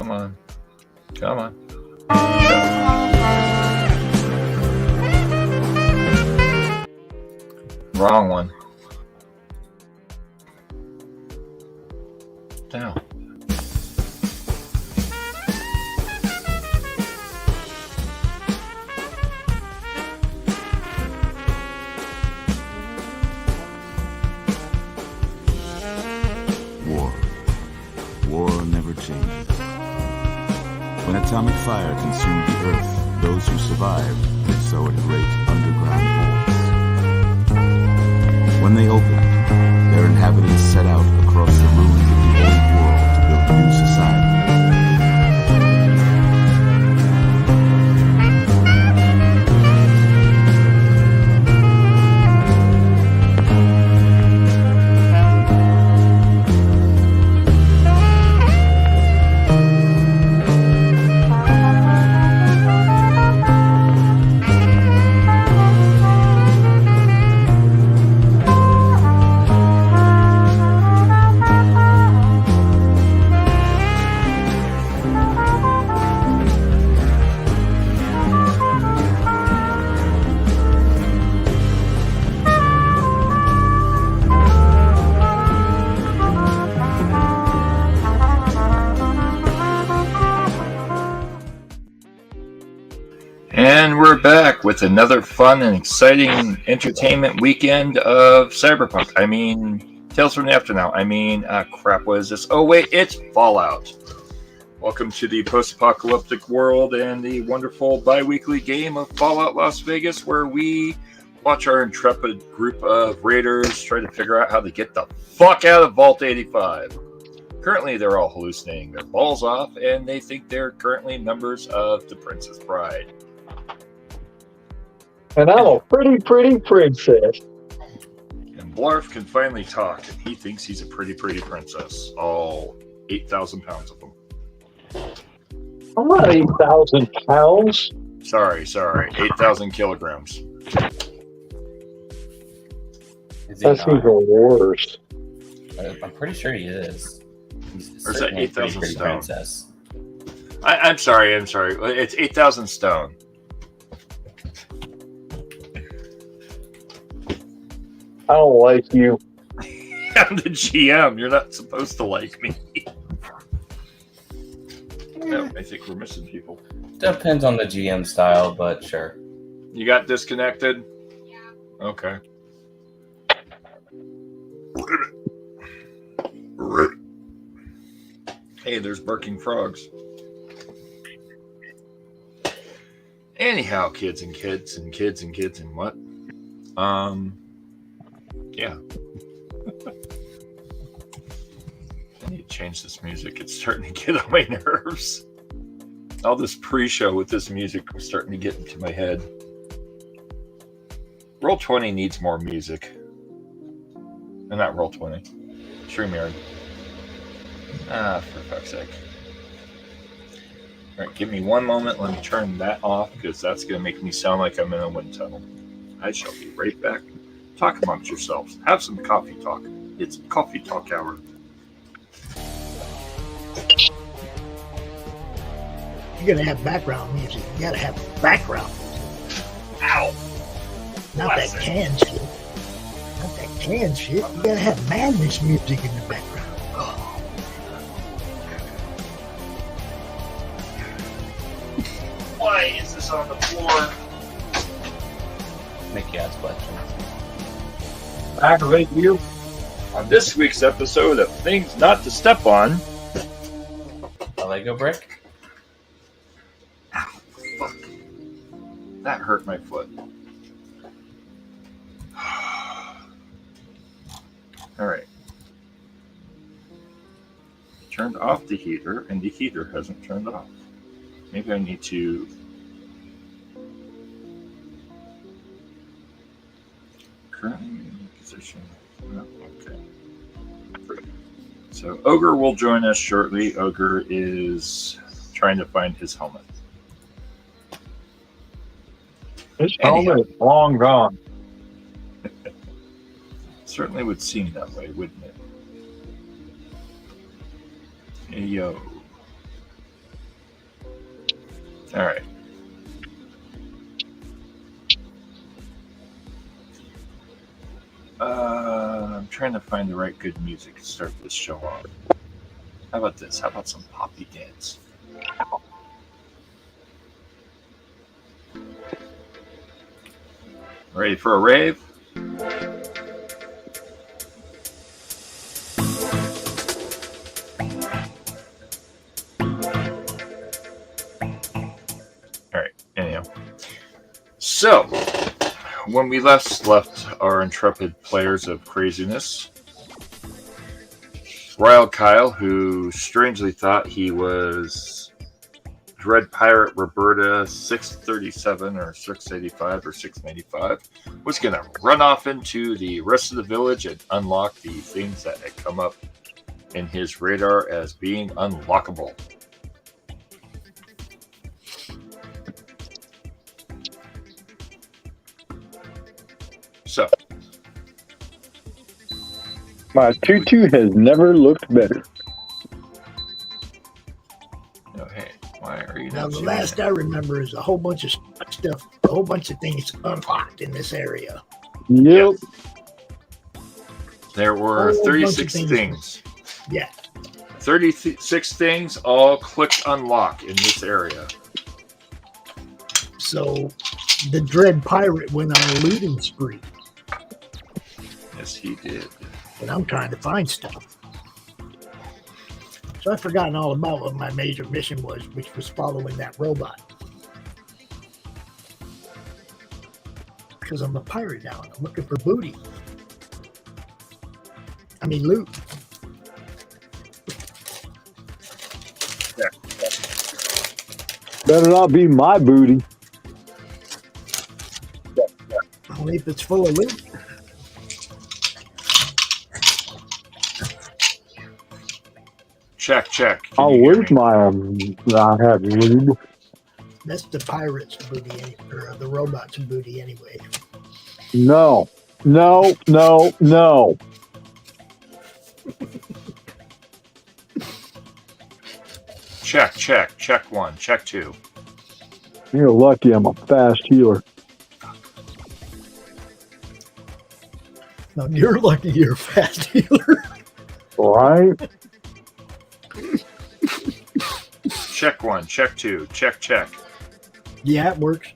Come on. Come on. Wrong one. Down. War never changes. When atomic fire consumed the Earth, those who survived did so in great underground vaults. When they opened, their inhabitants set out across the ruins of the old world to build a new society. And we're back with another fun and exciting entertainment weekend of Cyberpunk. I mean, Tales from the Afternow. Crap, what is this? Oh, wait, it's Fallout. Welcome to the post-apocalyptic world and the wonderful bi-weekly game of Fallout Las Vegas, where we watch our intrepid group of raiders try to figure out how to get the fuck out of Vault 85. Currently, they're all hallucinating their balls off, and they think they're currently members of the Princess Bride. And I'm a pretty princess. And Blarf can finally talk, and he thinks he's a pretty princess. All 8,000 pounds of them. I'm not 8,000 pounds. Sorry. 8,000 kilograms. That's even worse. I'm pretty sure he is. Or is that 8,000 stone? Princess. I'm sorry. It's 8,000 stone. I don't like you. I'm the GM. You're not supposed to like me. No, I think we're missing people. Depends on the GM style, but sure. You got disconnected? Yeah. Okay. Hey, there's barking frogs. Anyhow, kids and what? Yeah. I need to change this music. It's starting to get on my nerves. All this pre-show with this music was starting to get into my head. Roll20 needs more music. Not Roll20. StreamYard. For fuck's sake. Alright, give me one moment. Let me turn that off, because that's going to make me sound like I'm in a wind tunnel. I shall be right back. Talk amongst yourselves. Have some coffee talk. It's coffee talk hour. You're going to have background music. You got to have background music. Ow! Not that canned shit. Not that canned shit. You got to have madness music in the background. Oh. Why is this on the floor? Make you ask questions. Aggravate you. On this week's episode of Things Not to Step On. A Lego brick? Ow, fuck. That hurt my foot. Alright. Turned off the heater, and the heater hasn't turned off. Maybe I need to... Currently in position. Oh, okay. So Ogre will join us shortly. Ogre is trying to find his helmet. His helmet is long gone. Certainly would seem that way, wouldn't it? Hey, yo. All right. I'm trying to find the right good music to start this show off. How about this? How about some poppy dance? Ready for a rave? All right. Anyhow, so when we left our intrepid players of craziness, Royal Kyle, who strangely thought he was Dread Pirate Roberta 637 or 685 or 695, was going to run off into the rest of the village and unlock the things that had come up in his radar as being unlockable. So, My tutu has never looked better. oh, hey, why are you Now, not the shooting last it? I remember is a whole bunch of stuff, a whole bunch of things unlocked in this area. Yep. There were Whole bunch of 36 things. things. Yeah. 36 things all clicked unlock in this area. So the Dread Pirate went on a looting spree, Yes, he did. and I'm trying to find stuff. So I've forgotten all about what my major mission was, which was following that robot. Because I'm a pirate now, and I'm looking for booty. I mean, loot. Better not be my booty. Only if it's full of loot. Check. Can I'll you hear lose me? my. I have lube. That's the pirate's booty, or the robot's booty anyway. No. Check one. Check two. You're lucky I'm a fast healer. Now, you're lucky you're a fast healer. Right? Check one. Check two. Check. Yeah, it works.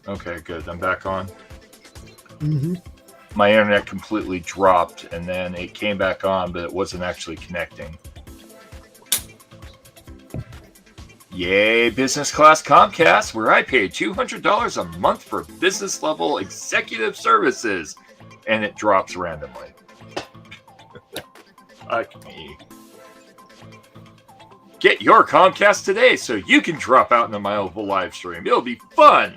Okay, good. I'm back on. Mm-hmm. My internet completely dropped, and then it came back on, but it wasn't actually connecting. Yay, business class Comcast, where I pay $200 a month for business level executive services, and it drops randomly. Fuck me. Get your Comcast today so you can drop out into my oval live stream. It'll be fun.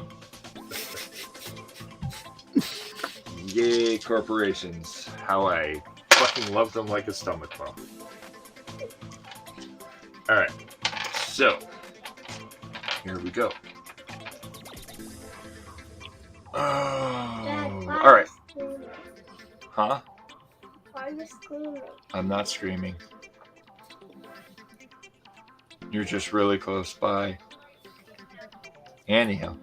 Yay, corporations. How I fucking love them like a stomach bump. Alright. So, here we go. Oh, alright. Huh? Why are you screaming? I'm not screaming. You're just really close by. Anyhow.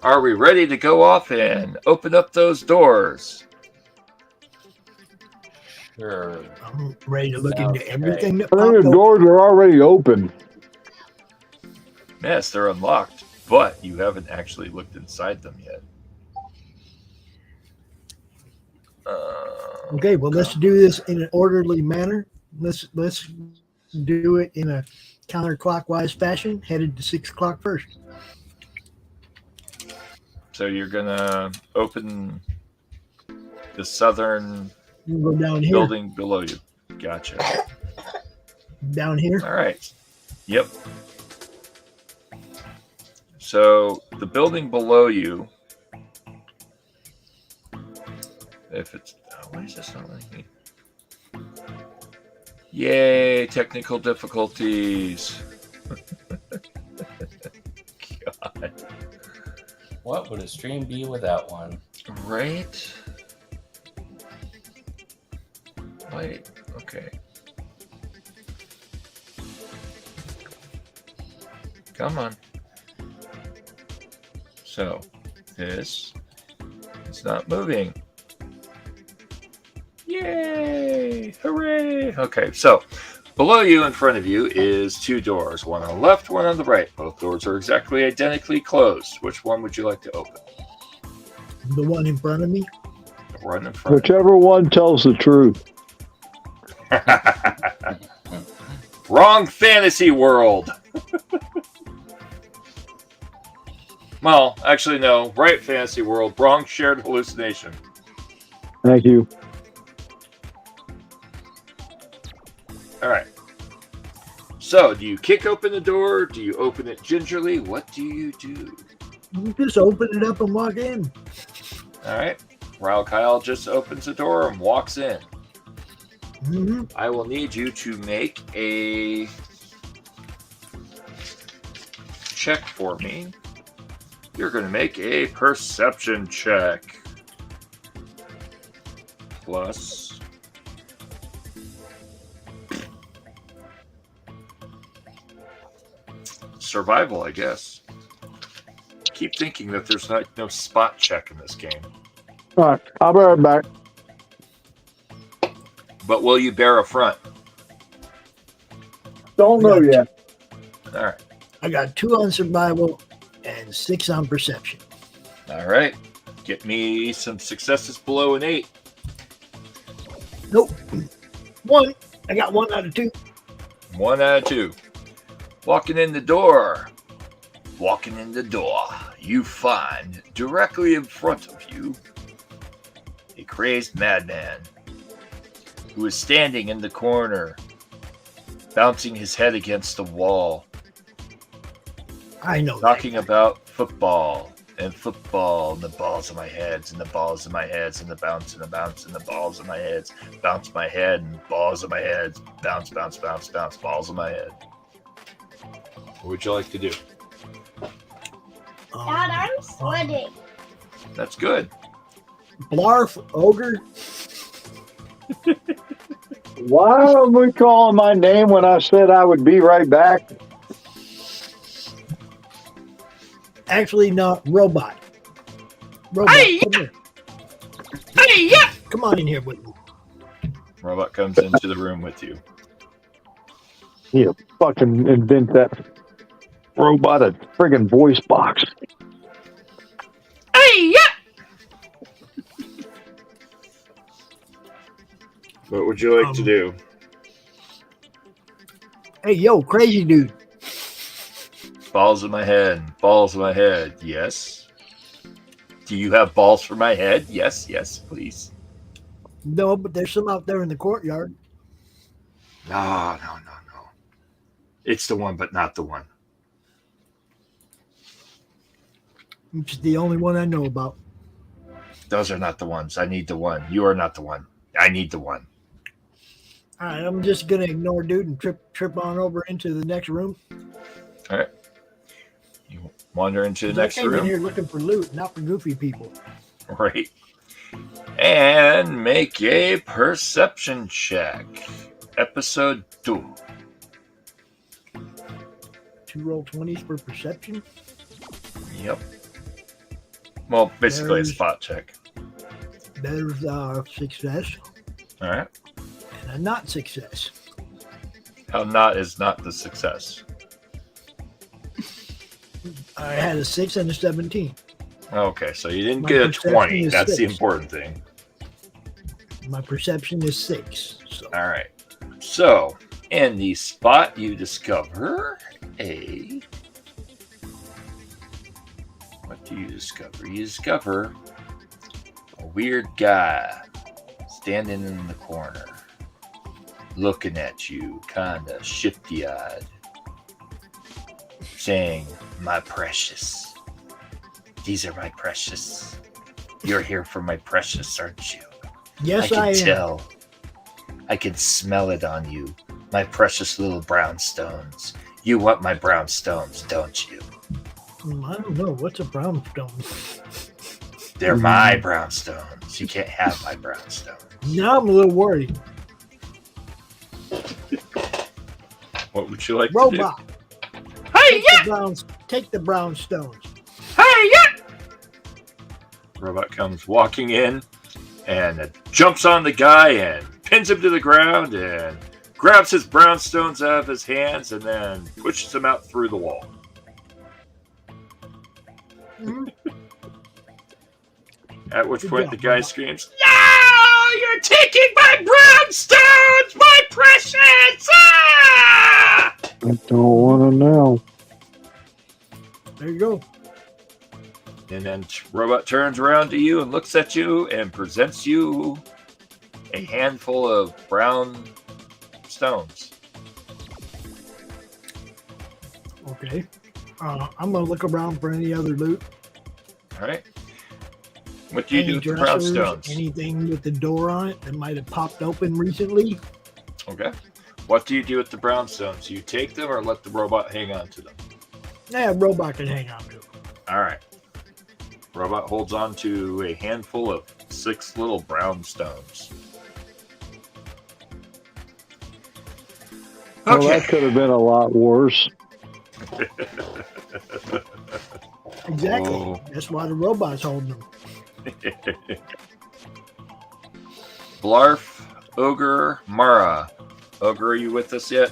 Are we ready to go off and open up those doors? Sure. I'm ready to look Sounds into everything that I think popped the up. doors are already open. Yes, they're unlocked, but you haven't actually looked inside them yet. Okay, well, let's do this in an orderly manner. Let's do it in a counterclockwise fashion, headed to 6 o'clock first. So you're gonna open the southern You go down here. building below you. Gotcha. Down here. All right. Yep. So the building below you, if it's, why is this not letting me? Yay, technical difficulties. God. What would a stream be without one? Right? Wait, okay. Come on. So this is not moving. Yay! Hooray! Okay, so below you, in front of you, is 2 doors. One on the left, one on the right. Both doors are exactly identically closed. Which one would you like to open? The one in front of me. The one in front. Whichever one tells the truth. Wrong fantasy world. Well, actually, no. Right fantasy world. Wrong shared hallucination. Thank you. All right. So, do you kick open the door? Do you open it gingerly? What do you do? You just open it up and walk in. All right. Raul Kyle just opens the door and walks in. Mm-hmm. I will need you to make a check for me. You're going to make a perception check. Plus survival, I guess. Keep thinking that there's no spot check in this game. All right, I'll be right back. But will you bear a front? Don't know yet. All right. I got 2 on survival and 6 on perception. All right. Get me some successes below an 8. Nope. 1. I got 1 out of 2. 1 out of 2. Walking in the door, you find directly in front of you a crazed madman who is standing in the corner, bouncing his head against the wall, I know. talking about football and the balls of my heads and the balls of my heads and the bounce and the bounce and the balls of my heads, bounce my head and balls of my heads, bounce, bounce, bounce, bounce, balls of my head. What would you like to do? Dad, I'm sweating. That's good. Blarf, ogre. Why are we calling my name when I said I would be right back? Actually, no, robot. Robot, Hey, come here. Hey, yeah! Come on in here with me. Robot comes into the room with you. You fucking invent that robot a friggin' voice box. Hey, yeah! What would you like to do? Hey, yo, crazy dude. Balls in my head. Balls in my head. Yes. Do you have balls for my head? Yes, yes, please. No, but there's some out there in the courtyard. No. It's the one, but not the one. It's the only one I know about. Those are not the ones. I need the one. You are not the one. I need the one. All right, I'm just gonna ignore dude and trip on over into the next room. All right. You wander into the next I came in room. here looking for loot, not for goofy people. Right. And make a perception check. Episode 2. 2 roll 20s for perception. Yep. Well, basically There's- a spot check. There's success All right. and a not success. How not is not the success. I had a 6 and a 17. Okay, so you didn't My get a perception 20. is That's the 6. important thing. My perception is 6. So All right. So, in the spot, you discover a... What do you discover? You discover a weird guy standing in the corner, looking at you, kind of shifty-eyed, saying, "My precious. These are my precious. You're here for my precious, aren't you? yes, I I can am. tell. I can smell it on you. My precious little brownstones. You want my brownstones, don't you? I don't know. What's a brownstone? They're my brownstones. You can't have my brownstones." Now I'm a little worried. What would you like Robot. to do? Hey, Take the brownstones. Hey, yeah! Robot comes walking in and jumps on the guy and pins him to the ground and grabs his brownstones out of his hands and then pushes him out through the wall. At which point the guy screams, "No! You're taking my brownstones! My precious! Ah!" I don't want to know. There you go. And then Robot turns around to you and looks at you and presents you a handful of brown stones. Okay. I'm going to look around for any other loot. All right. What do you Any do with the brown dressers, stones? anything with the door on it that might have popped open recently. Okay. What do you do with the brown stones? You take them or let the robot hang on to them? Yeah, robot can hang on to it. All right. Robot holds on to a handful of 6 little brown stones. Well, Okay. that could have been a lot worse. Exactly. Oh. That's why the robot's holding them. Blarf, Ogre, Mara. Ogre, are you with us yet?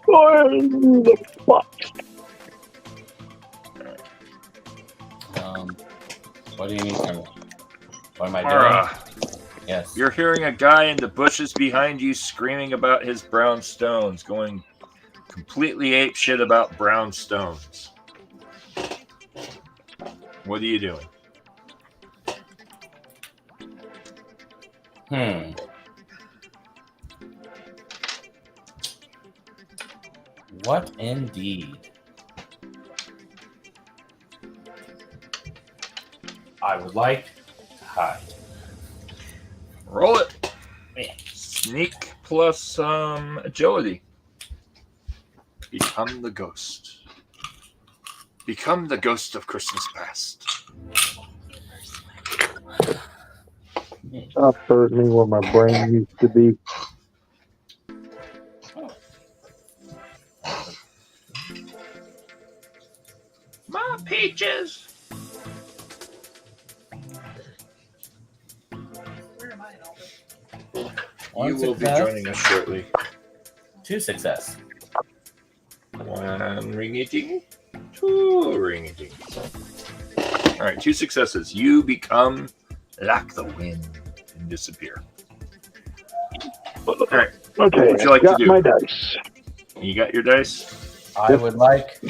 What the fuck? What do you need from me? What am I doing? Mara, Yes. you're hearing a guy in the bushes behind you screaming about his brown stones, going completely apeshit about brown stones. What are you doing? What indeed? I would like to hide. Roll it. Yeah. Sneak plus agility. Become the ghost. Become the ghost of Christmas past. Stop hurting me where my brain used to be. My peaches. One You will be success, joining us shortly. 2 success. 1 ring-a-ding, 2 ring-a-ding. All right, 2 successes. You become like the wind and disappear. All right, Okay, what would you like to got do? my dice. You got your dice? I would like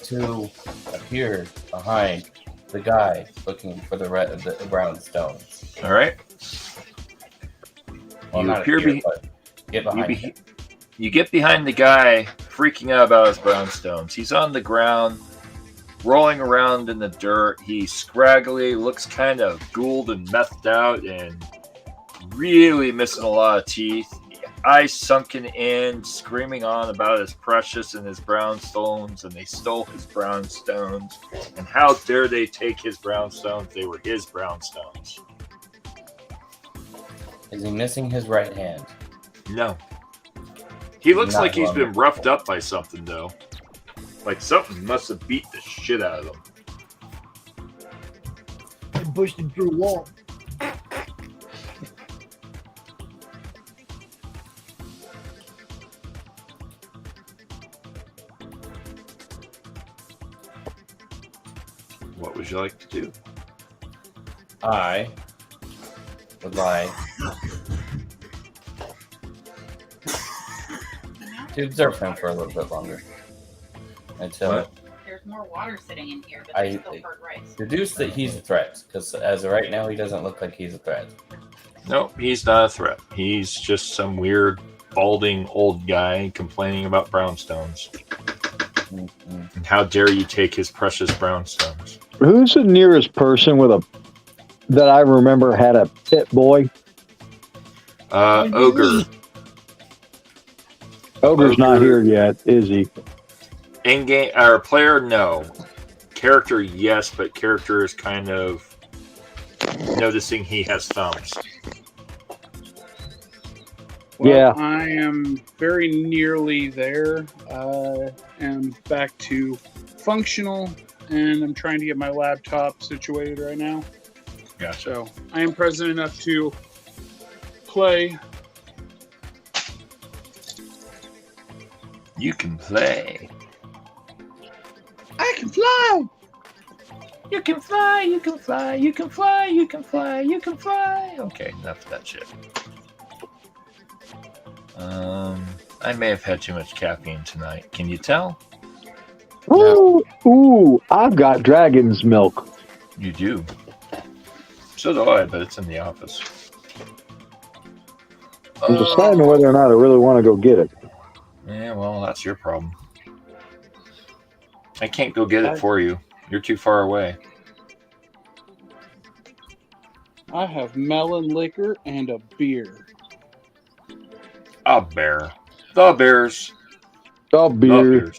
to appear behind the guy looking for the brown stones. All right. Well, You not appear appear, be- but get behind him. You get behind the guy, freaking out about his brownstones. He's on the ground, rolling around in the dirt. He's scraggly, looks kind of ghouled and methed out, and really missing a lot of teeth. Eyes sunken in, screaming on about his precious and his brownstones, and they stole his brownstones. And how dare they take his brownstones? They were his brownstones. Is he missing his right hand? No. He looks Not like he's one. been roughed up by something, though. Like something must have beat the shit out of him. And pushed him through a wall. What would you like to do? I would like to observe him for a little bit longer until What? There's more water sitting in here, but I- there's still hard rice. deduce that he's a threat. Because as of right now, he doesn't look like he's a threat. No, he's not a threat. He's just some weird, balding old guy complaining about brownstones. Mm-mm. And how dare you take his precious brownstones? Who's the nearest person with a that I remember had a pit boy? Ogre. Ogre's not Ogre. here yet, is he? In-game, our player, no. Character, yes, but character is kind of noticing he has thumbs. Well, Yeah. I am very nearly there. And back to functional, and I'm trying to get my laptop situated right now. Gotcha. So I am present enough to play. You can play. I can fly! You can fly, you can fly, you can fly, you can fly, you can fly. Okay, enough of that shit. I may have had too much caffeine tonight. Can you tell? Ooh, I've got dragon's milk. You do. So do I, but it's in the office. I'm deciding whether or not I really want to go get it. Yeah, well, that's your problem. I can't go get it for you. You're too far away. I have melon liquor and a beer. A bear. The bears. The beer.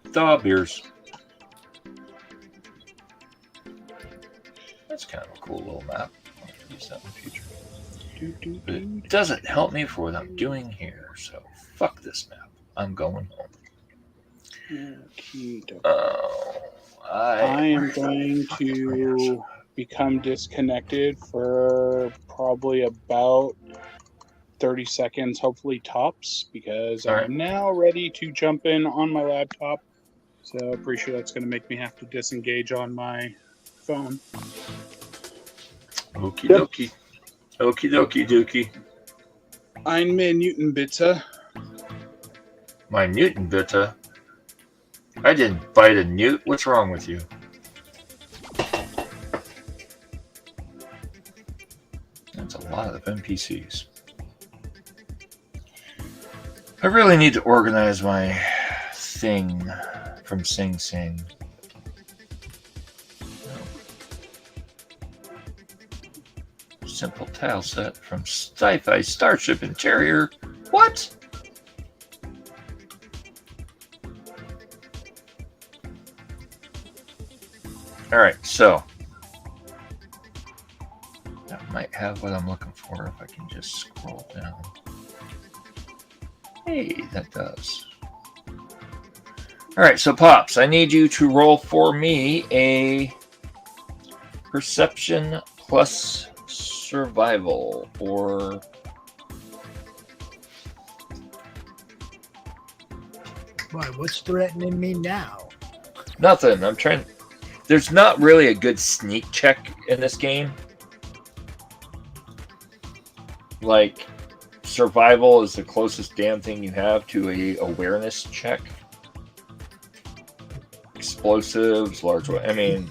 The beers. That's kind of a cool little map. I'll use that in the future. But it doesn't help me for what I'm doing here, so fuck this map. I'm going home. I am going to become disconnected for probably about 30 seconds, hopefully tops, because I'm now ready to jump in on my laptop. So pretty sure that's going to make me have to disengage on my phone. Okie dokie. Okie dokie dookie. Ein Minuten bitte. My Newton bitte. I didn't bite a newt. What's wrong with you? That's a lot of NPCs. I really need to organize my thing from Sing Sing. Simple tile set from Sci-Fi Starship Interior. What? Alright, so that might have what I'm looking for if I can just scroll down. Hey, that does. Alright, so Pops, I need you to roll for me a Perception plus Survival, or Why, what's threatening me now? nothing. I'm trying. There's not really a good sneak check in this game. Like, survival is the closest damn thing you have to a awareness check. Explosives, large. I mean,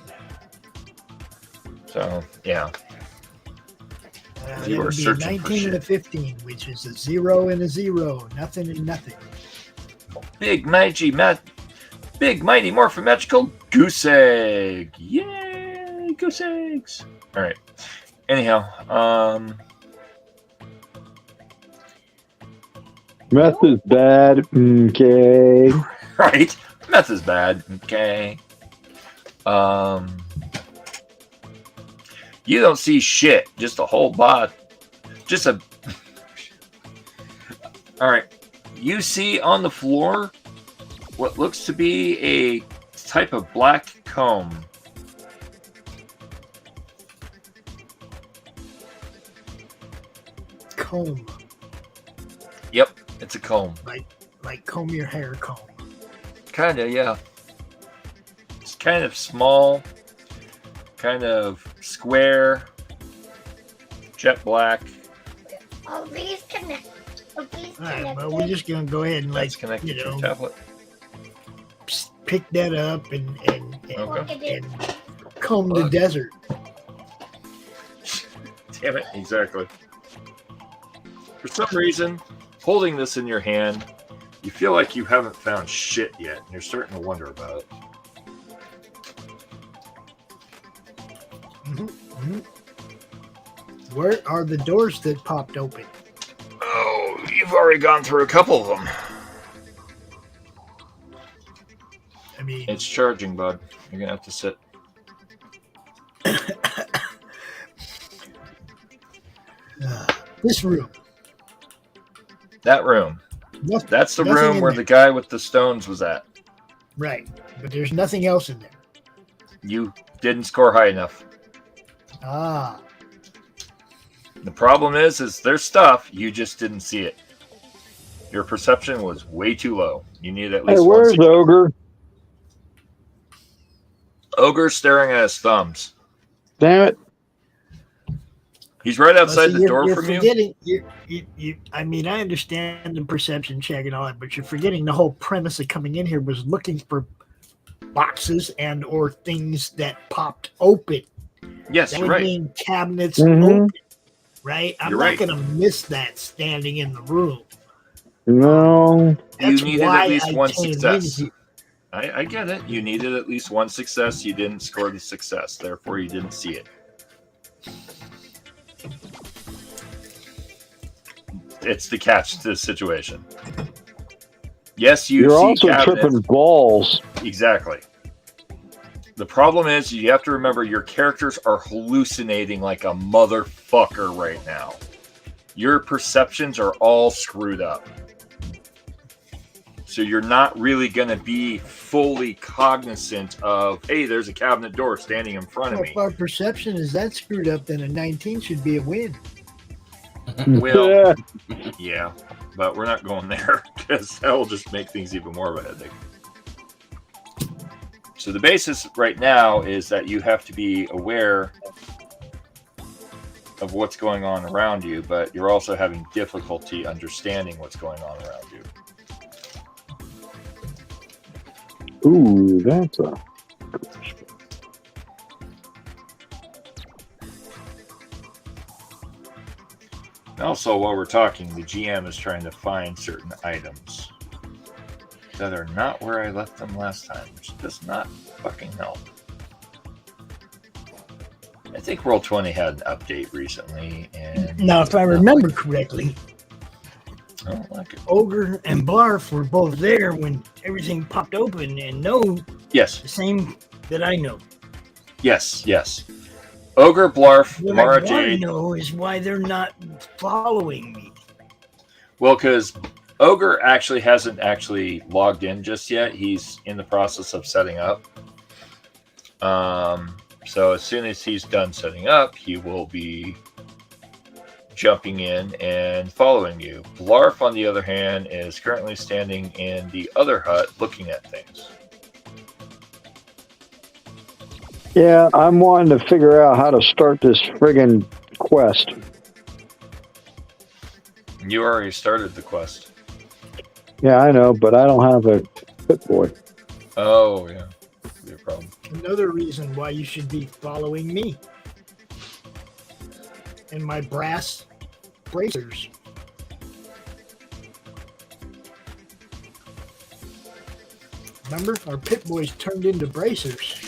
so yeah. You That were would be a searching for 19 and a shit. 15, which is a 0 and a 0. Nothing and nothing. Big mighty morphometrical goose egg. Yay, goose eggs. All right. Anyhow, Meth is bad. Okay. right. Meth is bad. Okay. You don't see shit. Just a whole bot. Just a. All right. You see on the floor what looks to be a type of black comb. Comb. Yep, it's a comb. Like comb your hair comb. Kinda, yeah. It's kind of small, kind of square, jet black. All these connect. All these All right, connected. well, we're just going to go ahead and, That's connected to your tablet. pick that up and Look at it. comb the desert. Damn it, exactly. For some reason, holding this in your hand, you feel like you haven't found shit yet, and you're starting to wonder about it. Where are the doors that popped open? Oh, you've already gone through a couple of them. I mean, It's charging, bud. You're gonna have to sit. This room. That room. That's the Nothing room in where there. the guy with the stones was at. Right. But there's nothing else in there. You didn't score high enough. Ah. The problem is there's stuff, you just didn't see it. Your perception was way too low. You needed at least Hey, one. where's Ogre? Ogre's staring at his thumbs. Damn it. He's right outside See, the door you're from you. forgetting, I mean, I understand the perception check and all that, but you're forgetting the whole premise of coming in here was looking for boxes and or things that popped open. Yes, That you're would right. mean cabinets Mhm. open, right? I'm You're not right. going to miss that standing in the room. No. That's You needed why at least I one came in success. here. I get it. You needed at least one success. You didn't score the success. Therefore, you didn't see it. It's the catch to the situation. Yes, you You're see also cabinets. tripping balls. Exactly. The problem is you have to remember your characters are hallucinating like a motherfucker right now. Your perceptions are all screwed up. So you're not really going to be fully cognizant of, hey, there's a cabinet door standing in front of me. If our perception is that screwed up, then a 19 should be a win. Well, yeah, but we're not going there because that'll just make things even more of a headache. So the basis right now is that you have to be aware of what's going on around you, but you're also having difficulty understanding what's going on around you. Ooh, that's a. Also, while we're talking, the GM is trying to find certain items that are not where I left them last time, which does not fucking help. I think Roll20 had an update recently, and Now, if I remember correctly, I don't like it. Ogre and Blarf were both there when everything popped open and know Yes, the same that I know. yes. Ogre, Blarf, What Mara I want to Jade. know is why they're not following me. Well, because Ogre actually hasn't actually logged in just yet. He's in the process of setting up. So as soon as he's done setting up, he will be jumping in and following you. Blarf, on the other hand, is currently standing in the other hut looking at things. Yeah, I'm wanting to figure out how to start this friggin' quest. You already started the quest. Yeah, I know, but I don't have a Pit Boy. Oh, yeah. Be a problem. Another reason why you should be following me and my brass bracers. Remember, our Pit Boys turned into bracers.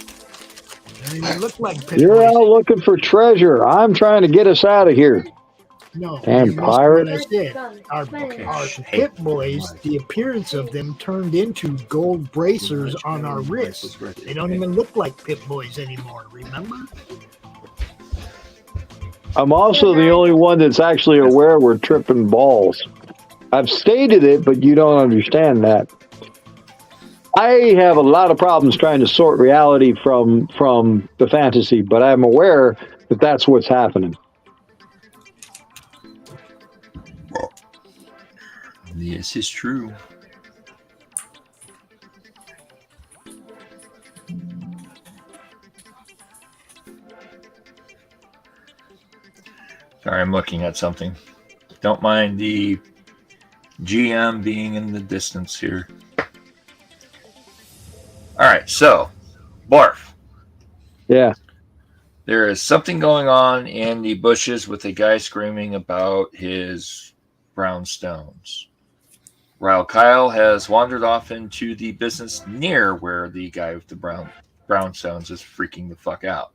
They don't even look like Pit You're Boys. out looking for treasure. I'm trying to get us out of here. No, Damn you missed pirate. what I said. Our Pit Boys, the appearance of them turned into gold bracers on our wrists. They don't even look like Pit Boys anymore, remember? I'm also the only one that's actually aware we're tripping balls. I've stated it, but you don't understand that. I have a lot of problems trying to sort reality from the fantasy, but I'm aware that that's what's happening. This is true. Sorry, I'm looking at something. Don't mind the GM being in the distance here. All right, so, Barf. Yeah. There is something going on in the bushes with a guy screaming about his brown stones. While Kyle has wandered off into the business near where the guy with the brown stones is freaking the fuck out.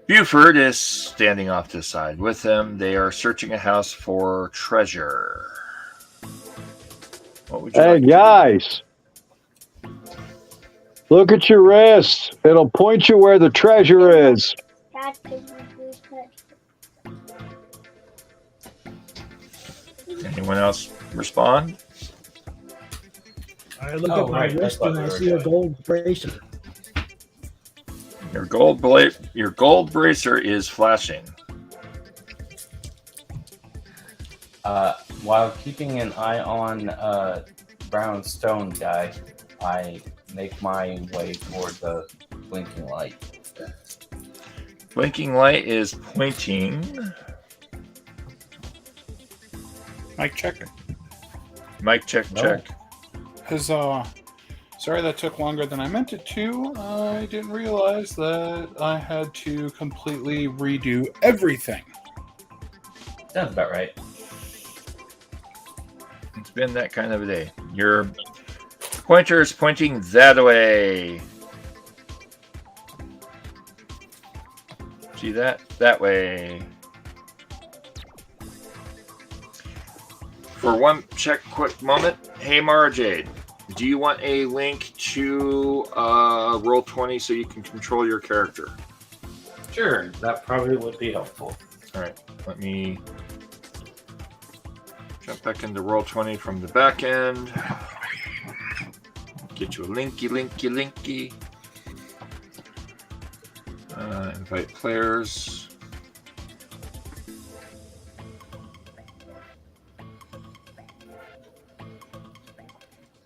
Buford is standing off to the side with him. They are searching a house for treasure. What would you Hey, like to do? guys. Look at your wrists. It'll point you where the treasure is. Anyone else respond? I look Oh, at my right, that's wrist what and we I were see a doing. gold bracer. Your gold bracer is flashing. While keeping an eye on brown stone guy, I make my way toward the blinking light. Blinking light is pointing. Mike, check. Mic check, No. check. Sorry that took longer than I meant it to. I didn't realize that I had to completely redo everything. Sounds about right. It's been that kind of a day. Your pointer is pointing that way. See that? That way. For one quick moment. Hey, Mara Jade, do you want a link to Roll20 so you can control your character? Sure, that probably would be helpful. All right, let me jump back into Roll20 from the back end. Get you a linky. Invite players.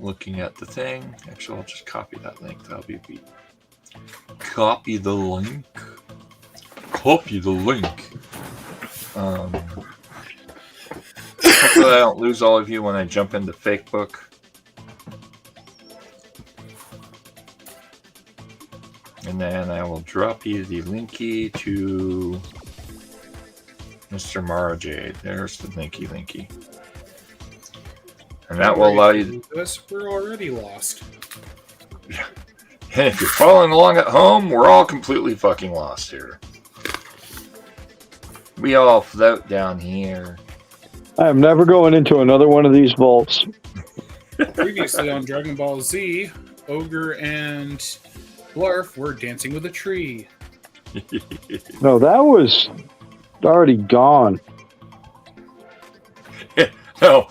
Looking at the thing. Actually, I'll just copy that link. That'll be a beat. Copy the link. Hopefully I don't lose all of you when I jump into Fakebook. And then I will drop you the linky to Mr. Mara Jade. There's the linky. And that will allow you to... We're already lost. And if you're following along at home, we're all completely fucking lost here. We all float down here. I am never going into another one of these vaults. Previously on Dragon Ball Z, Ogre and Blarf were dancing with a tree. No, that was already gone. No,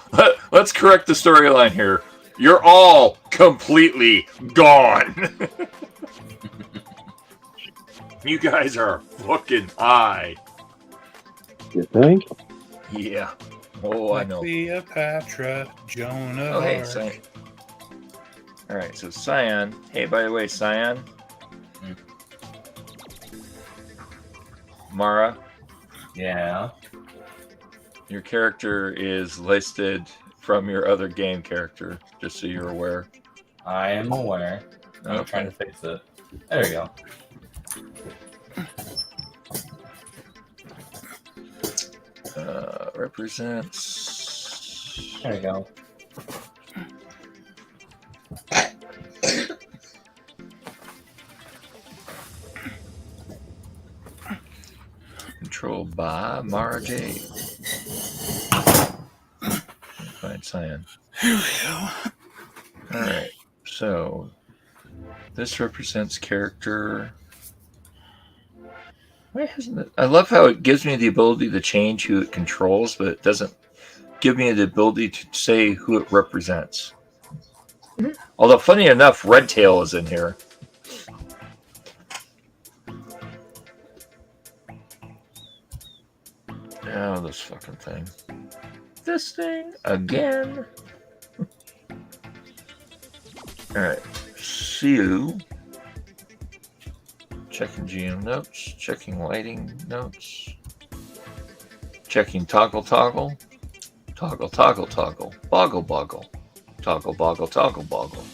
let's correct the storyline here. You're all completely gone. You guys are fucking high. You think? Yeah. Oh, I know. Cleopatra, Jonah. Oh, hey, Arc. Cyan. All right, so Cyan. Hey, by the way, Cyan. Mara, Yeah. your character is listed from your other game character, just so you're aware. I am aware. I'm trying to fix it. There we go. Represents. There we go. Controlled by Mara J. Find Cyan. Alright, so this represents character. Why hasn't it? I love how it gives me the ability to change who it controls, but it doesn't give me the ability to say who it represents. Although, funny enough, Redtail is in here. Oh, this fucking thing. This thing again. Alright. Siu. Checking GM notes. Checking lighting notes. Checking toggle. Toggle. Boggle. Toggle.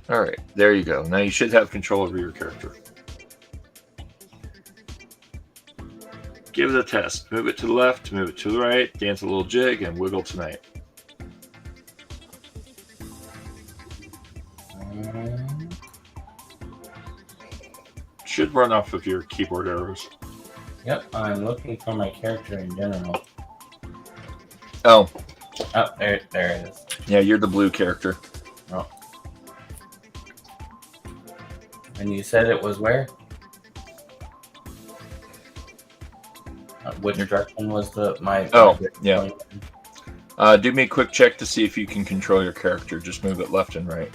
Alright, there you go. Now you should have control over your character. Give it a test. Move it to the left, move it to the right, dance a little jig, and wiggle tonight. Should run off of your keyboard arrows. Yep, I'm looking for my character in general. Oh. Oh, there it is. Yeah, you're the blue character. Oh. And you said it was where? Which direction was my? Oh, yeah. Do me a quick check to see if you can control your character. Just move it left and right.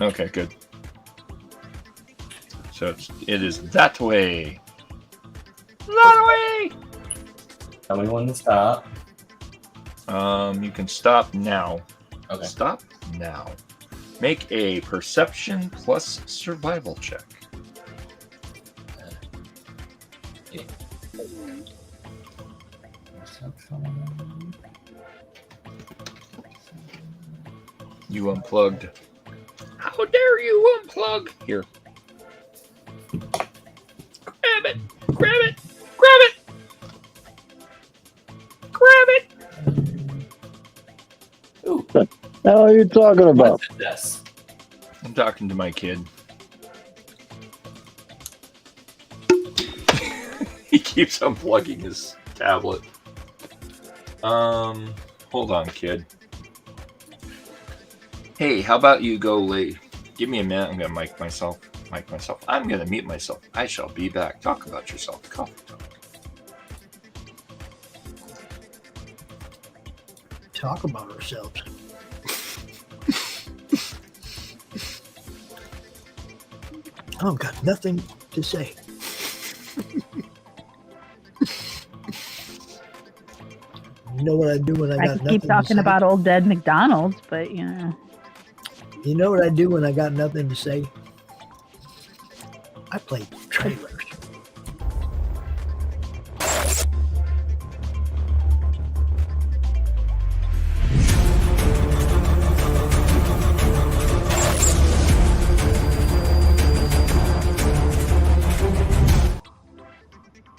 Okay, good. So it is that way. That way! Tell me when to stop. You can stop now. Okay. Stop now. Make a perception plus survival check. Yeah. You unplugged. How dare you unplug? Here. Grab it! Grab it! Grab it! Grab it! Ooh, What the hell are you talking about? what's this? I'm talking to my kid. He keeps unplugging his tablet. Hold on, kid. Hey, how about you go late? Give me a minute. I'm gonna mic myself. I'm gonna mute myself. I shall be back. Talk about yourself. Coffee talk. Talk about ourselves. I've got nothing to say. You know what I do when I I got could nothing keep talking to say? about old dead McDonald's, but you know. You know what I do when I got nothing to say? I play trailers.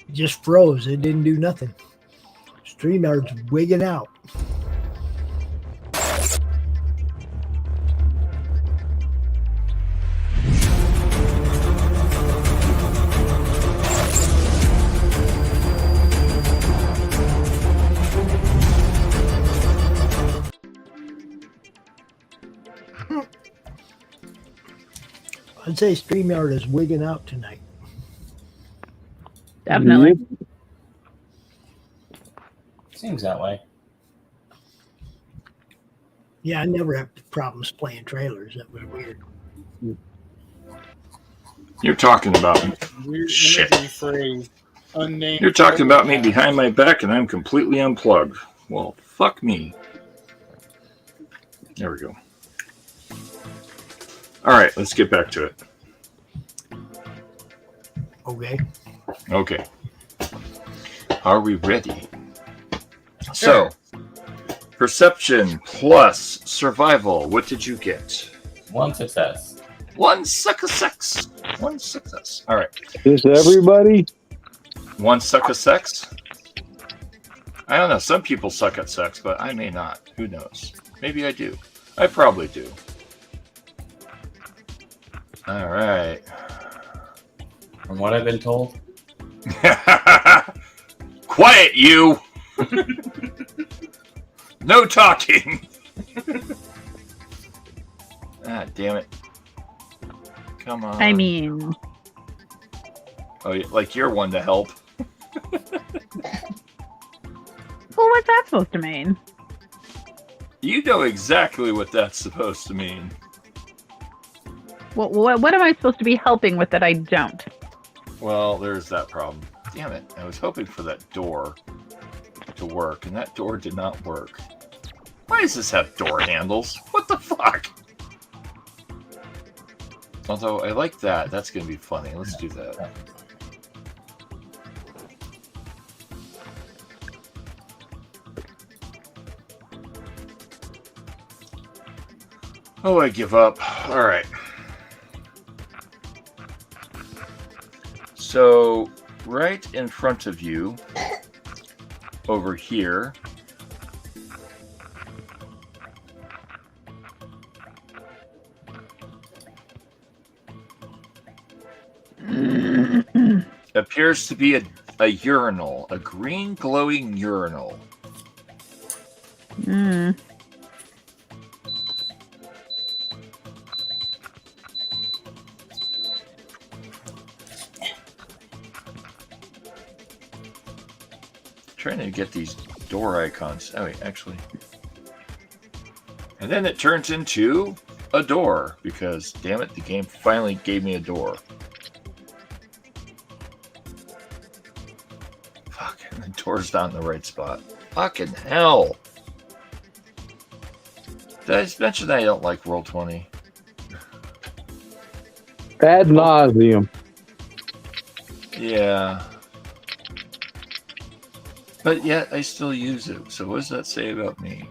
It just froze. It didn't do nothing. StreamYard's wigging out. I'd say StreamYard is wigging out tonight. Definitely. Seems that way. Yeah, I never have problems playing trailers. That was weird. You're talking about me. Weird Shit. imagery for a unnamed. You're talking about me behind my back, and I'm completely unplugged. Well, fuck me. There we go. All right, let's get back to it. Okay. Okay. Are we ready? So, perception plus survival. What did you get? 1 success. One success. One success. All right. Is everybody? One suck at sex? I don't know. Some people suck at sex, but I may not. Who knows? Maybe I do. I probably do. All right. From what I've been told, Quiet, you! No talking! Ah, damn it. Come on. I mean, Oh, like you're one to help. well, what's that supposed to mean? You know exactly what that's supposed to mean. What am I supposed to be helping with that I don't? Well, there's that problem. Damn it. I was hoping for that door to work, and that door did not work. Why does this have door handles? What the fuck? Although, I like that. That's going to be funny. Let's do that. Oh, I give up. All right. So, right in front of you, over here, appears to be a urinal, a green glowing urinal. Hmm. trying to get these door icons. Oh, wait, actually. And then it turns into a door because, damn it, the game finally gave me a door. Fuck, and the door's not in the right spot. Fucking hell. Did I just mention that I don't like Roll20? Ad nauseum. Yeah. But yet, I still use it. So what does that say about me?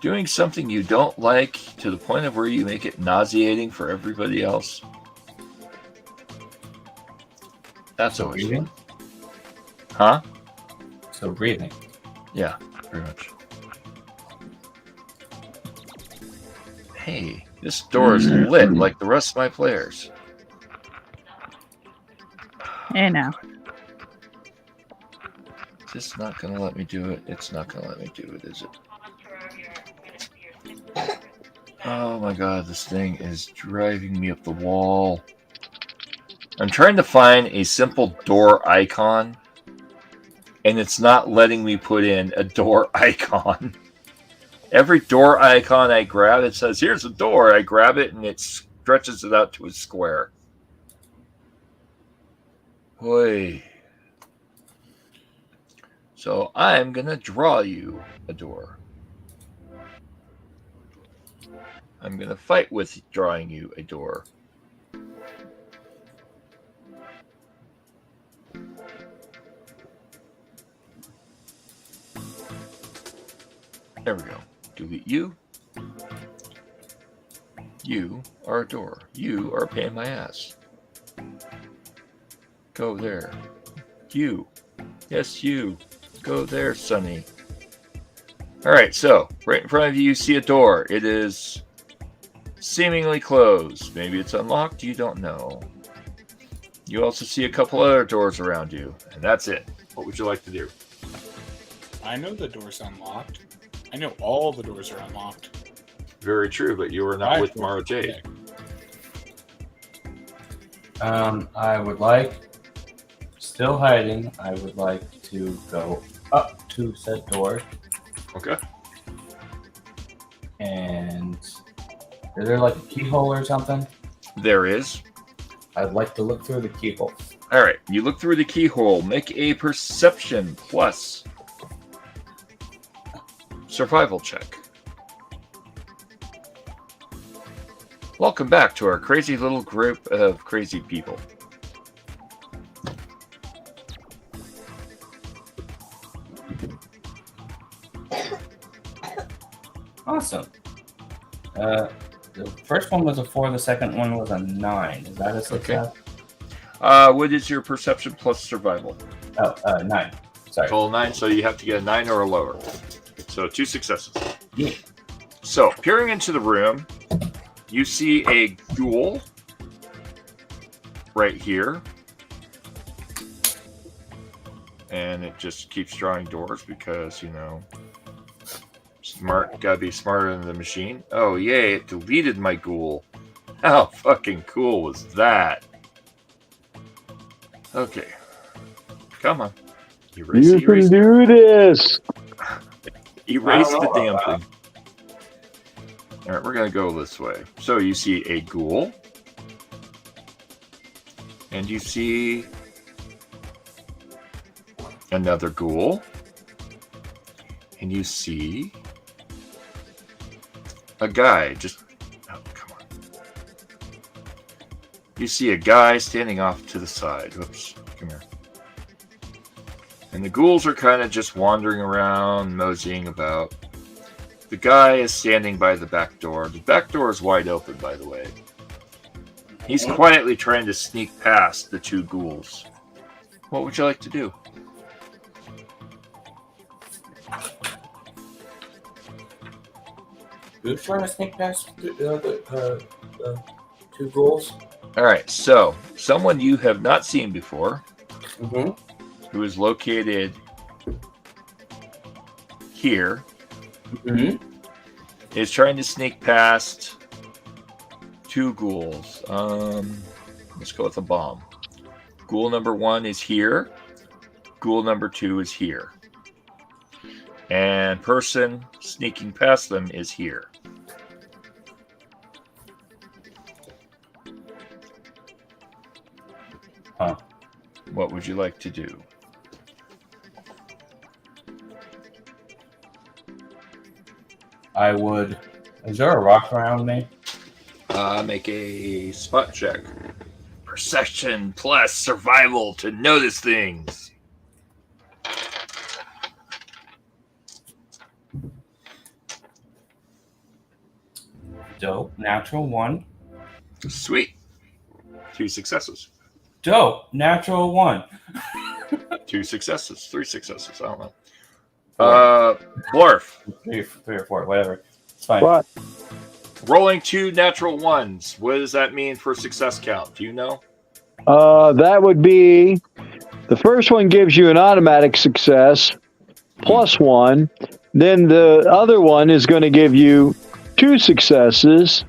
Doing something you don't like to the point of where you make it nauseating for everybody else. That's always breathing? Huh? So breathing. Yeah, pretty much. Hey, this door is lit like the rest of my players. Hey now. Is this not going to let me do it? It's not going to let me do it, is it? Oh my god, this thing is driving me up the wall. I'm trying to find a simple door icon, and it's not letting me put in a door icon. Every door icon I grab, it says, here's a door. I grab it, and it stretches it out to a square. Boy. So I'm going to draw you a door. I'm going to fight with drawing you a door. There we go. Delete you. You are a door. You are a pain in my ass. Go there. You. Yes, you. Go there, Sonny. Alright, so, right in front of you, you see a door. It is seemingly closed. Maybe it's unlocked, you don't know. You also see a couple other doors around you, and that's it. What would you like to do? I know the door's unlocked. I know all the doors are unlocked. Very true, but you were not with Mara Jade. I would like, still hiding, I would like to go up to said door. Okay. And is there like a keyhole or something? There is. I'd like to look through the keyhole. Alright, you look through the keyhole. Make a perception plus survival check. Welcome back to our crazy little group of crazy people. Awesome. The first one was a 4, the second one was a 9. Is that a success? Okay. What is your perception plus survival? Oh, 9. Sorry. Total 9, so you have to get a 9 or a lower. So 2 successes. Yeah. So, peering into the room, you see a ghoul right here. And it just keeps drawing doors because, you know, smart, gotta be smarter than the machine. Oh, yay, it deleted my ghoul. How fucking cool was that? Okay. Come on. Erase, You can do this. Erase the damn thing. Alright, we're going to go this way. So you see a ghoul. And you see another ghoul. And you see a guy just... Oh, come on. You see a guy standing off to the side. Whoops. Come here. And the ghouls are kind of just wandering around, moseying about. The guy is standing by the back door. The back door is wide open, by the way. He's quietly trying to sneak past the 2 ghouls. What would you like to do? Who's trying to sneak past the 2 ghouls? Alright, so, someone you have not seen before, Mm-hmm. who is located here, Mm-hmm. is trying to sneak past 2 ghouls. Let's go with a bomb. Ghoul number 1 is here. Ghoul number 2 is here. And person sneaking past them is here. Huh. What would you like to do? I would. Is there a rock around me? Make a spot check. Perception plus survival to notice things. Dope. Natural 1. Sweet. 2 successes. Dope. Natural 1. 2 successes. 3 successes. I don't know. Blorf. 3 or 4, whatever. It's fine. What? Rolling 2 natural 1s. What does that mean for success count? Do you know? That would be the first one gives you an automatic success plus 1. Then the other one is going to give you 2 successes.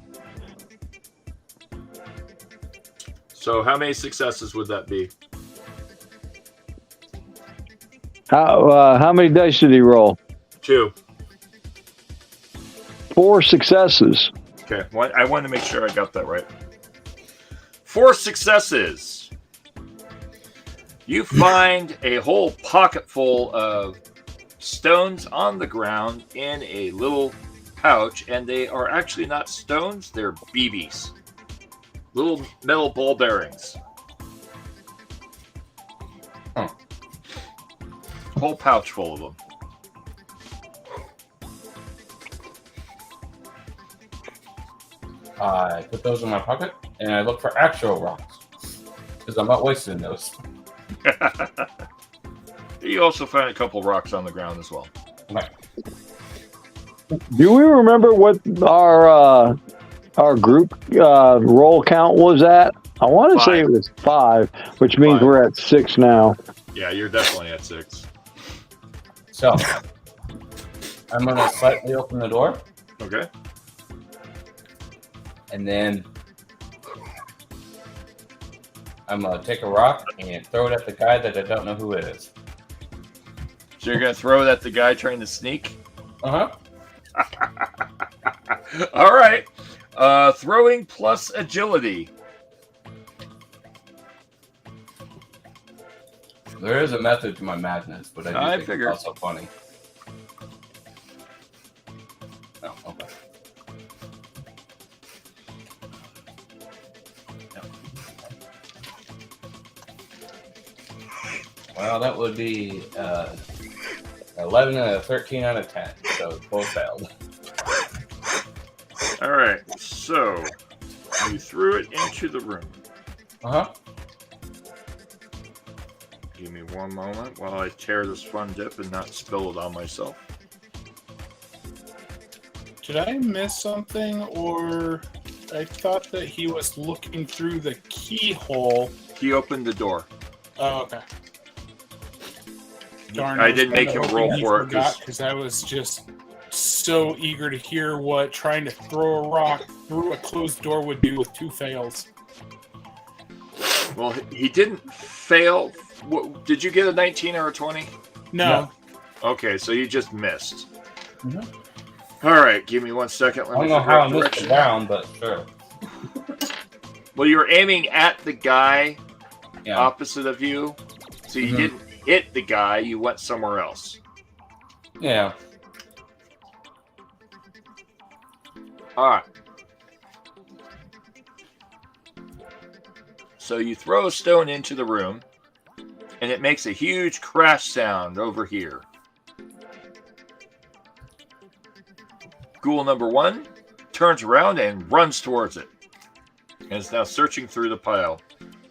So how many successes would that be? How many dice did he roll? 2. 4 successes. Okay. I wanted to make sure I got that right. 4 successes. You find a whole pocket full of stones on the ground in a little pouch, and they are actually not stones, they're BBs. Little metal ball bearings. Huh. A whole pouch full of them. I put those in my pocket, and I look for actual rocks. Because I'm not wasting those. You also find a couple rocks on the ground as well. Right. Do we remember what our group roll count was at? I want to say it was 5, which means 5. we're at 6 now. Yeah, you're definitely at 6. So, I'm going to slightly open the door, Okay. and then I'm going to take a rock and throw it at the guy that I don't know who it is. So you're going to throw it at the guy trying to sneak? Uh-huh. All right. Throwing plus agility. There is a method to my madness, but I think figured. it's also funny. Oh, okay. Yep. Well, that would be 11 and a 13 out of 10, so both failed. All right. So you threw it into the room. Uh-huh. Give me one moment while I tear this fun dip and not spill it on myself. Did I miss something, or I thought that he was looking through the keyhole? He opened the door. Oh, okay. Darn, I didn't make him roll for it because I was just so eager to hear what trying to throw a rock through a closed door would do with 2 fails. Well, he didn't fail. Did you get a 19 or a 20? No. Okay, so you just missed. Mm-hmm. All right, give me 1 second. I don't know how I missed it down, but sure. Well, you were aiming at the guy Yeah. opposite of you, so you didn't hit the guy. You went somewhere else. Yeah. All right. So you throw a stone into the room, and it makes a huge crash sound over here. Ghoul number 1 turns around and runs towards it, and is now searching through the pile.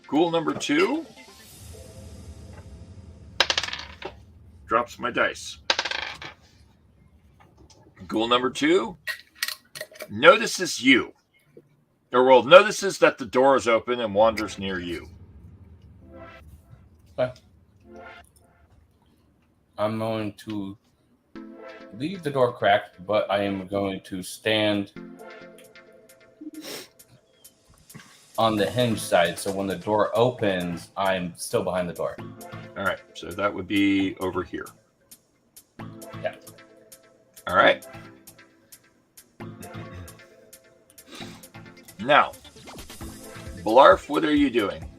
Ghoul number 2 drops my dice. Ghoul number 2 notices you. Or well, notices that the door is open and wanders near you. Okay. I'm going to leave the door cracked, but I am going to stand on the hinge side, so when the door opens, I'm still behind the door. All right, so that would be over here. Yeah. All right. Now, Blarf, what are you doing?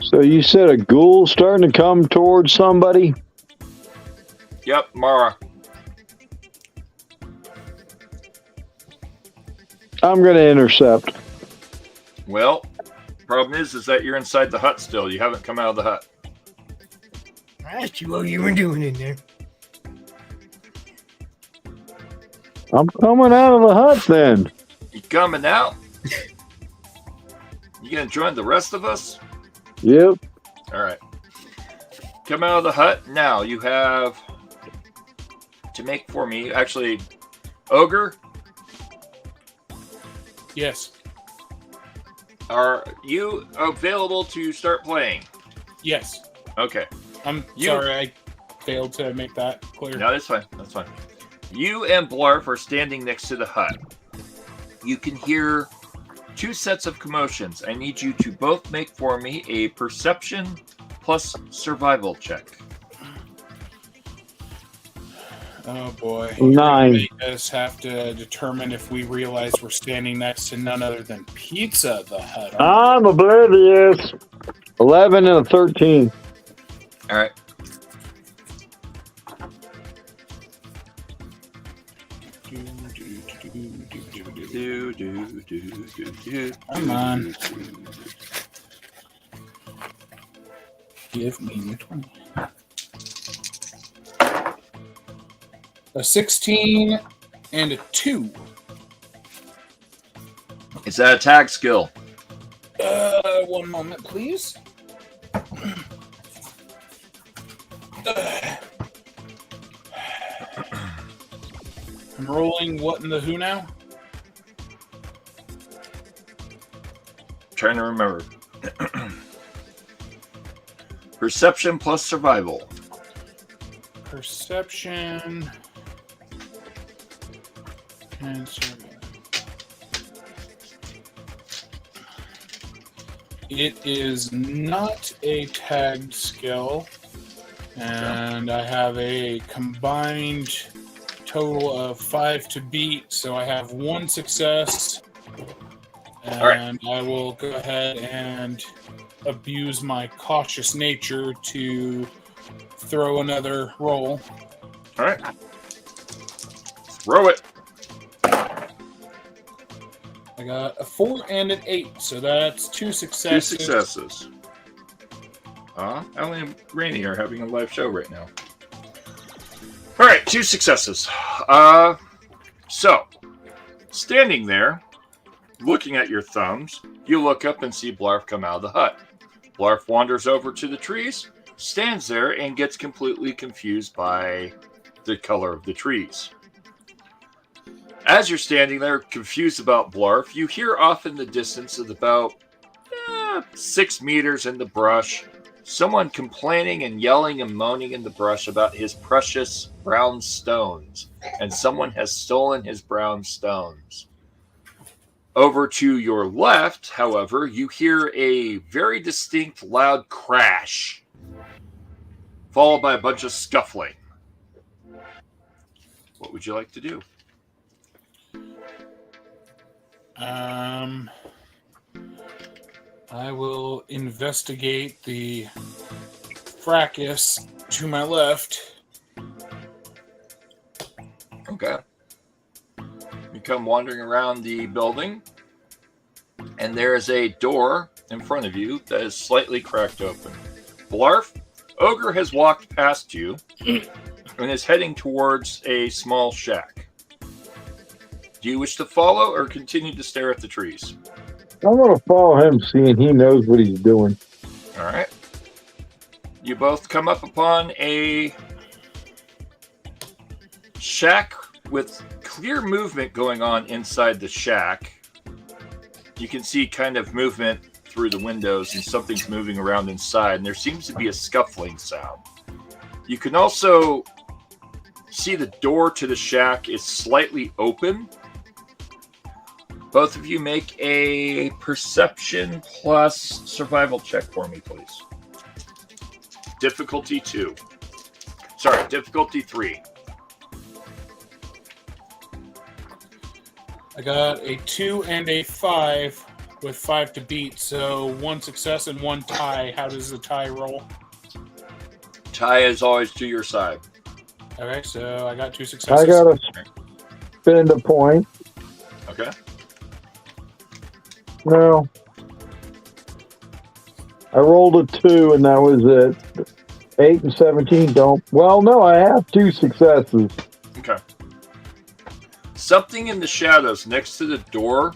So you said a ghoul starting to come towards somebody? Yep, Mara. I'm going to intercept. Well, problem is that you're inside the hut still. You haven't come out of the hut. I asked you what you were doing in there. I'm coming out of the hut then. You coming out? You gonna join the rest of us? Yep. All right. Come out of the hut. Now you have to make for me. Actually, Ogre, Yes. are you available to start playing? Yes. Okay. I'm You- sorry I failed to make that clear. No, that's fine. That's fine. You and Blarf are standing next to the hut. You can hear two sets of commotions. I need you to both make for me a perception plus survival check. Oh boy. 9. Make us have to determine if we realize we're standing next to none other than Pizza the Hut. I'm oblivious. 11 and a 13. All right. Come on. Give me 20. A 16 and a 2. Is that a tag skill? One moment, please. I'm rolling what in the who now? Trying to remember. Perception plus survival. Perception and survival. It is not a tagged skill, and I have a combined total of 5 to beat, so I have 1 success. And I will go ahead and abuse my cautious nature to throw another roll. All right. Throw it. I got a 4 and an 8, so that's 2 successes. 2 successes. Ellie and Rainey are having a live show right now. All right, 2 successes. So, standing there, looking at your thumbs, you look up and see Blarf come out of the hut. Blarf wanders over to the trees, stands there, and gets completely confused by the color of the trees. As you're standing there, confused about Blarf, you hear off in the distance at about 6 meters in the brush, someone complaining and yelling and moaning in the brush about his precious brown stones, and someone has stolen his brown stones. Over to your left, however, you hear a very distinct loud crash, followed by a bunch of scuffling. What would you like to do? I will investigate the fracas to my left. Okay. You come wandering around the building, and there is a door in front of you that is slightly cracked open. Blarf, Ogre has walked past you and is heading towards a small shack. Do you wish to follow or continue to stare at the trees? I'm going to follow him, seeing he knows what he's doing. All right. You both come up upon a shack with clear movement going on inside the shack. You can see kind of movement through the windows, and something's moving around inside, and there seems to be a scuffling sound. You can also see the door to the shack is slightly open, Both of you make a perception plus survival check for me, please. Difficulty 2. Sorry, difficulty 3. I got a 2 and a 5 with 5 to beat, so 1 success and 1 tie. How does the tie roll? Tie is always to your side. Okay, so I got 2 successes. I got to spend a point. Okay. No. I rolled a 2 and that was it. 8 and 17 don't. Well, no, I have 2 successes. Okay. Something in the shadows next to the door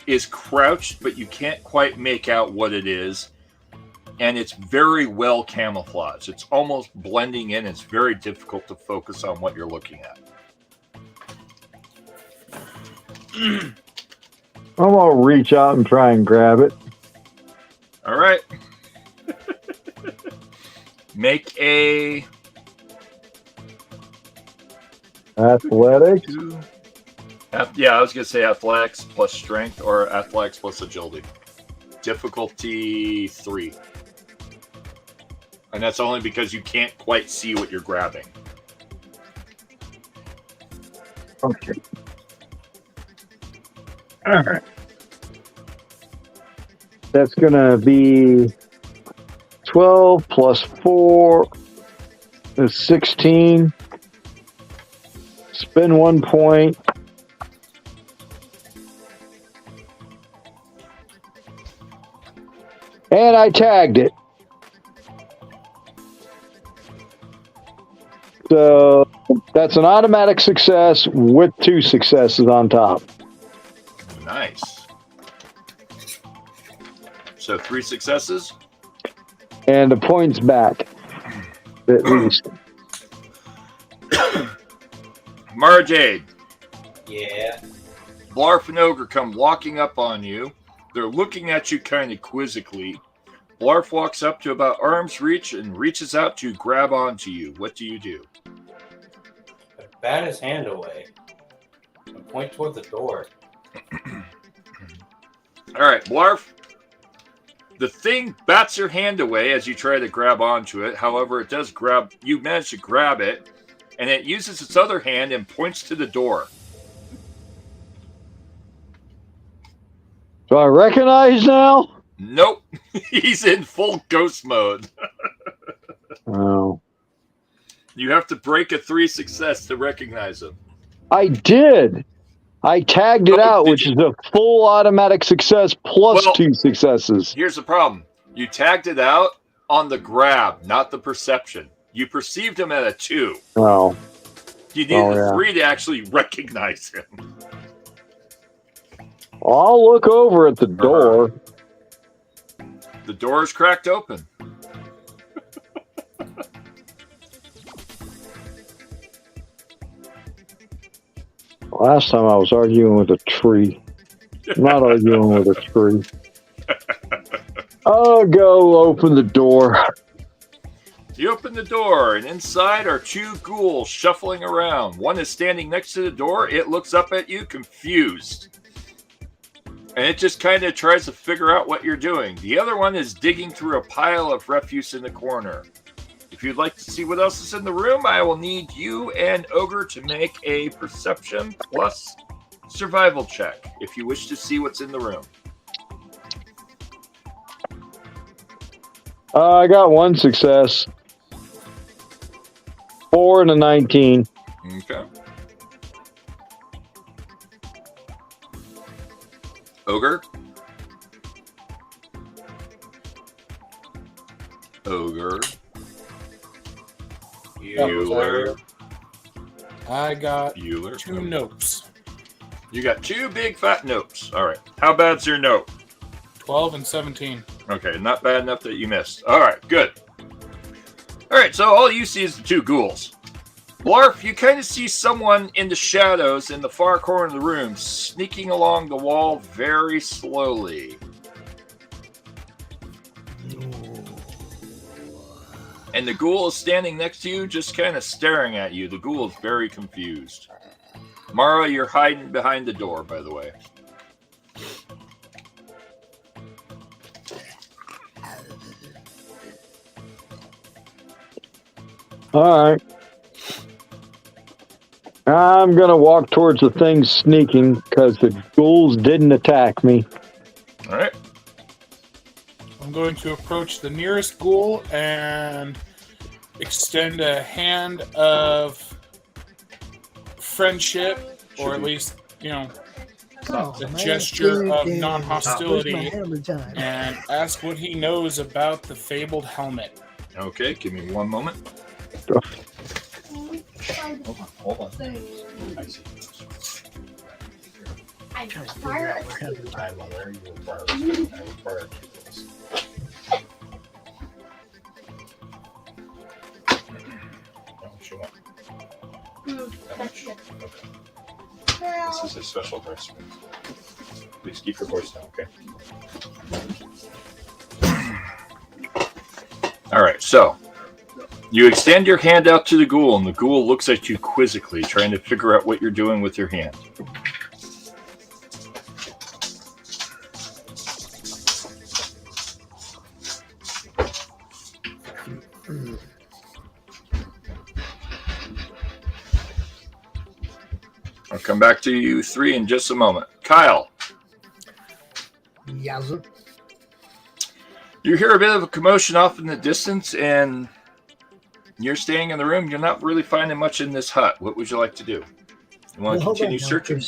is crouched, but you can't quite make out what it is. And it's very well camouflaged. It's almost blending in. It's very difficult to focus on what you're looking at. I'm going to reach out and try and grab it. All right. Make a athletics. Yeah, I was going to say athletics plus strength or athletics plus agility. Difficulty 3. And that's only because you can't quite see what you're grabbing. Okay. All right. That's going to be 12 plus 4 is 16. Spend 1 point. And I tagged it. So that's an automatic success with 2 successes on top. Nice. So 3 successes. And the points back. At least. Mara Jade. Yeah. Blarf and Ogre come walking up on you. They're looking at you kind of quizzically. Blarf walks up to about arm's reach and reaches out to grab onto you. What do you do? I bat his hand away and point toward the door. All right, Blarf. The thing bats your hand away as you try to grab onto it. However, it does grab. You manage to grab it, and it uses its other hand and points to the door. Do I recognize now? Nope. He's in full ghost mode. Oh. You have to break a 3 success to recognize him. I did. I tagged it out, which is a full automatic success plus 2 successes. Here's the problem. You tagged it out on the grab, not the perception. You perceived him at a 2. Oh. You needed a 3 to actually recognize him. I'll look over at the door. The door is cracked open. Last time I was arguing with a tree. I'm not arguing with a tree. I'll go open the door. You open the door, and inside are 2 ghouls shuffling around. One is standing next to the door. It looks up at you, confused. And it just kind of tries to figure out what you're doing. The other one is digging through a pile of refuse in the corner. If you'd like to see what else is in the room, I will need you and Ogre to make a perception plus survival check if you wish to see what's in the room. I got 1 success. 4 and a 19. Okay. Ogre? Ogre. Euler. I got Euler. 2 notes. You got 2 big fat notes. All right. How bad's your note? 12 and 17. Okay, not bad enough that you missed. All right, good. All right, so all you see is the 2 ghouls. Blarf, you kind of see someone in the shadows in the far corner of the room sneaking along the wall very slowly. And the ghoul is standing next to you, just kind of staring at you. The ghoul is very confused. Mara, you're hiding behind the door, by the way. All right. I'm going to walk towards the thing sneaking because the ghouls didn't attack me. All right. I'm going to approach the nearest ghoul and extend a hand of friendship, or at least, a gesture of non-hostility, and ask what he knows about the fabled helmet. Okay, give me one moment. Hold on. I see. I'm Trying to figure out what kind of I'm aware you were borrowed. I was borrowed pupils. How much you want? How much? Okay. This is a special price. Please keep your voice down, okay? All right, so you extend your hand out to the ghoul, and the ghoul looks at you quizzically, trying to figure out what you're doing with your hand. I'll come back to you three in just a moment. Kyle. Yazoo. You hear a bit of a commotion off in the distance, and you're staying in the room. You're not really finding much in this hut. What would you like to do? You want to continue searching?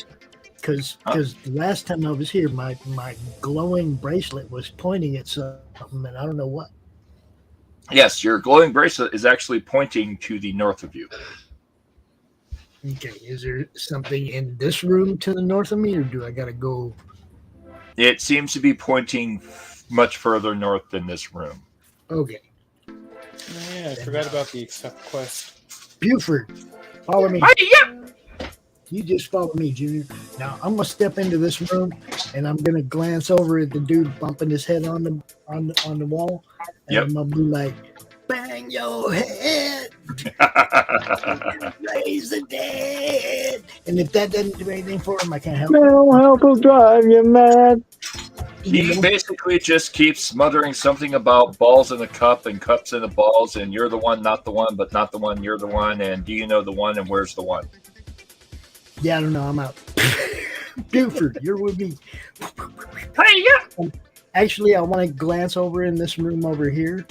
Because the last time I was here, my glowing bracelet was pointing at something, and I don't know what. Yes, your glowing bracelet is actually pointing to the north of you. Okay, is there something in this room to the north of me, or do I got to go? It seems to be pointing much further north than this room. Okay. Yeah, I forgot about the accept quest. Buford, follow me. Yeah. You just follow me, Junior. Now I'm gonna step into this room, and I'm gonna glance over at the dude bumping his head on the wall, and I'm gonna be like, "Bang your head, raise the dead." And if that doesn't do anything for him, I can't help it. No help will drive you mad. He basically just keeps muttering something about balls in a cup and cups in the balls, and you're the one, not the one, but not the one, you're the one, and do you know the one, and where's the one? Yeah, I don't know. I'm out. Buford, you're with me. Hey, yeah. Actually, I want to glance over in this room over here.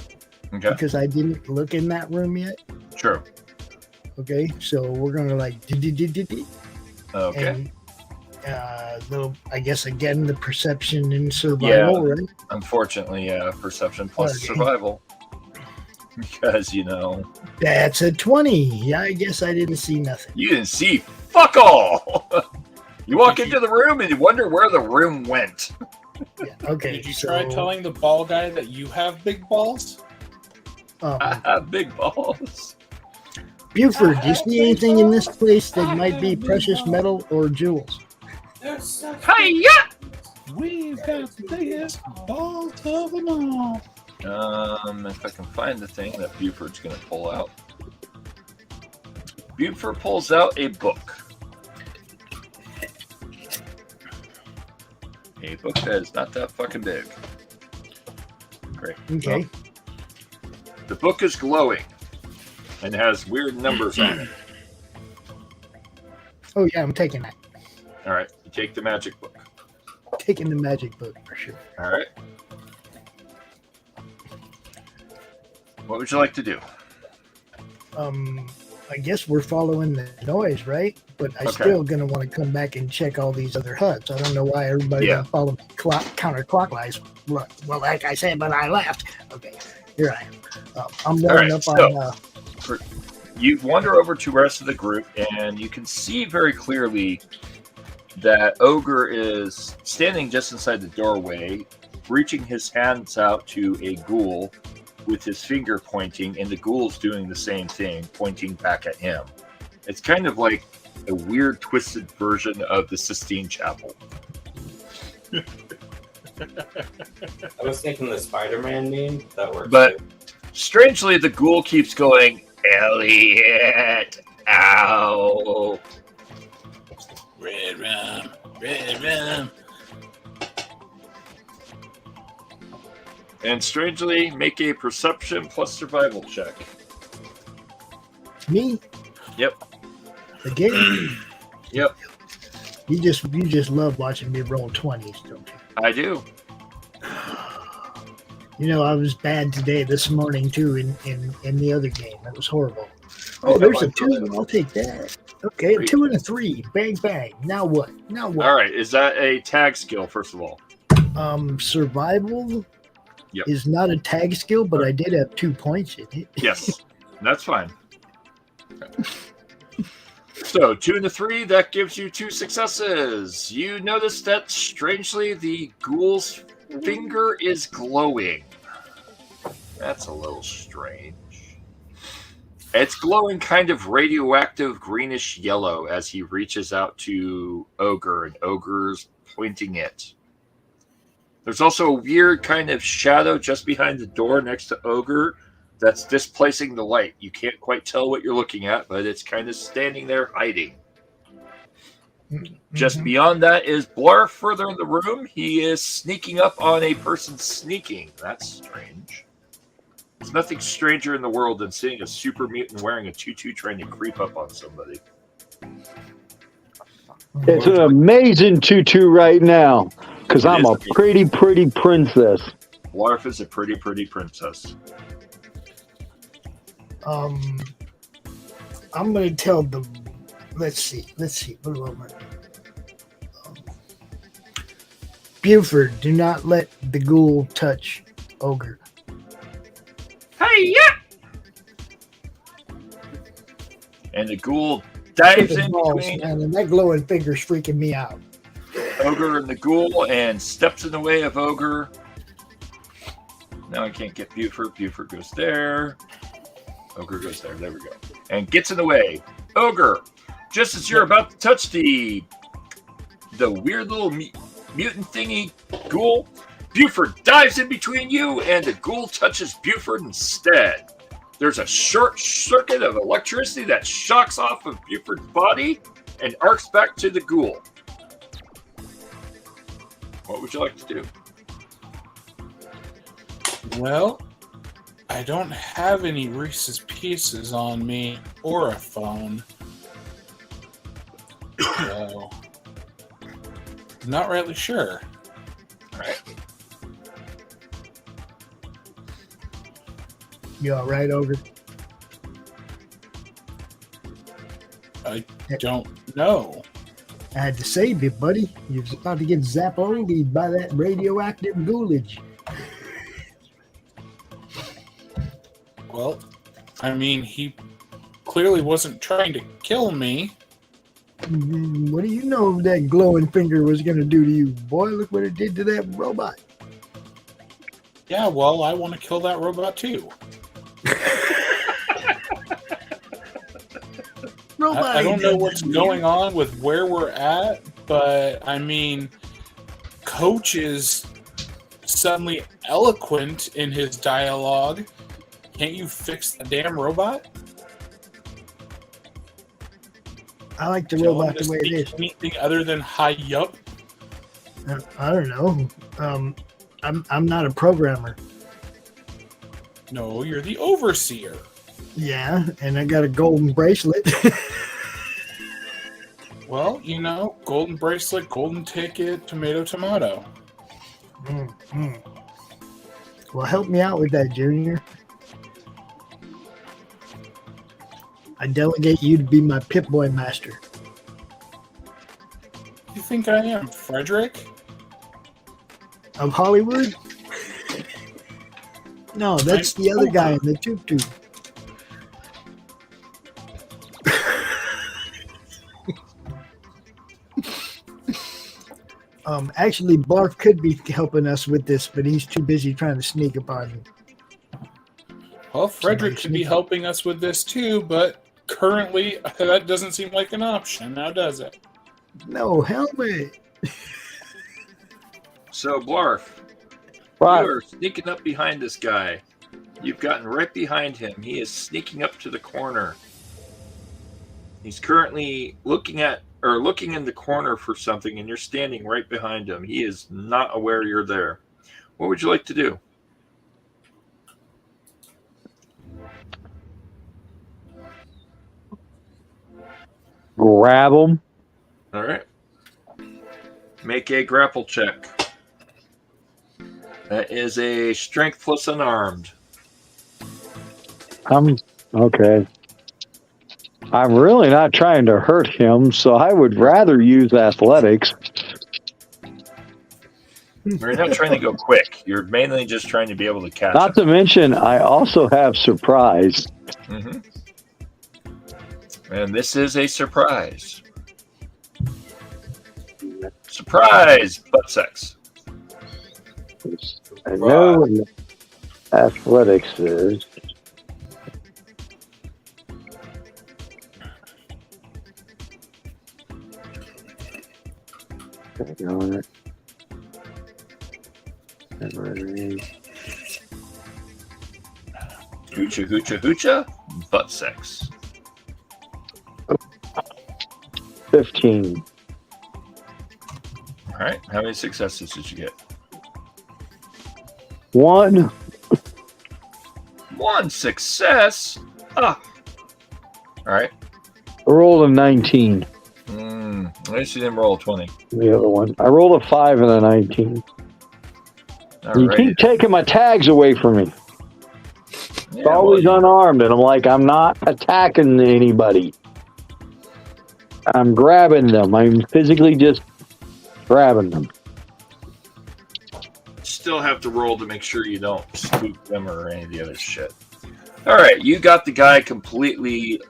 Okay. Because I didn't look in that room yet. True. Okay, so we're gonna like. Okay. And, though I guess again the perception and survival, right? Unfortunately, perception plus survival. Because that's a 20. Yeah, I guess I didn't see nothing. You didn't see fuck all. You walk into the room and you wonder where the room went. Yeah, okay. Did you try telling the ball guy that you have big balls? I have big balls. Buford, do you see anything in this place that might be precious metal or jewels? Hey, yeah. We've got the biggest balls of them all. If I can find the thing that Buford's going to pull out. Buford pulls out a book. A book that is not that fucking big. Great. Okay. Well, the book is glowing and has weird numbers on it. Oh yeah, I'm taking that. All right, you take the magic book. Taking the magic book for sure. All right. What would you like to do? I guess we're following the noise, right? But I still gonna want to come back and check all these other huts. I don't know why everybody don't follow me counterclockwise. Well, like I said, but I left. Okay, here I am. I'm rolling up on. You wander over to the rest of the group, and you can see very clearly that Ogre is standing just inside the doorway, reaching his hands out to a ghoul with his finger pointing, and the ghoul's doing the same thing, pointing back at him. It's kind of like a weird, twisted version of the Sistine Chapel. I was thinking the Spider-Man meme. That works. But strangely, the ghoul keeps going, Elliot, ow. Red rum, red rum. And strangely, make a perception plus survival check. Me? Yep. The game? Yep. You just love watching me roll 20s, don't you? I do. You know, I was bad this morning too in the other game. That was horrible. Oh, there's a 2. I'll take that. Okay, a 2 and a 3. Bang bang. Now what? All right. Is that a tag skill, first of all? Survival is not a tag skill, but I did have 2 points in it. Yes. That's fine. So 2 and a 3, that gives you 2 successes. You notice that strangely the ghoul's finger is glowing. That's a little strange. It's glowing kind of radioactive greenish yellow as he reaches out to Ogre, and Ogre's pointing it. There's also a weird kind of shadow just behind the door next to Ogre that's displacing the light. You can't quite tell what you're looking at, but it's kind of standing there hiding. Mm-hmm. Just beyond that is Blarf further in the room. He is sneaking up on a person sneaking. That's strange. There's nothing stranger in the world than seeing a super mutant wearing a tutu trying to creep up on somebody. It's an amazing tutu right now, because I'm a pretty princess. Blarf is a pretty princess. I'm going to tell them. Let's see. What do I want? Buford, do not let the ghoul touch Ogre. Hey, yeah! And the ghoul dives in between. Man, and that glowing finger's freaking me out. Ogre and the ghoul, and steps in the way of Ogre. Now I can't get Buford. Buford goes there. Ogre goes there. There we go. And gets in the way. Ogre, just as you're about to touch the weird little mutant thingy ghoul, Buford dives in between you, and the ghoul touches Buford instead. There's a short circuit of electricity that shocks off of Buford's body and arcs back to the ghoul. What would you like to do? Well, I don't have any Reese's Pieces on me or a phone. So, not really sure. All right. You all right, Ogre? I don't know. I had to save you, buddy. You're about to get zapped by that radioactive ghoulage. Well, I mean, he clearly wasn't trying to kill me. What do you know that glowing finger was going to do to you? Boy, look what it did to that robot. Yeah, well, I want to kill that robot too. I don't know what's going on with where we're at, but I mean, Coach is suddenly eloquent in his dialogue. Can't you fix the damn robot? I like the robot the way it is. Anything other than hi yup? I don't know. I'm not a programmer. No, you're the overseer. Yeah, and I got a golden bracelet. Well, you know, golden bracelet, golden ticket, tomato. Mm-hmm. Well, help me out with that, Junior. I delegate you to be my Pip-Boy master. You think I am, Frederick? Of Hollywood? No, that's the other guy in the tutu. Actually, Barf could be helping us with this, but he's too busy trying to sneak upon me. Well, Frederick could be helping us with this too, but currently that doesn't seem like an option, now does it? No, help me. So, Blarf, Right. you are sneaking up behind this guy. You've gotten right behind him. He is sneaking up to the corner. He's currently looking in the corner for something, and you're standing right behind him. He is not aware you're there. What would you like to do? grab him. All right. Make a grapple check. That is a strength plus unarmed. Okay. I'm really not trying to hurt him, so I would rather use athletics. You're not trying to go quick. You're mainly just trying to be able to catch Not to mention, I also have surprise. him. And this is a surprise. Surprise! Butt sex. I know what athletics is. On it. Hoocha, hoocha, hoocha. Butt sex. 15. All right. How many successes did you get? 1. One success. Ah. All right. I rolled a 19. At least you didn't roll a 20. The other one. I rolled a 5 and a 19. All You right. keep taking my tags away from me. It's always unarmed, and I'm like, I'm not attacking anybody. I'm grabbing them. I'm physically just grabbing them. Still have to roll to make sure you don't spook them or any of the other shit. All right, you got the guy completely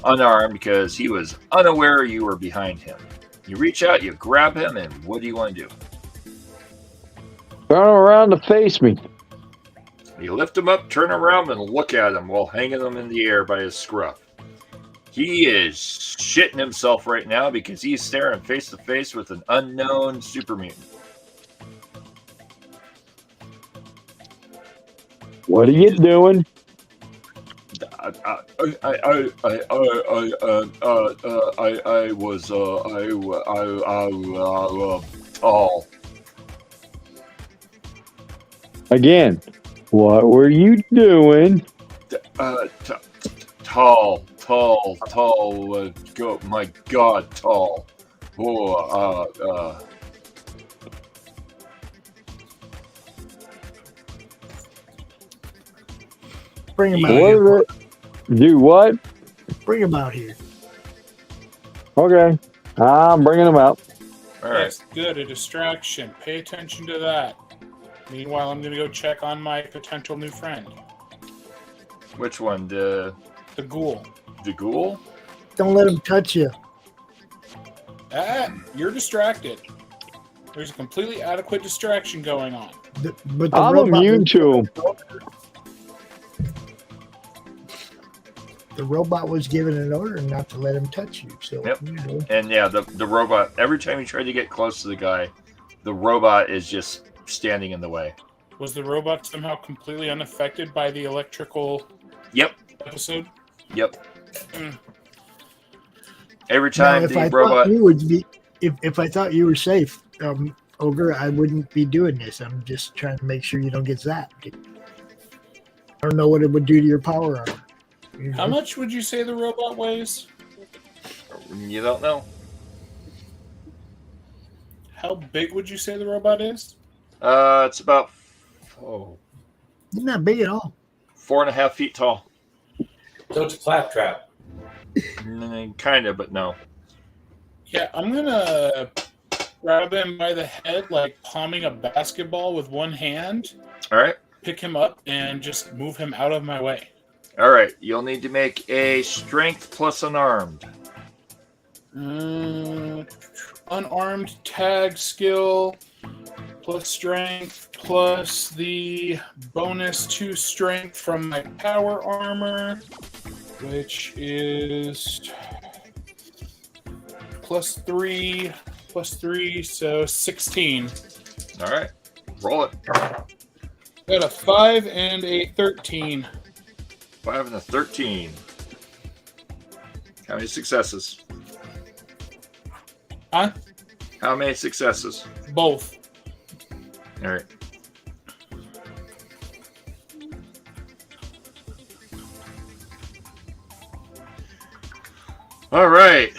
unarmed because he was unaware you were behind him. You reach out, you grab him, and what do you want to do? Turn around to face me. You lift him up, turn around, and look at him while hanging him in the air by his scruff. He is shitting himself right now because he's staring face to face with an unknown super mutant. What are you doing? I was tall. Again, what were you doing? Tall. Go, my God, tall. Bring him out here. Do what? Bring him out here. Okay. I'm bringing him out. All right. That's good. A distraction. Pay attention to that. Meanwhile, I'm going to go check on my potential new friend. Which one? The ghoul. The ghoul? Don't let him touch you. You're distracted. There's a completely adequate distraction going on. But I'm immune to him. The robot was given an order not to let him touch you. So, Yep. you know. And yeah, the robot, every time you try to get close to the guy, the robot is just standing in the way. Was the robot somehow completely unaffected by the electrical episode? Yep. Every time Now, the robot... If I thought you were safe, Ogre, I wouldn't be doing this. I'm just trying to make sure you don't get zapped. I don't know what it would do to your power armor. How much would you say the robot weighs? You don't know. How big would you say the robot is? It's about It's not big at all. 4.5 feet tall. So it's a claptrap. Kind of, but no. Yeah, I'm gonna grab him by the head, like palming a basketball with one hand. All right. Pick him up and just move him out of my way. All right. You'll need to make a strength plus unarmed. Unarmed tag skill plus strength plus the bonus 2 strength from my power armor, which is plus 3, so 16. All right. Roll it. Got a 5 and a 13. 5 and a 13. How many successes? Huh? How many successes? Both. All right. All right.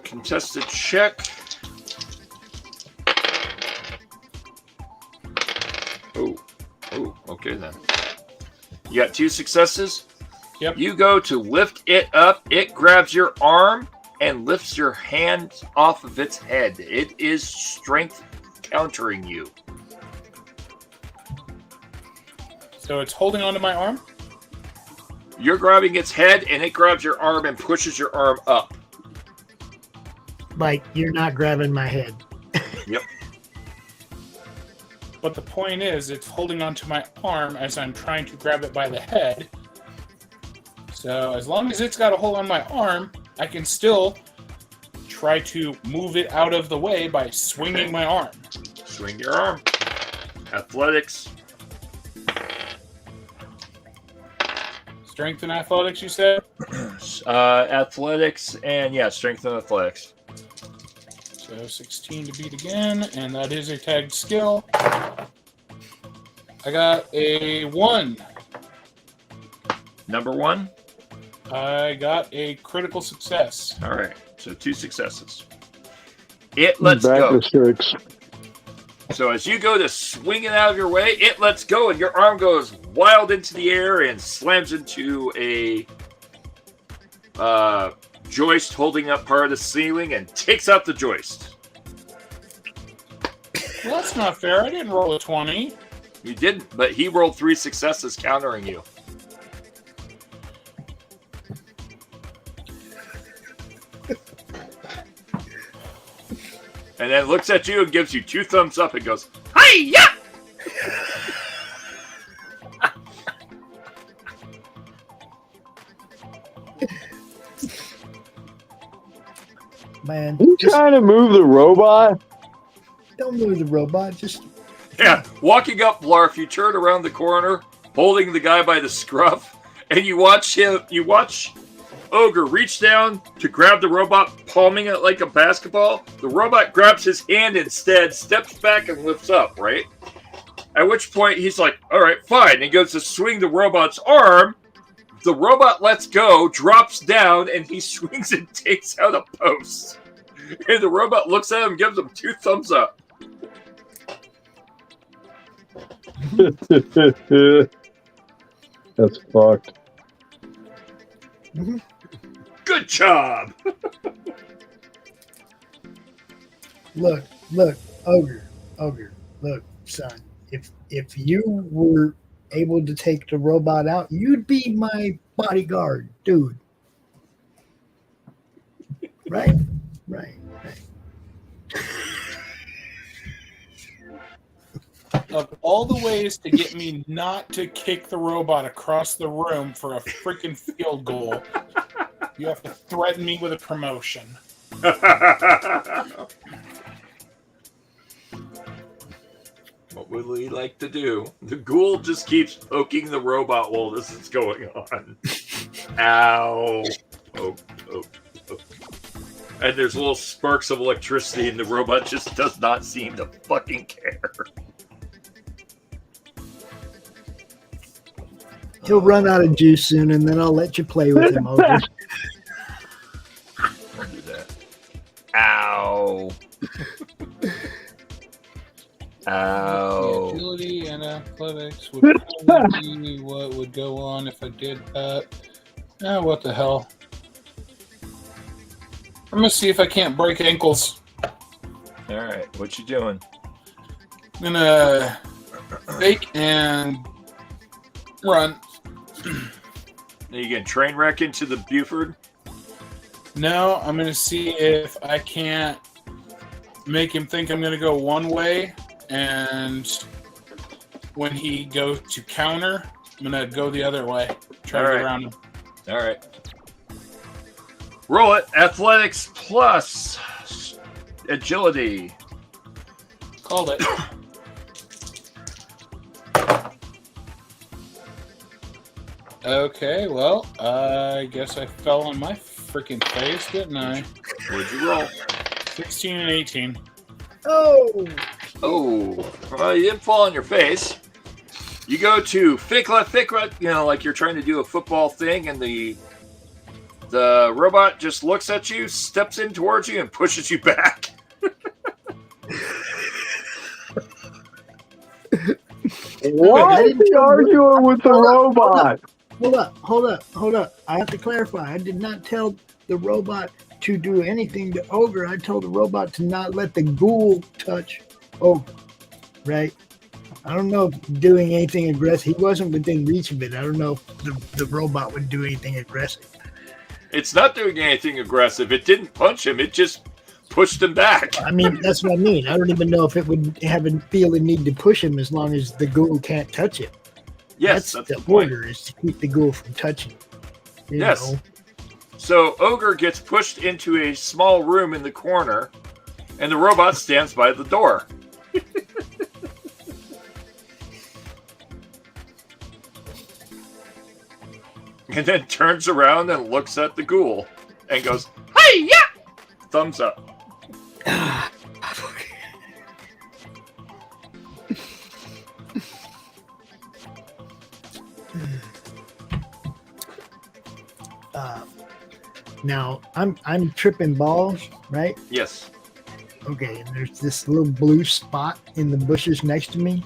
Contested check. Oh, okay then. You got 2 successes? Yep. You go to lift it up. It grabs your arm and lifts your hand off of its head. It is strength countering you. So it's holding onto my arm? You're grabbing its head, and it grabs your arm and pushes your arm up. Like, you're not grabbing my head. Yep. But the point is, it's holding onto my arm as I'm trying to grab it by the head. So as long as it's got a hold on my arm, I can still try to move it out of the way by swinging my arm. Swing your arm. Athletics. Strength and athletics, you said? Athletics and, strength and athletics. So 16 to beat again, and that is a tagged skill. I got a 1. Number 1? I got a critical success. All right, so 2 successes. It lets go. So as you go to swing it out of your way, it lets go, and your arm goes wild into the air and slams into a joist holding up part of the ceiling and takes out the joist. Well, that's not fair. I didn't roll a 20. You didn't, but he rolled 3 successes countering you. And then looks at you and gives you 2 thumbs up and goes, "Hi-ya!" Man, You trying to move the robot? don't move the robot. Just Yeah, walking up Blarf, you turn around the corner, holding the guy by the scruff, and you watch Ogre reach down to grab the robot, palming it like a basketball. The robot grabs his hand instead, steps back, and lifts up, right? At which point, he's like, all right, fine. And he goes to swing the robot's arm. The robot lets go, drops down, and he swings and takes out a post. And the robot looks at him and gives him 2 thumbs up. That's fucked. Good job! look, Ogre, look, son. If you were able to take the robot out, you'd be my bodyguard, dude. Right. Of all the ways to get me not to kick the robot across the room for a freaking field goal, you have to threaten me with a promotion. What would we like to do? The ghoul just keeps poking the robot while this is going on. Ow. Oh. And there's little sparks of electricity, and the robot just does not seem to fucking care. He'll run out of juice soon, and then I'll let you play with him, Ogre. I'll do that. Ow. Ow. Agility and athletics would probably be what would go on if I did that. What the hell? I'm gonna see if I can't break ankles. Alright, what you doing? I'm gonna fake and run. Are you gonna train wreck into the Buford? No, I'm gonna see if I can't make him think I'm gonna go one way, and when he goes to counter, I'm gonna go the other way. Try to get around him. Alright. Roll it. Athletics plus agility. Called it. Okay, well, I guess I fell on my freaking face, didn't I? What'd you roll? 16 and 18. Oh! Well, you didn't fall on your face. You go to fake left, like you're trying to do a football thing, and the The robot just looks at you, steps in towards you, and pushes you back. Why are you arguing with the robot? Hold up. I have to clarify. I did not tell the robot to do anything to Ogre. I told the robot to not let the ghoul touch Ogre. Right? I don't know if doing anything aggressive. He wasn't within reach of it. I don't know if the robot would do anything aggressive. It's not doing anything aggressive. It didn't punch him. It just pushed him back. I mean, that's what I mean. I don't even know if it would feel the need to push him as long as the ghoul can't touch it. Yes, that's the the point. order, is to keep the ghoul from touching. Yes. So Ogre gets pushed into a small room in the corner, and the robot stands by the door. And then turns around and looks at the ghoul and goes, "Hey, yeah!" Thumbs up. Now I'm tripping balls, right? Yes. Okay, and there's this little blue spot in the bushes next to me,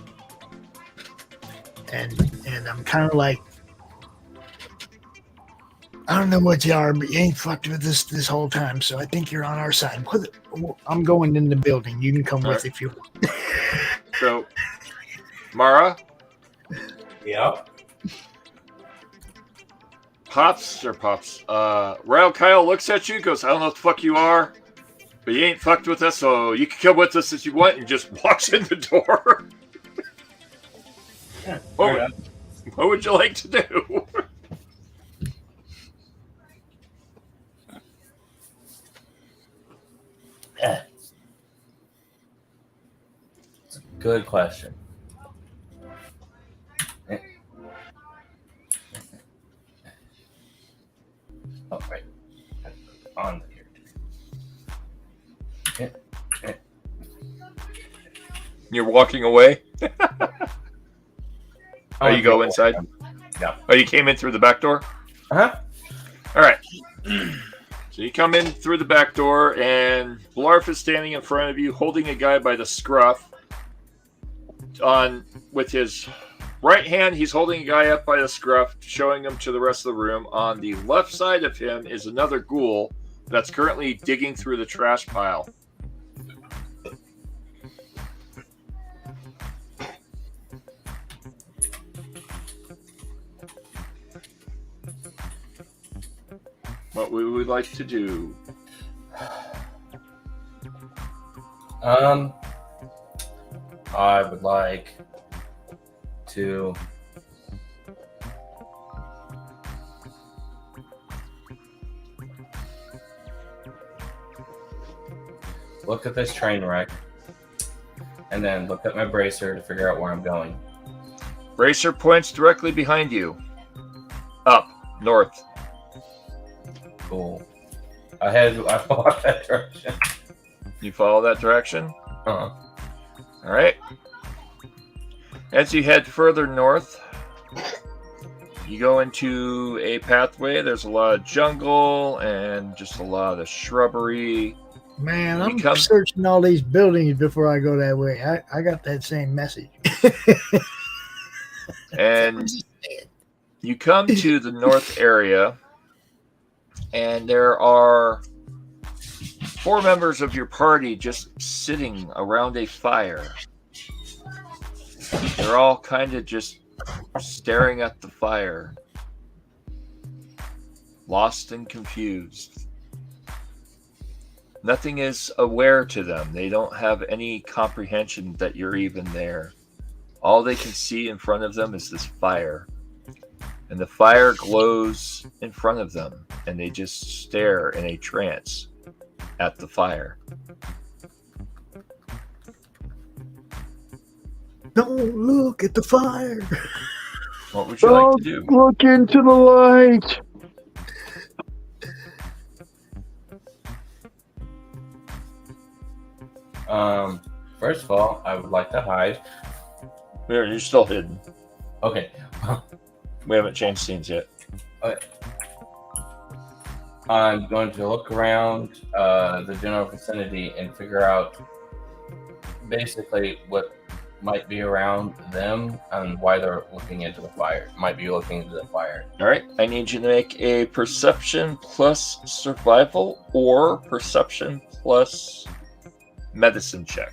and I'm kind of like, I don't know what you are, but you ain't fucked with this whole time, so I think you're on our side. I'm going in the building. You can come with if you want. So, Mara? Yep. Pops. Rail Kyle looks at you, goes, "I don't know what the fuck you are, but you ain't fucked with us, so you can come with us if you want," and just walks in the door. Yeah, what would you like to do? It's a good question. Oh, right. On the character. You're walking away? Oh, you go inside? Yeah. Oh, you came in through the back door? Uh-huh. All right. So you come in through the back door, and Blarf is standing in front of you, holding a guy by the scruff. With his right hand, he's holding a guy up by the scruff, showing him to the rest of the room. On the left side of him is another ghoul that's currently digging through the trash pile. What we would like to do? I would like to look at this train wreck and then look at my bracer to figure out where I'm going. Bracer points directly behind you. Up, north. Cool. I walk that direction. You follow that direction? Uh-huh. All right. As you head further north, you go into a pathway. There's a lot of jungle and just a lot of shrubbery. Man, I'm searching all these buildings before I go that way. I got that same message. And you come to the north area, and there are 4 members of your party just sitting around a fire. They're all kind of just staring at the fire, lost and confused. Nothing is aware to them. They don't have any comprehension that you're even there. All they can see in front of them is this fire. And the fire glows in front of them, and they just stare in a trance at the fire. Don't look at the fire. What would you like to do? Look into the light. First of all, I would like to hide. You're still hidden. Okay. We haven't changed scenes yet. Okay. I'm going to look around the general vicinity and figure out basically what might be around them and why they're looking into the fire. Might be looking into the fire. All right, I need you to make a perception plus survival or perception plus medicine check.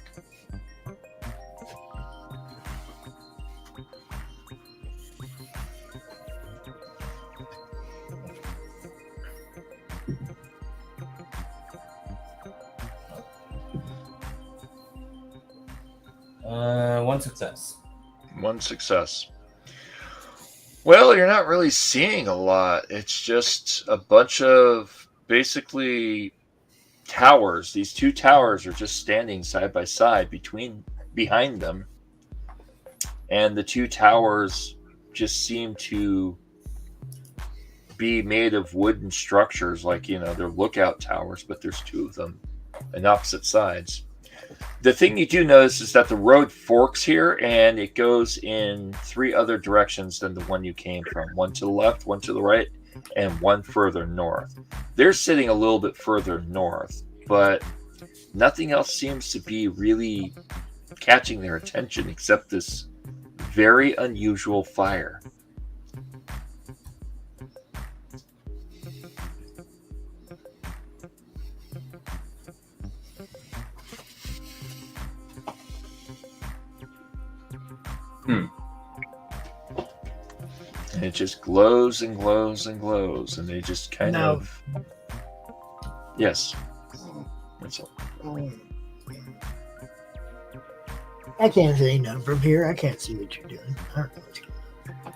One success. One success. Well, you're not really seeing a lot. It's just a bunch of basically towers. These two towers are just standing side by side behind them. And the two towers just seem to be made of wooden structures, like, they're lookout towers, but there's two of them on opposite sides. The thing you do notice is that the road forks here, and it goes in three other directions than the one you came from. One to the left, one to the right, and one further north. They're sitting a little bit further north, but nothing else seems to be really catching their attention except this very unusual fire. And it just glows and glows and glows, and they just kind of... Yes. That's all. I can't say nothing from here. I can't see what you're doing. I don't know what's going on.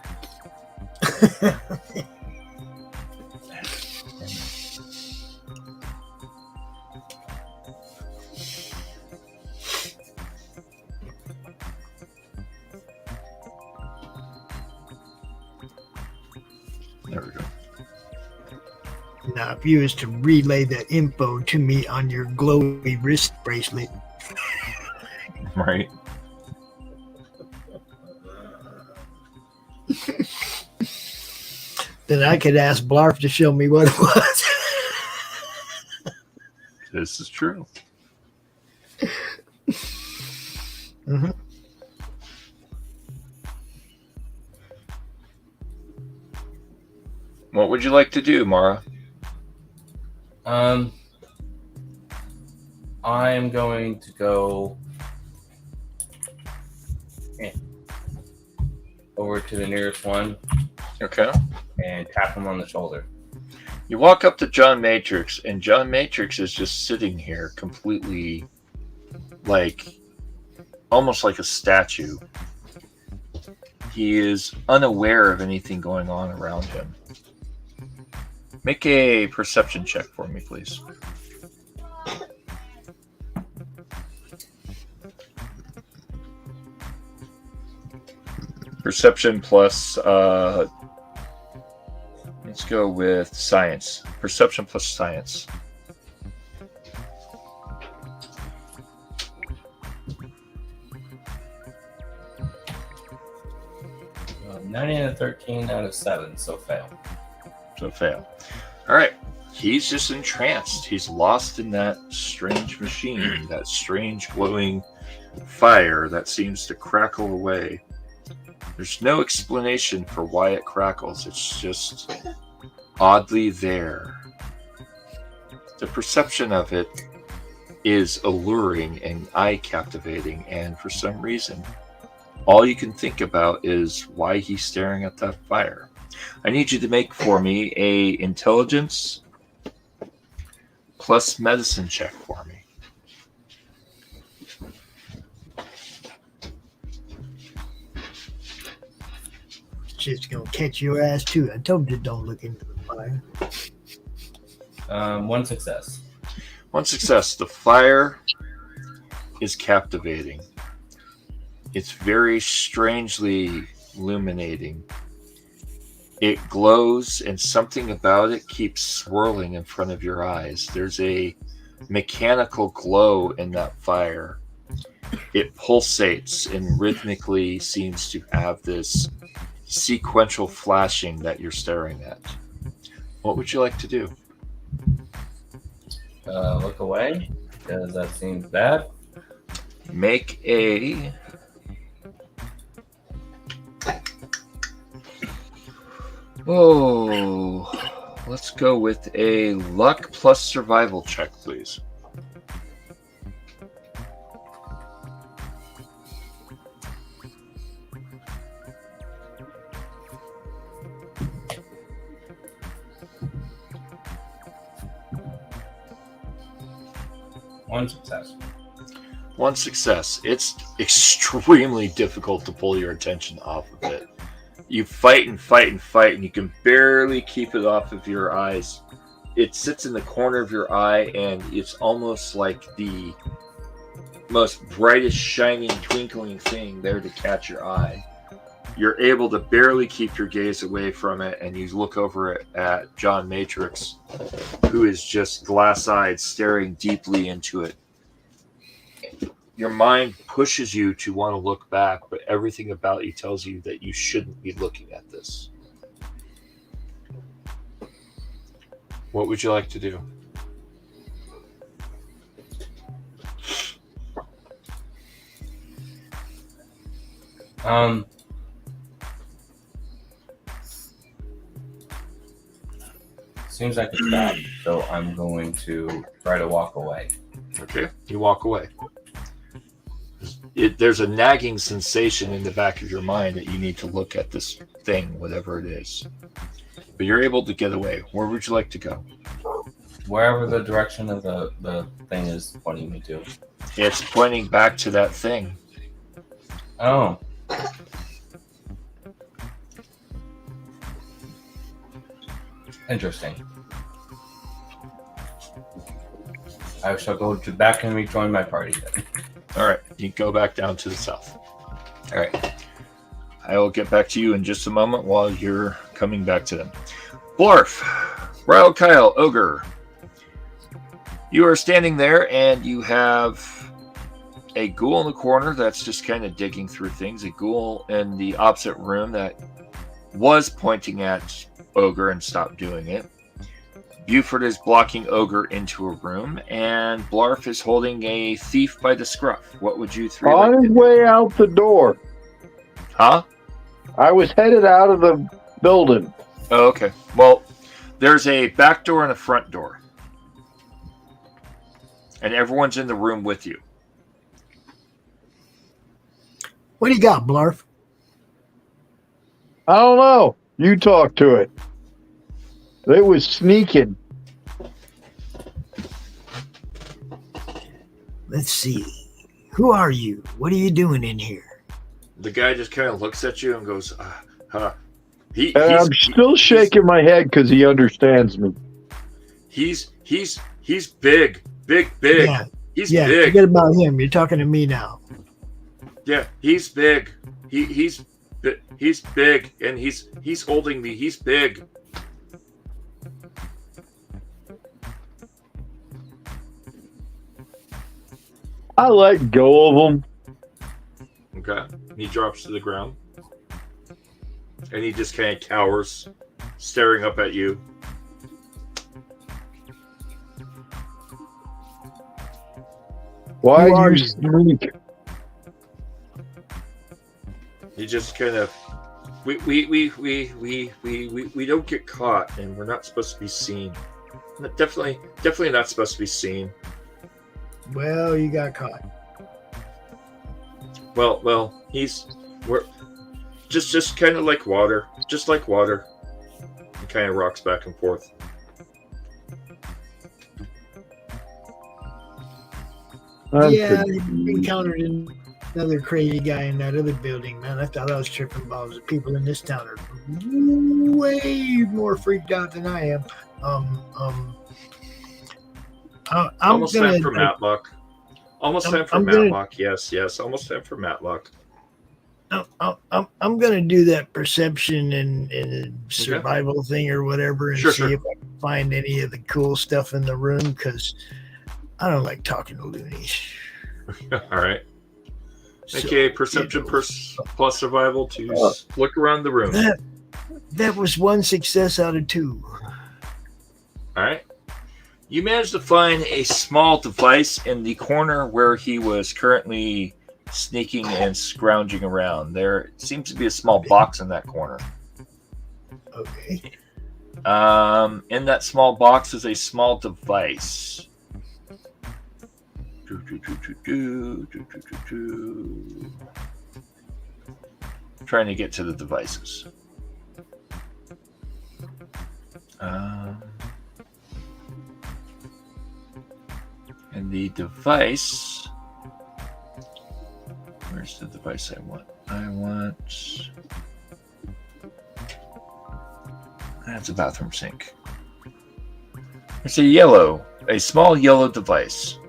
There we go. Now, if you was to relay that info to me on your glowy wrist bracelet, right? then I could ask Blarf to show me what it was. This is true. Mm-hmm. What would you like to do, Mara? I'm going to go over to the nearest one. Okay. And tap him on the shoulder. You walk up to John Matrix, and John Matrix is just sitting here completely, almost like a statue. He is unaware of anything going on around him. Make a perception check for me, please. Perception plus, let's go with science. Perception plus science. 9 and a 13 out of 7, so fail. So fail. All right. He's just entranced. He's lost in that strange machine, that strange glowing fire that seems to crackle away. There's no explanation for why it crackles. It's just oddly there. The perception of it is alluring and eye-captivating, and for some reason, all you can think about is why he's staring at that fire. I need you to make for me a intelligence plus medicine check for me. Shit's gonna catch your ass too. I told you don't look into the fire. 1 success. 1 success. The fire is captivating. It's very strangely illuminating. It glows, and something about it keeps swirling in front of your eyes. There's a mechanical glow in that fire. It pulsates and rhythmically seems to have this sequential flashing that you're staring at. What would you like to do? look away because that seems bad. Make a. Oh, let's go with a luck plus survival check, please. One success. One success. It's extremely difficult to pull your attention off of it. You fight and fight and fight, and you can barely keep it off of your eyes. It sits in the corner of your eye, and it's almost like the most brightest, shining, twinkling thing there to catch your eye. You're able to barely keep your gaze away from it, and you look over at John Matrix, who is just glass-eyed, staring deeply into it. Your mind pushes you to want to look back, but everything about you tells you that you shouldn't be looking at this. What would you like to do? Seems like it's bad, so I'm going to try to walk away. Okay, you walk away. There's a nagging sensation in the back of your mind that you need to look at this thing, whatever it is. But you're able to get away. Where would you like to go? Wherever the direction of the thing is pointing me to. It's pointing back to that thing. Oh. Interesting. I shall go back and rejoin my party then. All right, you go back down to the south. All right. I will get back to you in just a moment while you're coming back to them. Blarf, Ryle Kyle, Ogre. You are standing there and you have a ghoul in the corner that's just kind of digging through things. A ghoul in the opposite room that was pointing at Ogre and stopped doing it. Buford is blocking Ogre into a room, and Blarf is holding a thief by the scruff. What would you three On like his to do? way out the door. Huh? I was headed out of the building. Oh, okay. Well, there's a back door and a front door. And everyone's in the room with you. What do you got, Blarf? I don't know. You talk to it. It was sneaking. Let's see. Who are you? What are you doing in here? The guy just kind of looks at you and goes, I'm still shaking my head because he understands me. He's big. Yeah, He's yeah, big. forget about him. You're talking to me now. Yeah, he's big. He's big, and he's holding me. He's big. I let go of him. Okay. He drops to the ground. And he just kind of cowers, staring up at you. Why Who are you you? sneak? He just kind of we don't get caught, and we're not supposed to be seen. Definitely not supposed to be seen. Well, you got caught. Well, we're just kind of like water, just like water. He kind of rocks back and forth. Yeah, we encountered another crazy guy in that other building, man. I thought I was tripping balls. The people in this town are way more freaked out than I am. I'm Almost gonna, time for Matlock. Almost time for I'm gonna- Matlock. Yes. Almost time for Matlock. I'm gonna do that perception and survival thing or whatever, and see if I can find any of the cool stuff in the room, because I don't like talking to loonies. All right. So, Okay, perception plus survival to look around the room. That was one success out of two. All right. You managed to find a small device in the corner where he was currently sneaking and scrounging around. There seems to be a small box in that corner. Okay. In that small box is a small device. Trying to get to the devices. And the device... Where's the device I want? That's a bathroom sink. It's a small yellow device.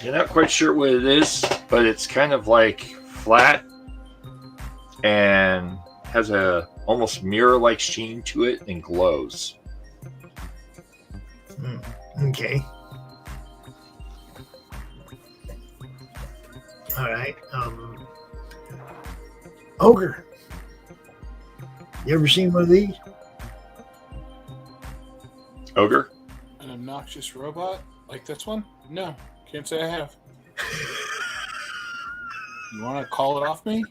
You're not quite sure what it is, but it's kind of like flat and has a almost mirror-like sheen to it and glows. Okay. All right. Ogre. You ever seen one of these? Ogre? An obnoxious robot like this one? No, can't say I have. You want to call it off me?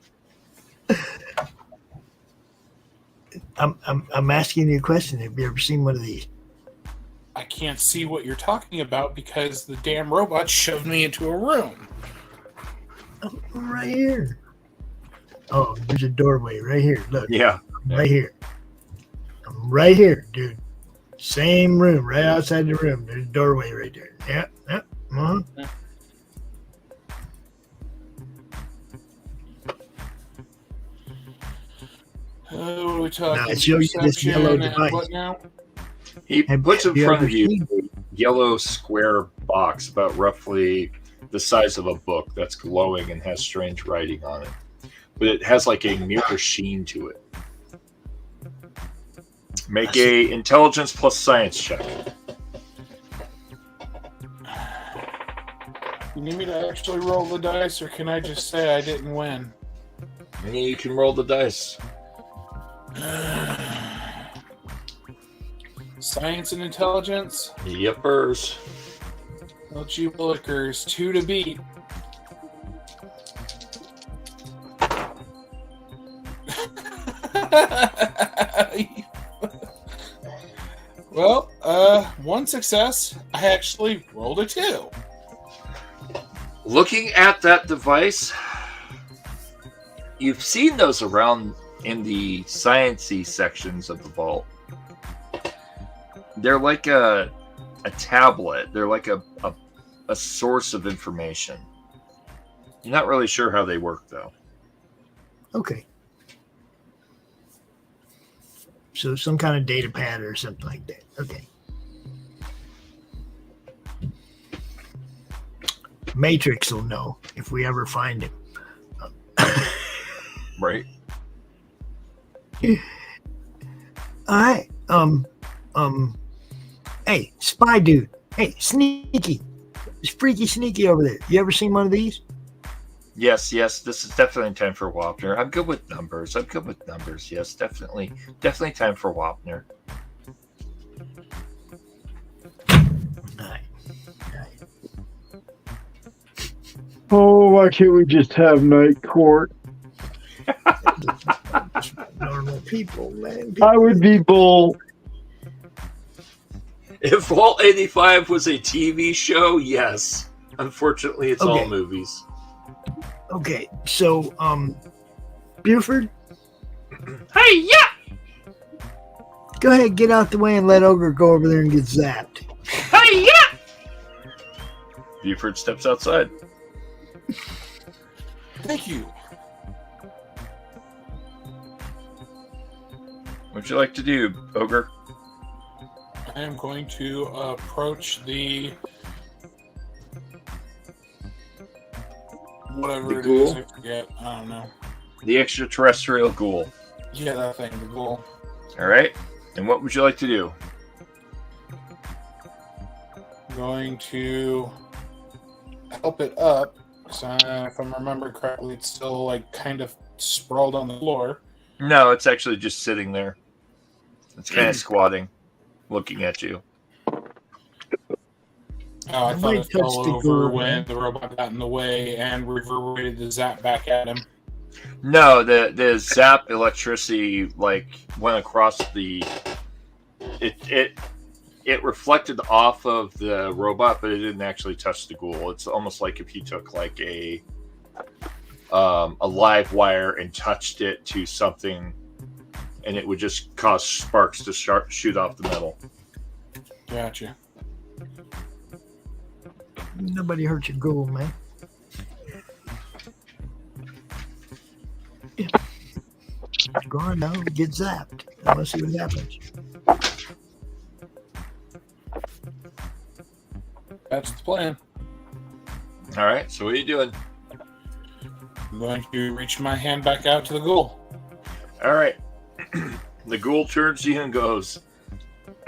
I'm asking you a question. Have you ever seen one of these? I can't see what you're talking about because the damn robot shoved me into a room. I'm right here. Oh, there's a doorway right here. Look. Yeah. Right here. I'm right here, dude. Same room, right outside the room. There's a doorway right there. Yep. Uh-huh. What are we talking? Now, I show you this yellow device. What now? He puts in front of you a yellow square box about roughly the size of a book that's glowing and has strange writing on it. But it has like a mirror sheen to it. Make a intelligence plus science check. You need me to actually roll the dice, or can I just say I didn't win? You can roll the dice. Science and intelligence? Yepers. Well, gee willikers, 2 to beat. Well, 1 success. I actually rolled a 2. Looking at that device, you've seen those around in the science-y sections of the vault. They're like a tablet. They're like a source of information. You're not really sure how they work, though. Okay. So some kind of data pad or something like that. Okay. Matrix will know if we ever find him. Right. All right. Hey, spy dude. Hey, sneaky. It's freaky sneaky over there. You ever seen one of these? Yes. This is definitely time for Wapner. I'm good with numbers. Yes, definitely time for Wapner. Oh, why can't we just have night court? Normal people, man. I would be bull. If Vault 85 was a TV show, yes. Unfortunately, it's all movies. Okay, so, Buford? Hey, yeah! Go ahead, get out the way and let Ogre go over there and get zapped. Hey, yeah! Buford steps outside. Thank you. What'd you like to do, Ogre? I am going to approach the whatever it is. I forget. I don't know. The extraterrestrial ghoul. Yeah, that thing, the ghoul. All right. And what would you like to do? I'm going to help it up. So if I'm remembering correctly, it's still like kind of sprawled on the floor. No, it's actually just sitting there. It's kind of squatting, looking at you. Oh, I thought Nobody it fell touched the over ghoul, when man. the robot got in the way and reverberated the zap back at him. No, the zap electricity like went across the. It reflected off of the robot, but it didn't actually touch the ghoul. It's almost like if you took like a live wire and touched it to something, and it would just cause sparks to shoot off the metal. Gotcha. Nobody hurt your ghoul, man. Go on now, get zapped. I want to see what happens. That's the plan. All right. So what are you doing? I'm going to reach my hand back out to the ghoul. All right. The ghoul turns to you and goes,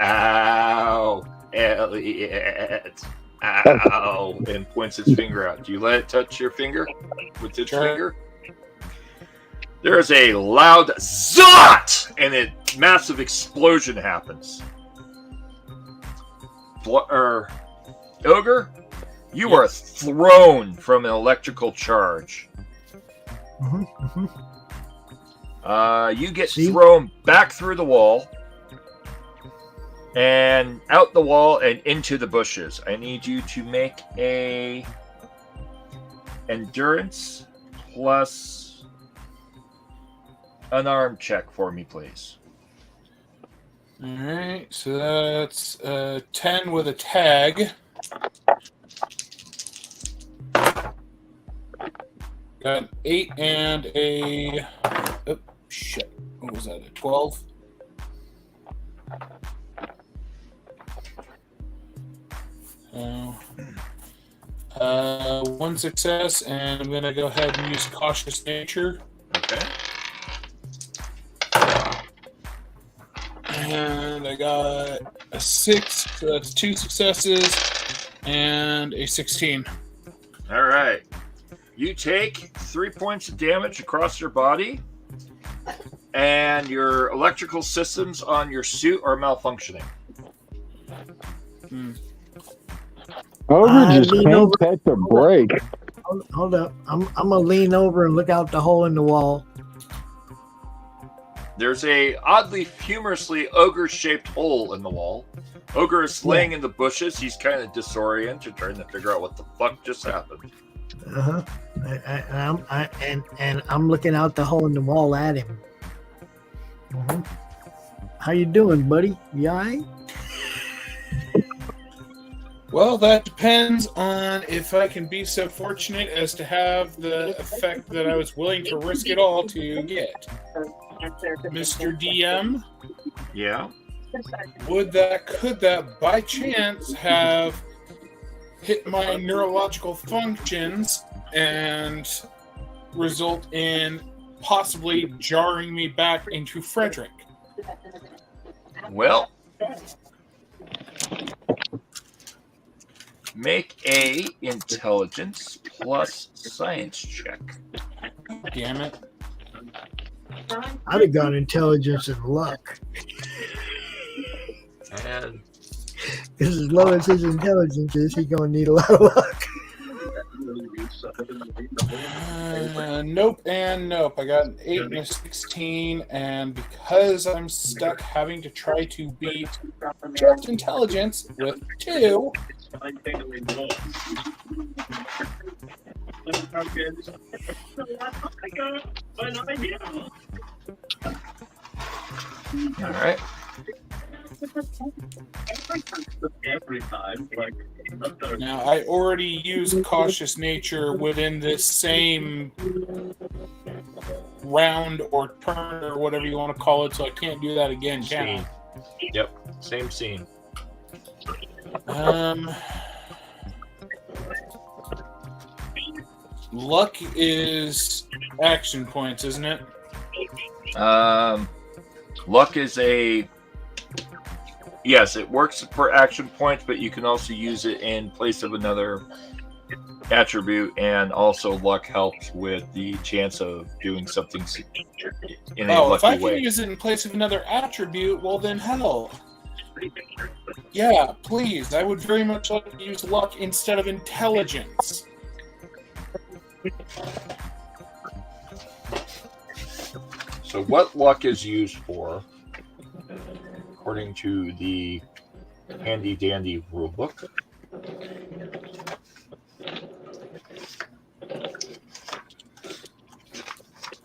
"Ow, Elliot, ow," and points its finger out. Do you let it touch your finger with its finger? There is a loud zot, and a massive explosion happens. Ogre, you are thrown from an electrical charge. You get thrown back through the wall and out the wall and into the bushes. I need you to make a endurance plus unarmed check for me, please. All right, so that's 10 with a tag. Got an 8 and a... Oh, shit. What was that? A 12? One success, and I'm going to go ahead and use Cautious Nature. Okay. And I got a 6, so that's 2 successes, and a 16. All right. You take 3 points of damage across your body, and your electrical systems on your suit are malfunctioning. Ogre just can't catch a break. Hold up. I'm gonna lean over and look out the hole in the wall. There's a oddly humorously ogre-shaped hole in the wall. Ogre is laying in the bushes. He's kind of disoriented, trying to figure out what the fuck just happened. And I'm looking out the hole in the wall at him. How you doing, buddy? You all right? Well, that depends on if I can be so fortunate as to have the effect that I was willing to risk it all to get. Mr. DM? Yeah? Could that by chance have hit my neurological functions and result in possibly jarring me back into Frederick? Well, make a intelligence plus science check. Damn it. I'd have gone intelligence and luck. And Because as low as his intelligence is, he's going to need a lot of luck. Nope and nope. I got an 8 and a 16, and because I'm stuck having to try to beat just intelligence with 2, all right. now I already used Cautious Nature within this same round or turn or whatever you want to call it, so I can't do that again, can I? Yep, same scene. Luck is action points, isn't it? Luck is a... Yes, it works for action points, but you can also use it in place of another attribute, and also luck helps with the chance of doing something in a Oh, if I lucky can way. use it in place of another attribute, well then hell. Yeah, please. I would very much like to use luck instead of intelligence. So what luck is used for, according to the handy dandy rulebook?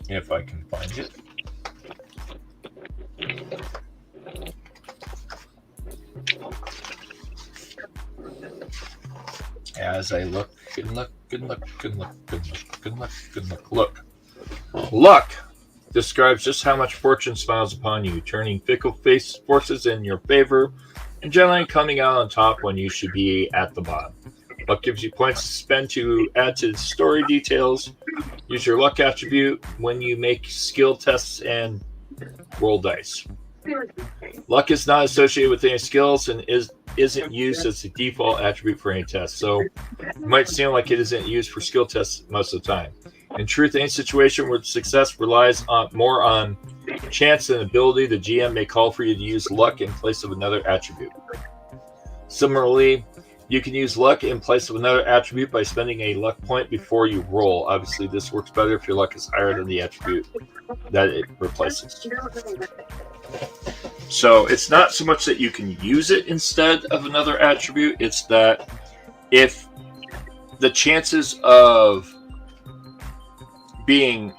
If I can find it. As I look and look and look and look and look and look and look. Luck describes just how much fortune smiles upon you, turning fickle forces in your favor and generally coming out on top when you should be at the bottom. Luck gives you points to spend to add to the story details. Use your luck attribute when you make skill tests and roll dice. Luck is not associated with any skills and isn't used as the default attribute for any test. So it might seem like it isn't used for skill tests most of the time. In truth, any situation where success relies more on chance than ability, the GM may call for you to use luck in place of another attribute. Similarly, you can use luck in place of another attribute by spending a luck point before you roll. Obviously, this works better if your luck is higher than the attribute that it replaces. So it's not so much that you can use it instead of another attribute, it's that if the chances of being...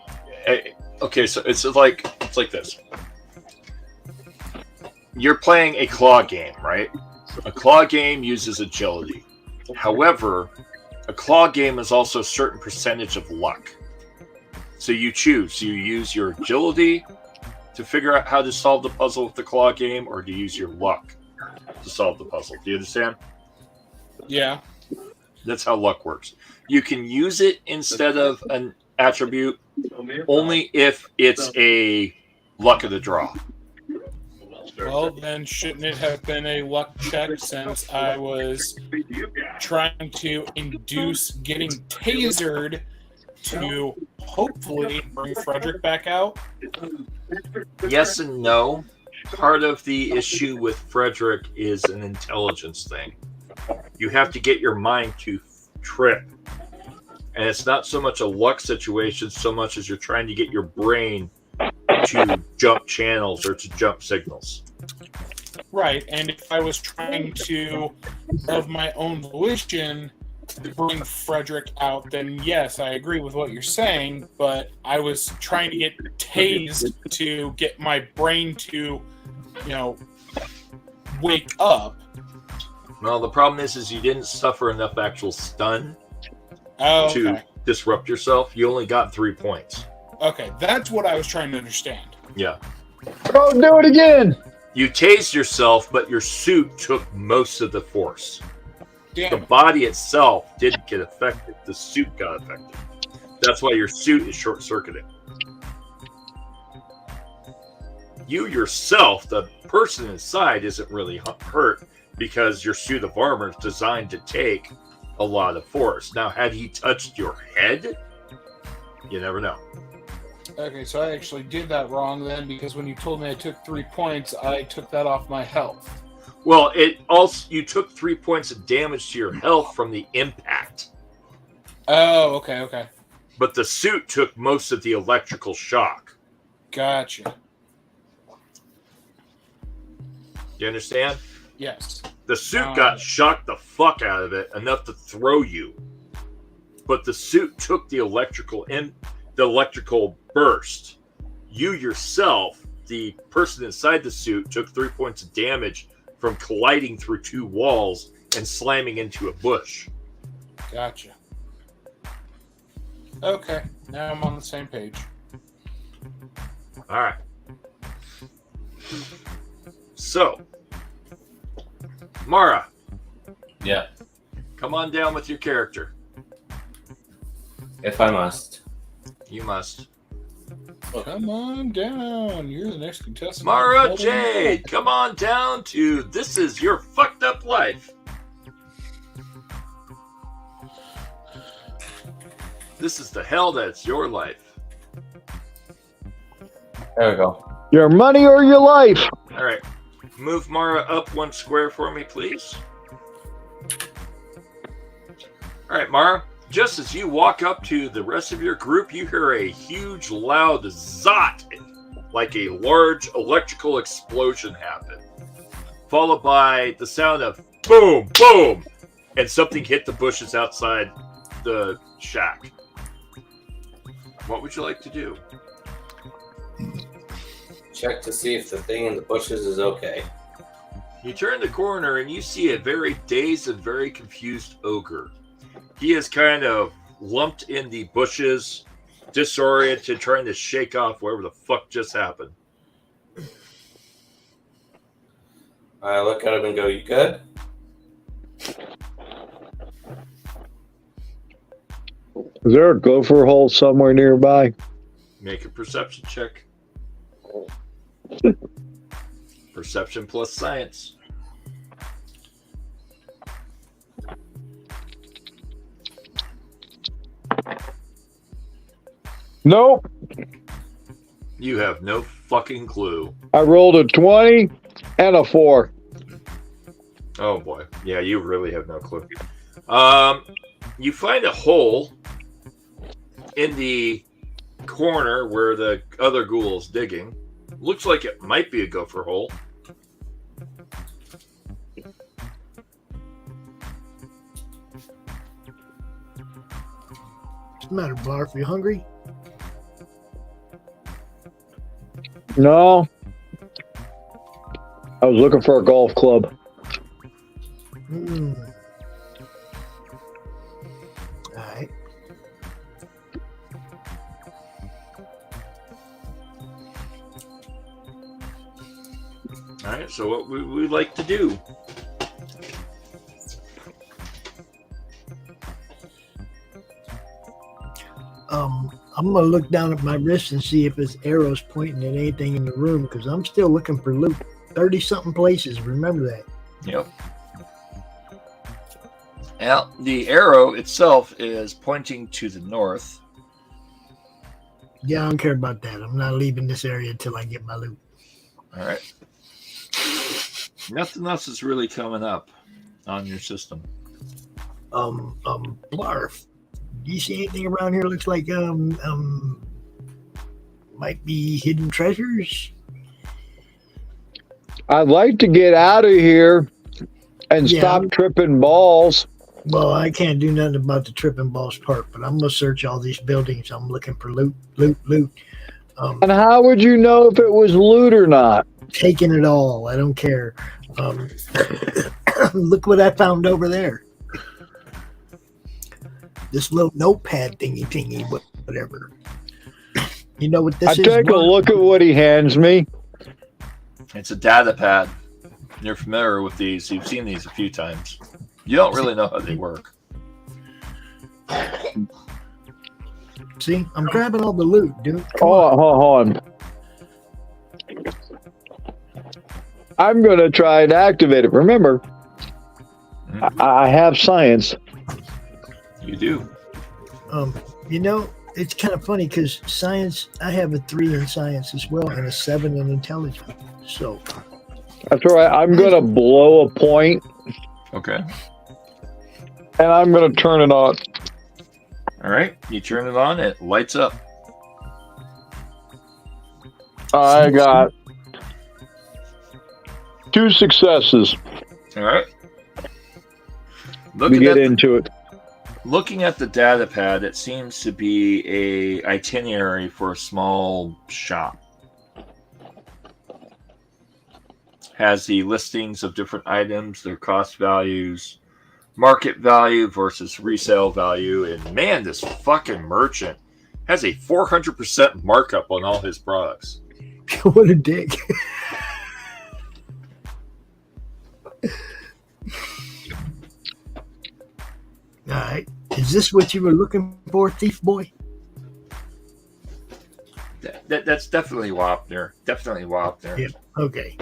Okay, so it's like this. You're playing a claw game, right? A claw game uses agility. However, a claw game is also a certain percentage of luck. So you choose. You use your agility to figure out how to solve the puzzle with the claw game, or do you use your luck to solve the puzzle? Do you understand? Yeah. That's how luck works. You can use it instead of an attribute only if it's a luck of the draw. Well, then shouldn't it have been a luck check since I was trying to induce getting tasered to hopefully bring Frederick back out? Yes and no. Part of the issue with Frederick is an intelligence thing. You have to get your mind to trip. And it's not so much a luck situation so much as you're trying to get your brain to jump channels or to jump signals. Right, and if I was trying to, of my own volition, bring Frederick out, then yes, I agree with what you're saying, but I was trying to get tased to get my brain to, wake up. Well, the problem is you didn't suffer enough actual stun to disrupt yourself. You only got 3 points. Okay, that's what I was trying to understand. Yeah. Oh, do it again! You tased yourself, but your suit took most of the force. Damn The it. body itself didn't get affected. The suit got affected. That's why your suit is short-circuited. You yourself, the person inside, isn't really hurt because your suit of armor is designed to take a lot of force. Now, had he touched your head, you never know. Okay, so I actually did that wrong then, because when you told me I took 3 points, I took that off my health. Well, you took 3 points of damage to your health from the impact. Oh, okay. But the suit took most of the electrical shock. Gotcha. You understand? Yes. The suit got shocked the fuck out of it, enough to throw you. But the suit took the electrical burst. You yourself, the person inside the suit, took 3 points of damage from colliding through 2 walls and slamming into a bush. Gotcha. Okay, now I'm on the same page. All right. So, Mara. Yeah. Come on down with your character. If I must. You must. Come on down. You're the next contestant. Mara Jade, come on down to This Is Your Fucked Up Life. This is the hell that's your life. There we go. Your money or your life. All right. Move Mara up 1 square for me, please. All right, Mara. Just as you walk up to the rest of your group, you hear a huge, loud zot, like a large electrical explosion happen, followed by the sound of boom, boom, and something hit the bushes outside the shack. What would you like to do? Check to see if the thing in the bushes is okay. You turn the corner and you see a very dazed and very confused ogre. He is kind of lumped in the bushes, disoriented, trying to shake off whatever the fuck just happened. I look at him and go, "You good?" Is there a gopher hole somewhere nearby? Make a perception check. Perception plus science. Nope. You have no fucking clue. I rolled a 20 and a 4. Oh boy. Yeah, you really have no clue. You find a hole in the corner where the other ghoul's digging. Looks like it might be a gopher hole. What's the matter, Blarf? You hungry? No. I was looking for a golf club. Mm. All right. All right, so what we like to do? I'm gonna look down at my wrist and see if his arrow's pointing at anything in the room, because I'm still looking for loot. 30-something places. Remember that. Yep. Now, the arrow itself is pointing to the north. Yeah, I don't care about that. I'm not leaving this area until I get my loot. All right. Nothing else is really coming up on your system. Blarf. Do you see anything around here? Looks like might be hidden treasures. I'd like to get out of here and Yeah. stop tripping balls. Well, I can't do nothing about the tripping balls part, but I'm gonna search all these buildings. I'm looking for loot. And how would you know if it was loot or not? Taking it all. I don't care. Look what I found over there. This little notepad thingy, whatever. You know what this I is? take a look at what he hands me. It's a data pad. You're familiar with these. You've seen these a few times. You don't really know how they work. See, I'm grabbing all the loot, dude. Hold on. I'm going to try and activate it. Remember, I have science. You do. You know, it's kind of funny because science, I have a 3 in science as well and a 7 in intelligence. So That's all right. I'm going to blow a point. Okay. And I'm going to turn it on. All right. You turn it on. It lights up. I got 2 successes. All right. We get into it. Looking at the data pad, it seems to be a itinerary for a small shop. Has the listings of different items, their cost values, market value versus resale value, and man, this fucking merchant has a 400% markup on all his products. What a dick. All right. Is this what you were looking for, thief boy? That's definitely Wapner. Definitely Wapner. Yeah. Okay.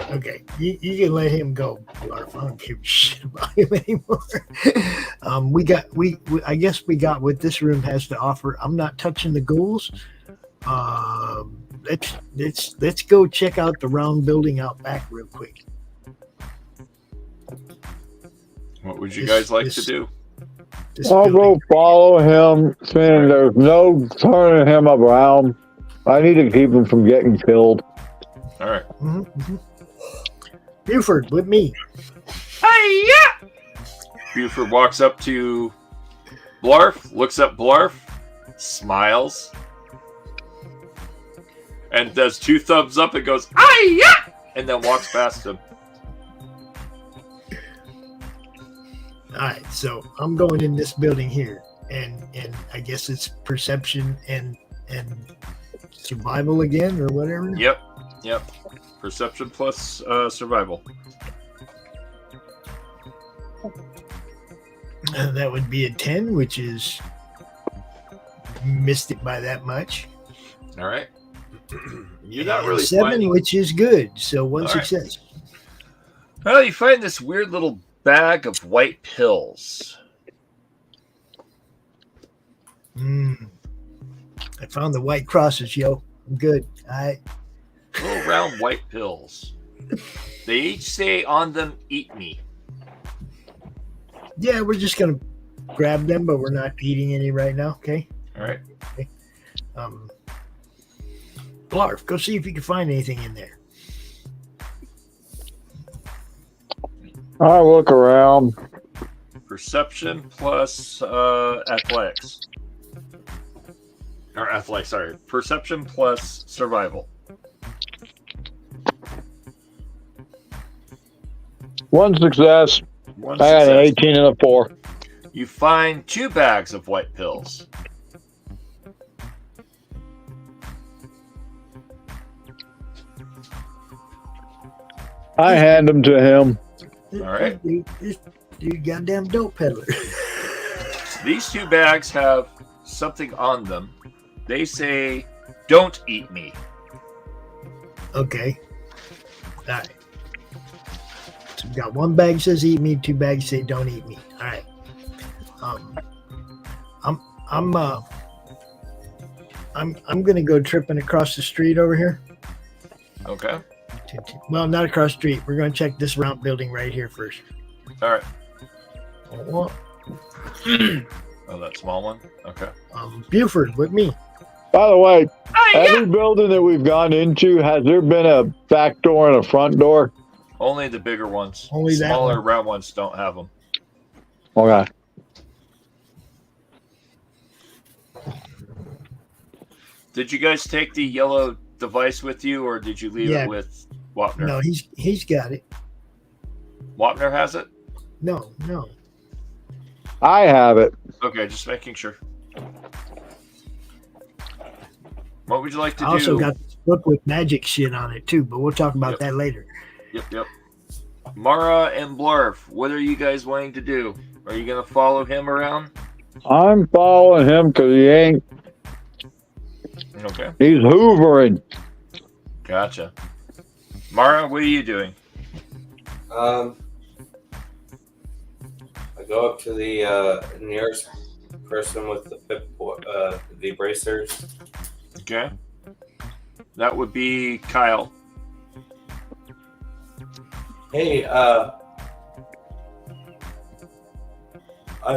You can let him go, Blarf. I don't give a shit about him anymore. we I guess we got what this room has to offer. I'm not touching the ghouls. Let's go check out the round building out back real quick. What would you guys like to do? I'll go follow him, saying there's no turning him around. I need to keep him from getting killed. All right. Buford, with me. Hey, yeah! Buford walks up to Blarf, looks at Blarf, smiles, and does 2 thumbs up and goes, "Hey, yeah!" and then walks past him. All right, so I'm going in this building here, and I guess it's perception and survival again, or whatever. Yep. Perception plus survival. That would be a 10, which is missed it by that much. All right. You're not really 7, finding... which is good. So 1 All success. Right. Well, you find this weird little bag of white pills. I found the white crosses, yo. I'm good. All right. Little round white pills. They each say on them, "Eat me." Yeah, we're just gonna grab them, but we're not eating any right now. Okay. All right. Okay. Blarf, go see if you can find anything in there. I'll look around. Perception plus athletics. Or athletics, sorry. Perception plus survival. 1 success. One I got an success. 18 and a 4. You find 2 bags of white pills. I hand them to him. All right. This dude, goddamn dope peddler. These 2 bags have something on them. They say, "Don't eat me." Okay. All right. So we got 1 bag says eat me, 2 bags say don't eat me. All right. I'm gonna go tripping across the street over here. Okay. Well, not across the street. We're gonna check this round building right here first. All right. Well, Oh, that small one? Okay. Buford, with me. By the way, every building that we've gone into, has there been a back door and a front door? Only the bigger ones. Only that Smaller one. round ones don't have them. Okay. Did you guys take the yellow device with you, or did you leave it with Wapner? No, he's got it. Wapner has it? No. I have it. Okay, just making sure. What would you like to I also do? got this book with magic shit on it too, but we'll talk about that later. Yep. Mara and Blarf, what are you guys wanting to do? Are you going to follow him around? I'm following him because he ain't. Okay. He's hoovering. Gotcha. Mara, what are you doing? I go up to the nearest person with the bracers. Okay. That would be Kyle. Hey, I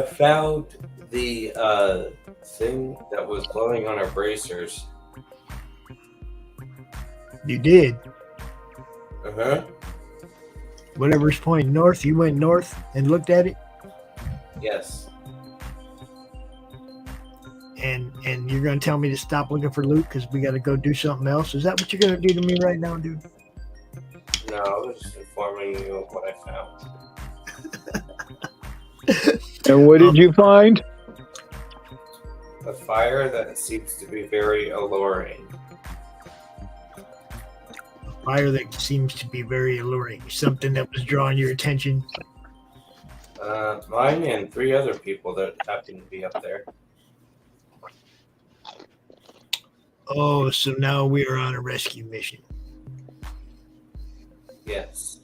found the thing that was blowing on our bracers. You did. Uh-huh. Whatever's pointing north, you went north and looked at it, Yes. and you're gonna tell me to stop looking for loot because we got to go do something else. Is that what you're gonna do to me right now, dude? No, I was just informing you of what I found. And what did you find? A fire that seems to be very alluring. Fire that seems to be very alluring. Something that was drawing your attention. Mine and 3 other people that happen to be up there. Oh, so now we are on a rescue mission. Yes.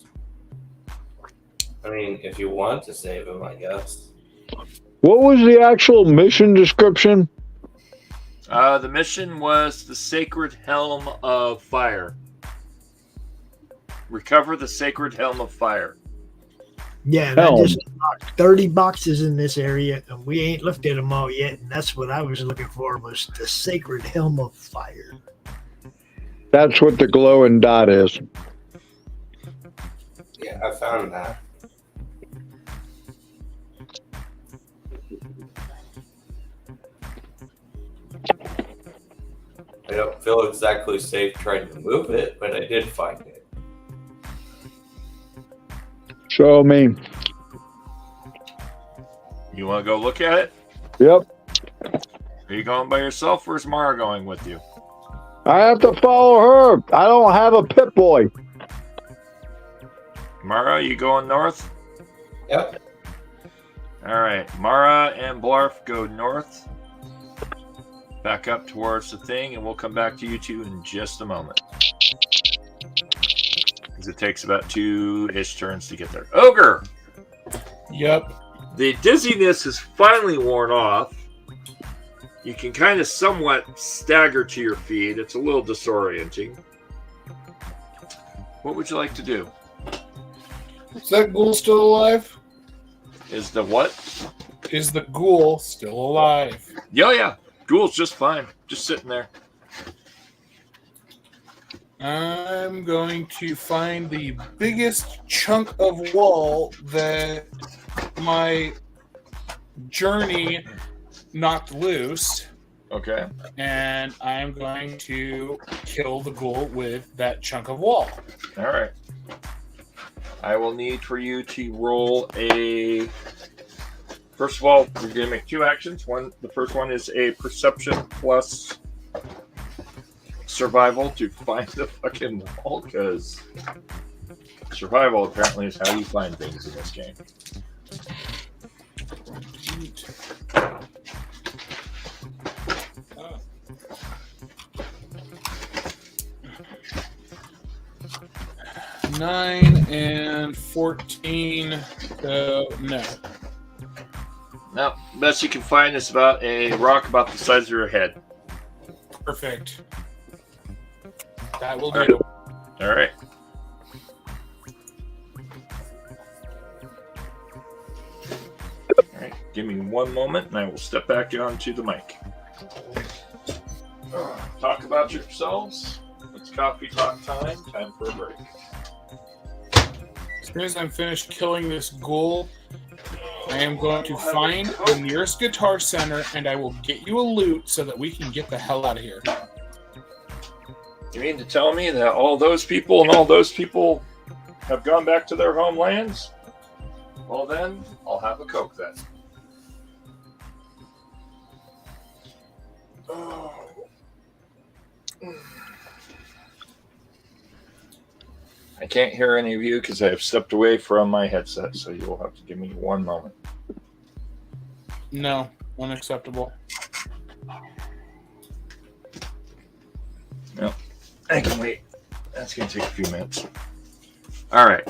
I mean, if you want to save him, I guess. What was the actual mission description? The mission was the Sacred Helm of Fire. Recover the Sacred Helm of Fire. Yeah, and I just unlocked 30 boxes in this area, and we ain't looked at them all yet. And that's what I was looking for, was the Sacred Helm of Fire. That's what the glowing dot is. Yeah, I found that. I don't feel exactly safe trying to move it, but I did find it. Show me. You want to go look at it? Yep. Are you going by yourself, or is Mara going with you? I have to follow her. I don't have a pit boy. Mara, you going north? Yep. All right. Mara and Blarf go north. Back up towards the thing, and we'll come back to you two in just a moment. Because it takes about 2-ish turns to get there. Ogre! Yep. The dizziness is finally worn off. You can kind of somewhat stagger to your feet. It's a little disorienting. What would you like to do? Is that ghoul still alive? Is the what? Is the ghoul still alive? Yeah. Ghoul's just fine. Just sitting there. I'm going to find the biggest chunk of wall that my journey knocked loose. Okay. And I'm going to kill the ghoul with that chunk of wall. All right. I will need for you to roll a... First of all, we're going to make 2 actions. The first one is a perception plus survival to find the fucking wall, because survival apparently is how you find things in this game. Nine and 14. No. Now, best you can find is about a rock about the size of your head. Perfect. That will All do. All right. All right. Give me one moment, and I will step back onto the mic. Talk about yourselves. It's coffee talk time. Time for a break. As soon as I'm finished killing this ghoul, I am going to find the nearest guitar center, and I will get you a loot so that we can get the hell out of here. You mean to tell me that all those people have gone back to their homelands? Well then, I'll have a Coke then. I can't hear any of you because I have stepped away from my headset, so you will have to give me one moment. No, unacceptable. No, I can wait. That's going to take a few minutes. All right.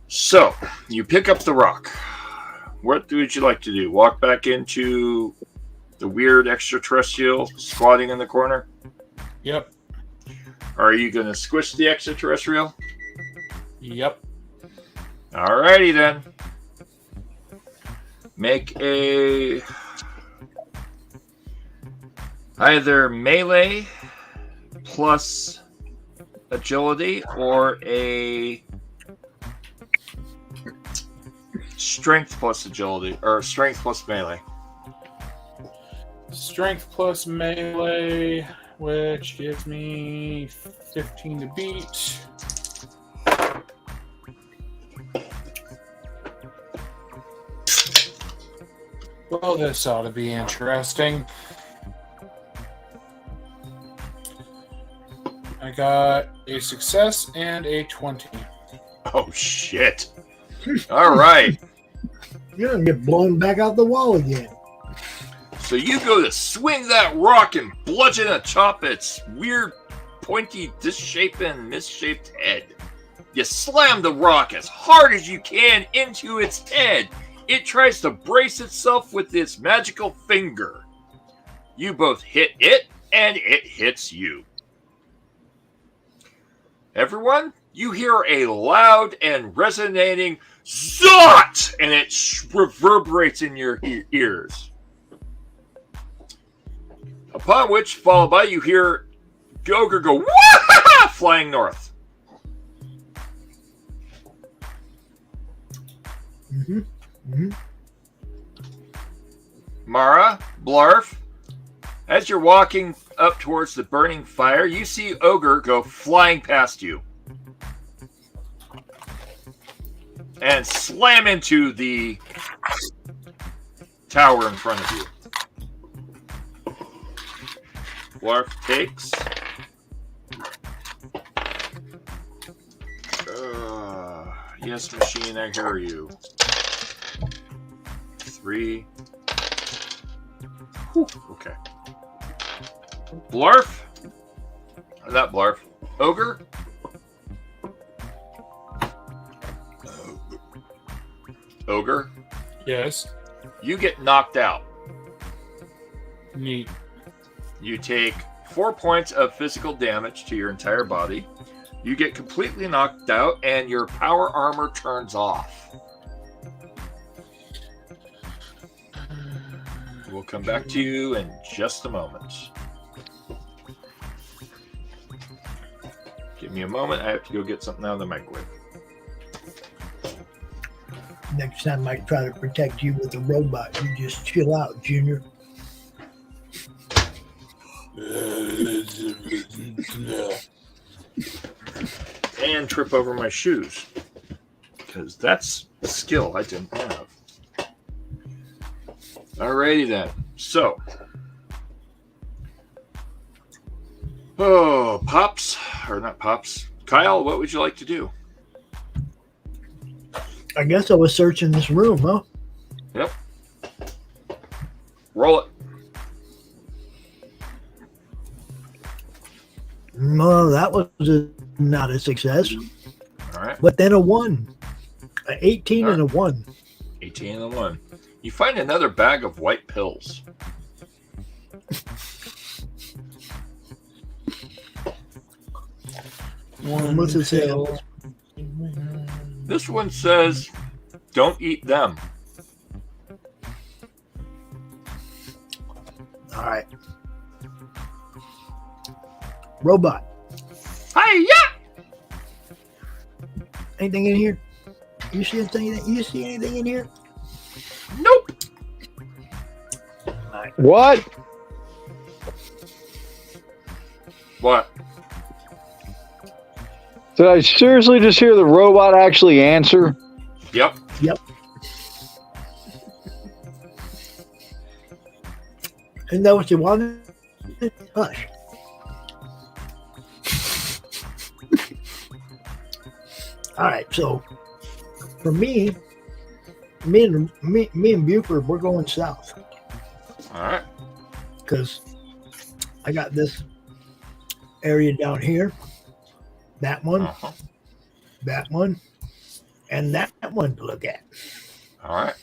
So, you pick up the rock. What would you like to do? Walk back into the weird extraterrestrial squatting in the corner? Yep. Are you going to squish the extraterrestrial? Yep. Alrighty then. Make a either melee plus agility or a strength plus agility, or strength plus melee. Strength plus melee, which gives me 15 to beat. Well, this ought to be interesting. I got a success and a 20. Oh, shit. All right. You're going to get blown back out the wall again. So you go to swing that rock and bludgeon and chop its weird, pointy, misshaped head. You slam the rock as hard as you can into its head. It tries to brace itself with its magical finger. You both hit it, and it hits you. Everyone, you hear a loud and resonating Zant, and it reverberates in your ears. Upon which, followed by, you hear Ogre go Wah! Flying north. Mara, Blarf, as you're walking up towards the burning fire, you see Ogre go flying past you and slam into the tower in front of you. Blarf takes yes, machine, I hear you. 3. Whew, okay. Blarf. Not Blarf. Ogre. Ogre. Yes. You get knocked out. Neat. You take 4 points of physical damage to your entire body. You get completely knocked out, and your power armor turns off. We'll come back to you in just a moment. Give me a moment. I have to go get something out of the microwave. Next time I try to protect you with a robot, you just chill out, Junior. And trip over my shoes. Because that's a skill I didn't have. Alrighty then. So. Oh, Pops. Or not Pops. Kyle, what would you like to do? I guess I was searching this room, huh? Yep. Roll it. No, that was not a success. All right. But then a 1. An 18 and a 1. 18 and a 1. You find another bag of white pills. What's it say? This one says, don't eat them. All right. Robot. Hi-ya! Anything in here? You see anything in here? Nope. What? What? Did I seriously just hear the robot actually answer? Yep. Yep. Isn't that what you wanted? Hush. All right, so for me and Buford, we're going south. All right. Because I got this area down here, that one, that one, and that one to look at. All right.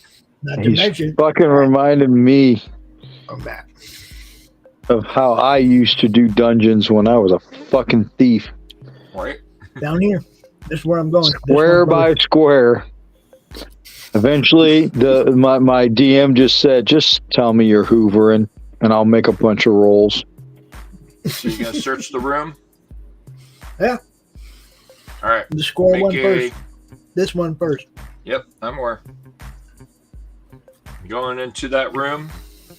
Not to He's mention fucking reminded me of that. of how I used to do dungeons when I was a fucking thief. Right. Down here. This is where I'm going. Square by square. Eventually, my DM just said, just tell me you're hoovering, and I'll make a bunch of rolls. So you're going to search the room? Yeah. All right. The square one first. This one first. Yep, I'm aware. Going into that room,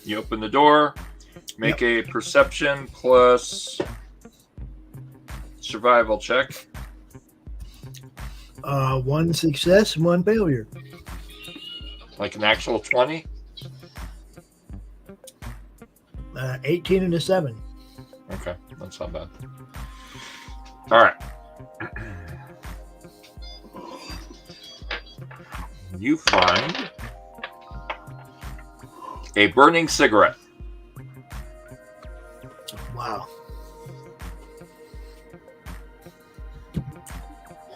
you open the door, make a perception plus survival check. 1 success, 1 failure. Like an actual 20? 18 and a 7. Okay, that's not bad. All right. You find a burning cigarette. Wow.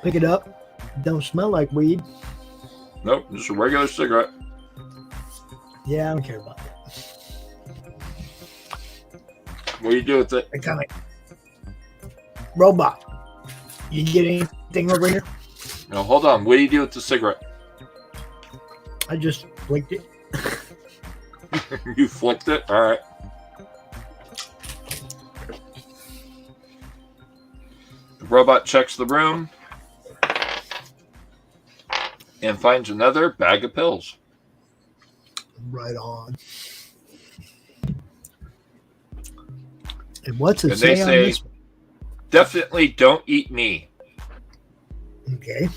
Pick it up. Don't smell like weed. Nope, just a regular cigarette. Yeah, I don't care about that. What do you do with it? I kind of robot. You get anything over here? No, hold on. What do you do with the cigarette? I just blinked it. You flicked it? All right. The robot checks the room and finds another bag of pills. Right on. And what's it And they say on say, this? definitely don't eat me. Okay.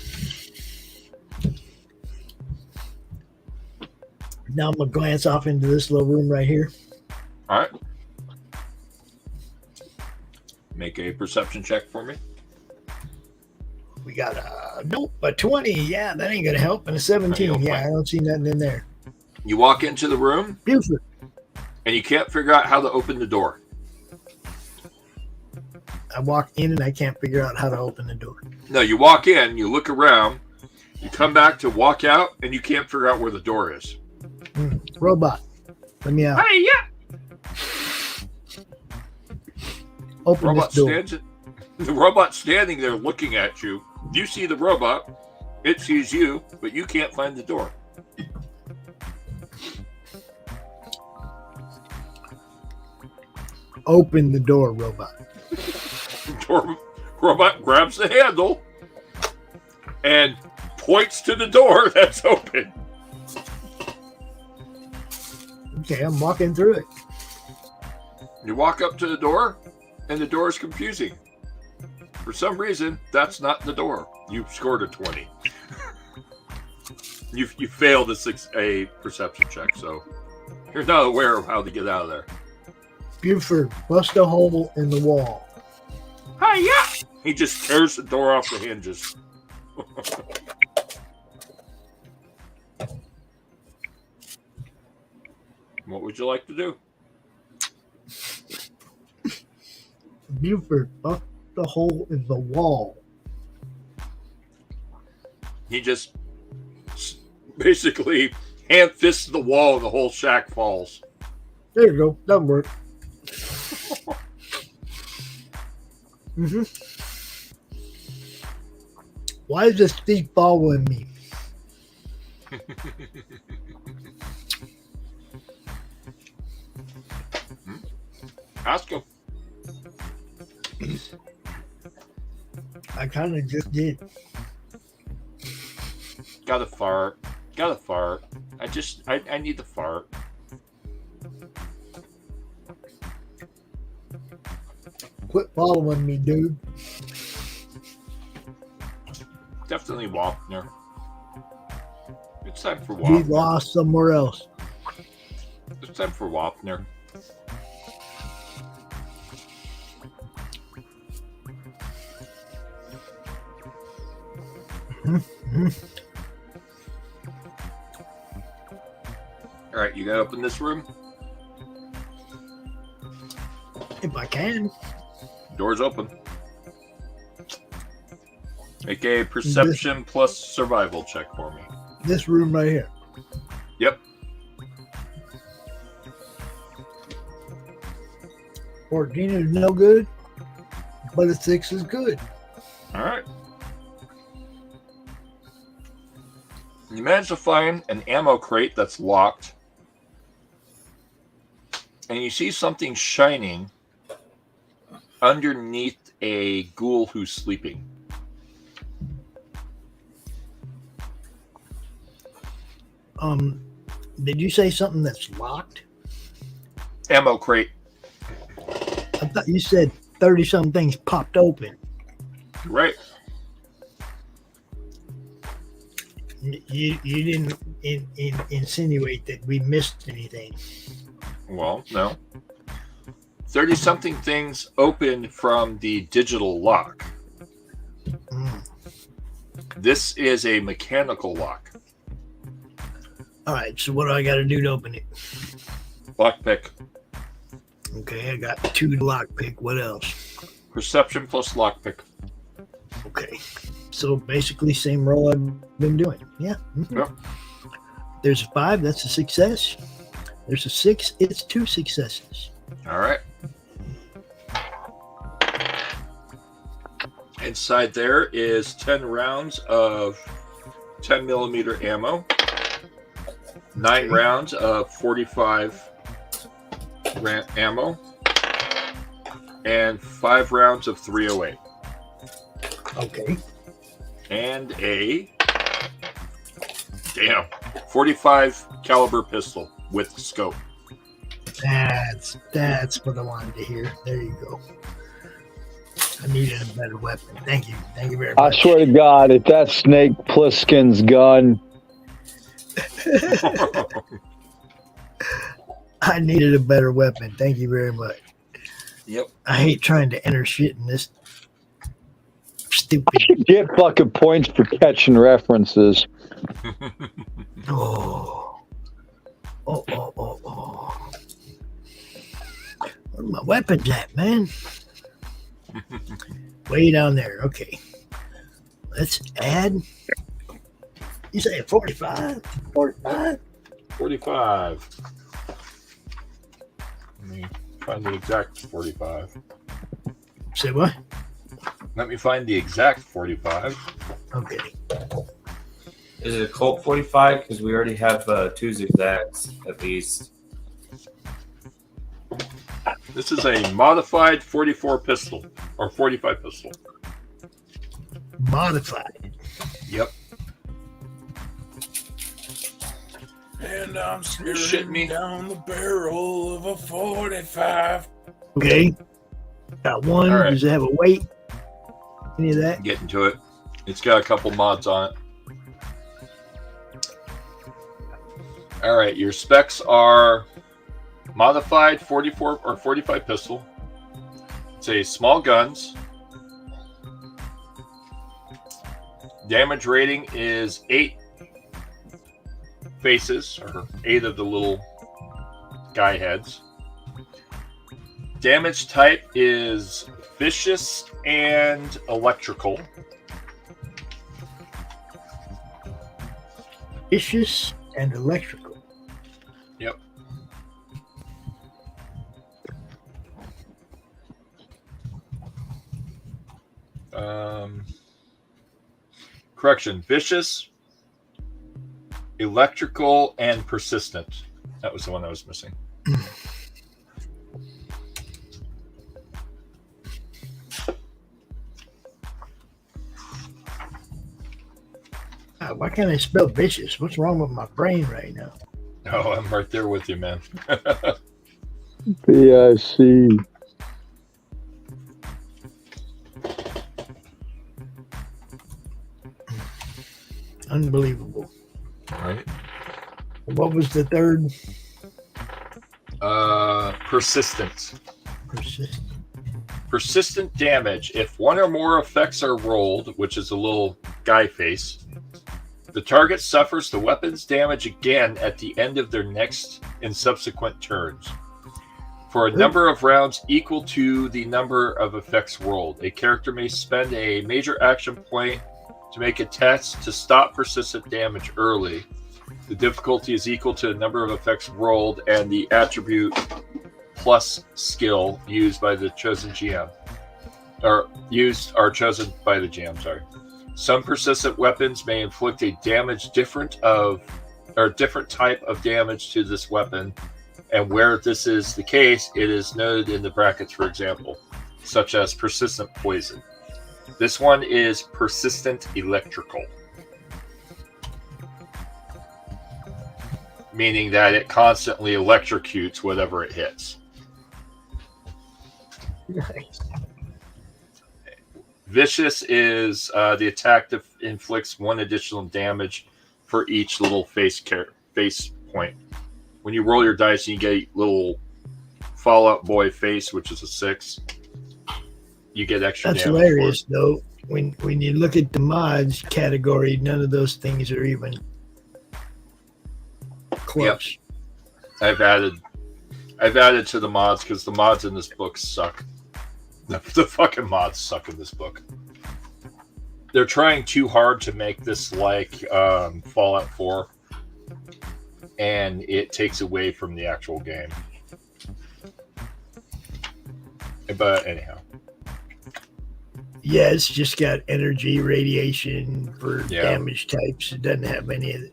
Now I'm going to glance off into this little room right here. All right. Make a perception check for me. We got a 20. Yeah, that ain't going to help. And a 17. Yeah, I don't see nothing in there. You walk into the room, Buford. and you can't figure out how to open the door. I walk in and I can't figure out how to open the door. No, you walk in, you look around, you come back to walk out, and you can't figure out where the door is. Robot, let me out. Hey, yeah. Open this door. The robot's standing there looking at you. You see the robot, it sees you, but you can't find the door. Open the door, robot. Robot grabs the handle and points to the door that's open. Okay, I'm walking through it. You walk up to the door, and the door is confusing. For some reason, that's not the door. You scored a 20. You failed a perception check, so you're not aware of how to get out of there. Buford, bust a hole in the wall. Hi, yeah. He just tears the door off the hinges. What would you like to do? Buford, bust the hole in the wall. He just basically hand fists the wall and the whole shack falls. There you go. That worked. Why is this thief following me? Ask him. I kind of just did. Gotta fart. I need the fart. Quit following me, dude. Definitely Wapner. It's time for He Wapner. lost somewhere else. It's time for Wapner. All right, you gotta open this room. If I can. Door's open. Make a perception plus survival check for me. This room right here. Yep. 14 is no good, but a 6 is good. All right. You manage to find an ammo crate that's locked, and you see something shining underneath a ghoul who's sleeping. Did you say something that's locked? Ammo crate. I thought you said 30-something things popped open. Right. You didn't insinuate that we missed anything. Well, no. 30-something things open from the digital lock. This is a mechanical lock. All right, so what do I got to do to open it? Lockpick. Okay, I got 2 to lockpick. What else? Perception plus lockpick. Okay. So basically, same roll I've been doing. Yeah. Mm-hmm. Yep. There's a 5. That's a success. There's a 6. It's 2 successes. All right. Inside there is 10 rounds of 10 millimeter ammo, 9 rounds of 45 ammo, and 5 rounds of 308. Okay. And a 45 caliber pistol with scope. That's what I wanted to hear. There you go. I needed a better weapon. Thank you. Thank you very much. I swear to God, if that's Snake Plissken's gun, I needed a better weapon. Thank you very much. Yep. I hate trying to enter shit in this stupid. I should get fucking points for catching references. Oh. Where are my weapons at, man? Way down there. Okay. Let's add. You say 45? 45? 45. Let me find the exact 45. Say what? Let me find the exact 45. Okay. Is it a Colt 45? Because we already have 2 zigzags at least. This is a modified 44 pistol, or 45 pistol. Modified. Yep. And I'm shitting staring me. down the barrel of a 45. Okay. Got one. All right. Does it have a weight? Any of that? Getting to it. It's got a couple mods on it. All right, your specs are modified 44 or 45 pistol. It's a small guns. Damage rating is 8 faces, or 8 of the little guy heads. Damage type is vicious and electrical. Vicious and electrical. Yep. Correction, vicious, electrical, and persistent. That was the one I was missing. Why can't I spell vicious? What's wrong with my brain right now? Oh, I'm right there with you, man. PIC. Unbelievable. All right. What was the third? Persistent. Persistent. Persistent damage. If one or more effects are rolled, which is a little guy face, the target suffers the weapon's damage again at the end of their next and subsequent turns. For a number of rounds equal to the number of effects rolled, a character may spend a major action point to make a test to stop persistent damage early. The difficulty is equal to the number of effects rolled and the attribute plus skill used by the chosen GM. Or chosen by the GM, sorry. Some persistent weapons may inflict a different type of damage to this weapon, and where this is the case, it is noted in the brackets, for example, such as persistent poison. This one is persistent electrical, meaning that it constantly electrocutes whatever it hits. Nice. Vicious is the attack that inflicts 1 additional damage for each little face point. When you roll your dice, you get a little Fallout Boy face, which is a 6. You get extra That's damage. hilarious, though. When you look at the mods category, none of those things are even close. Yep. I've added to the mods because the mods in this book suck. The fucking mods suck in this book. they're trying too hard to make this like Fallout 4, and it takes away from the actual game. But anyhow. Yeah, it's just got energy, radiation for damage types. It doesn't have any of it,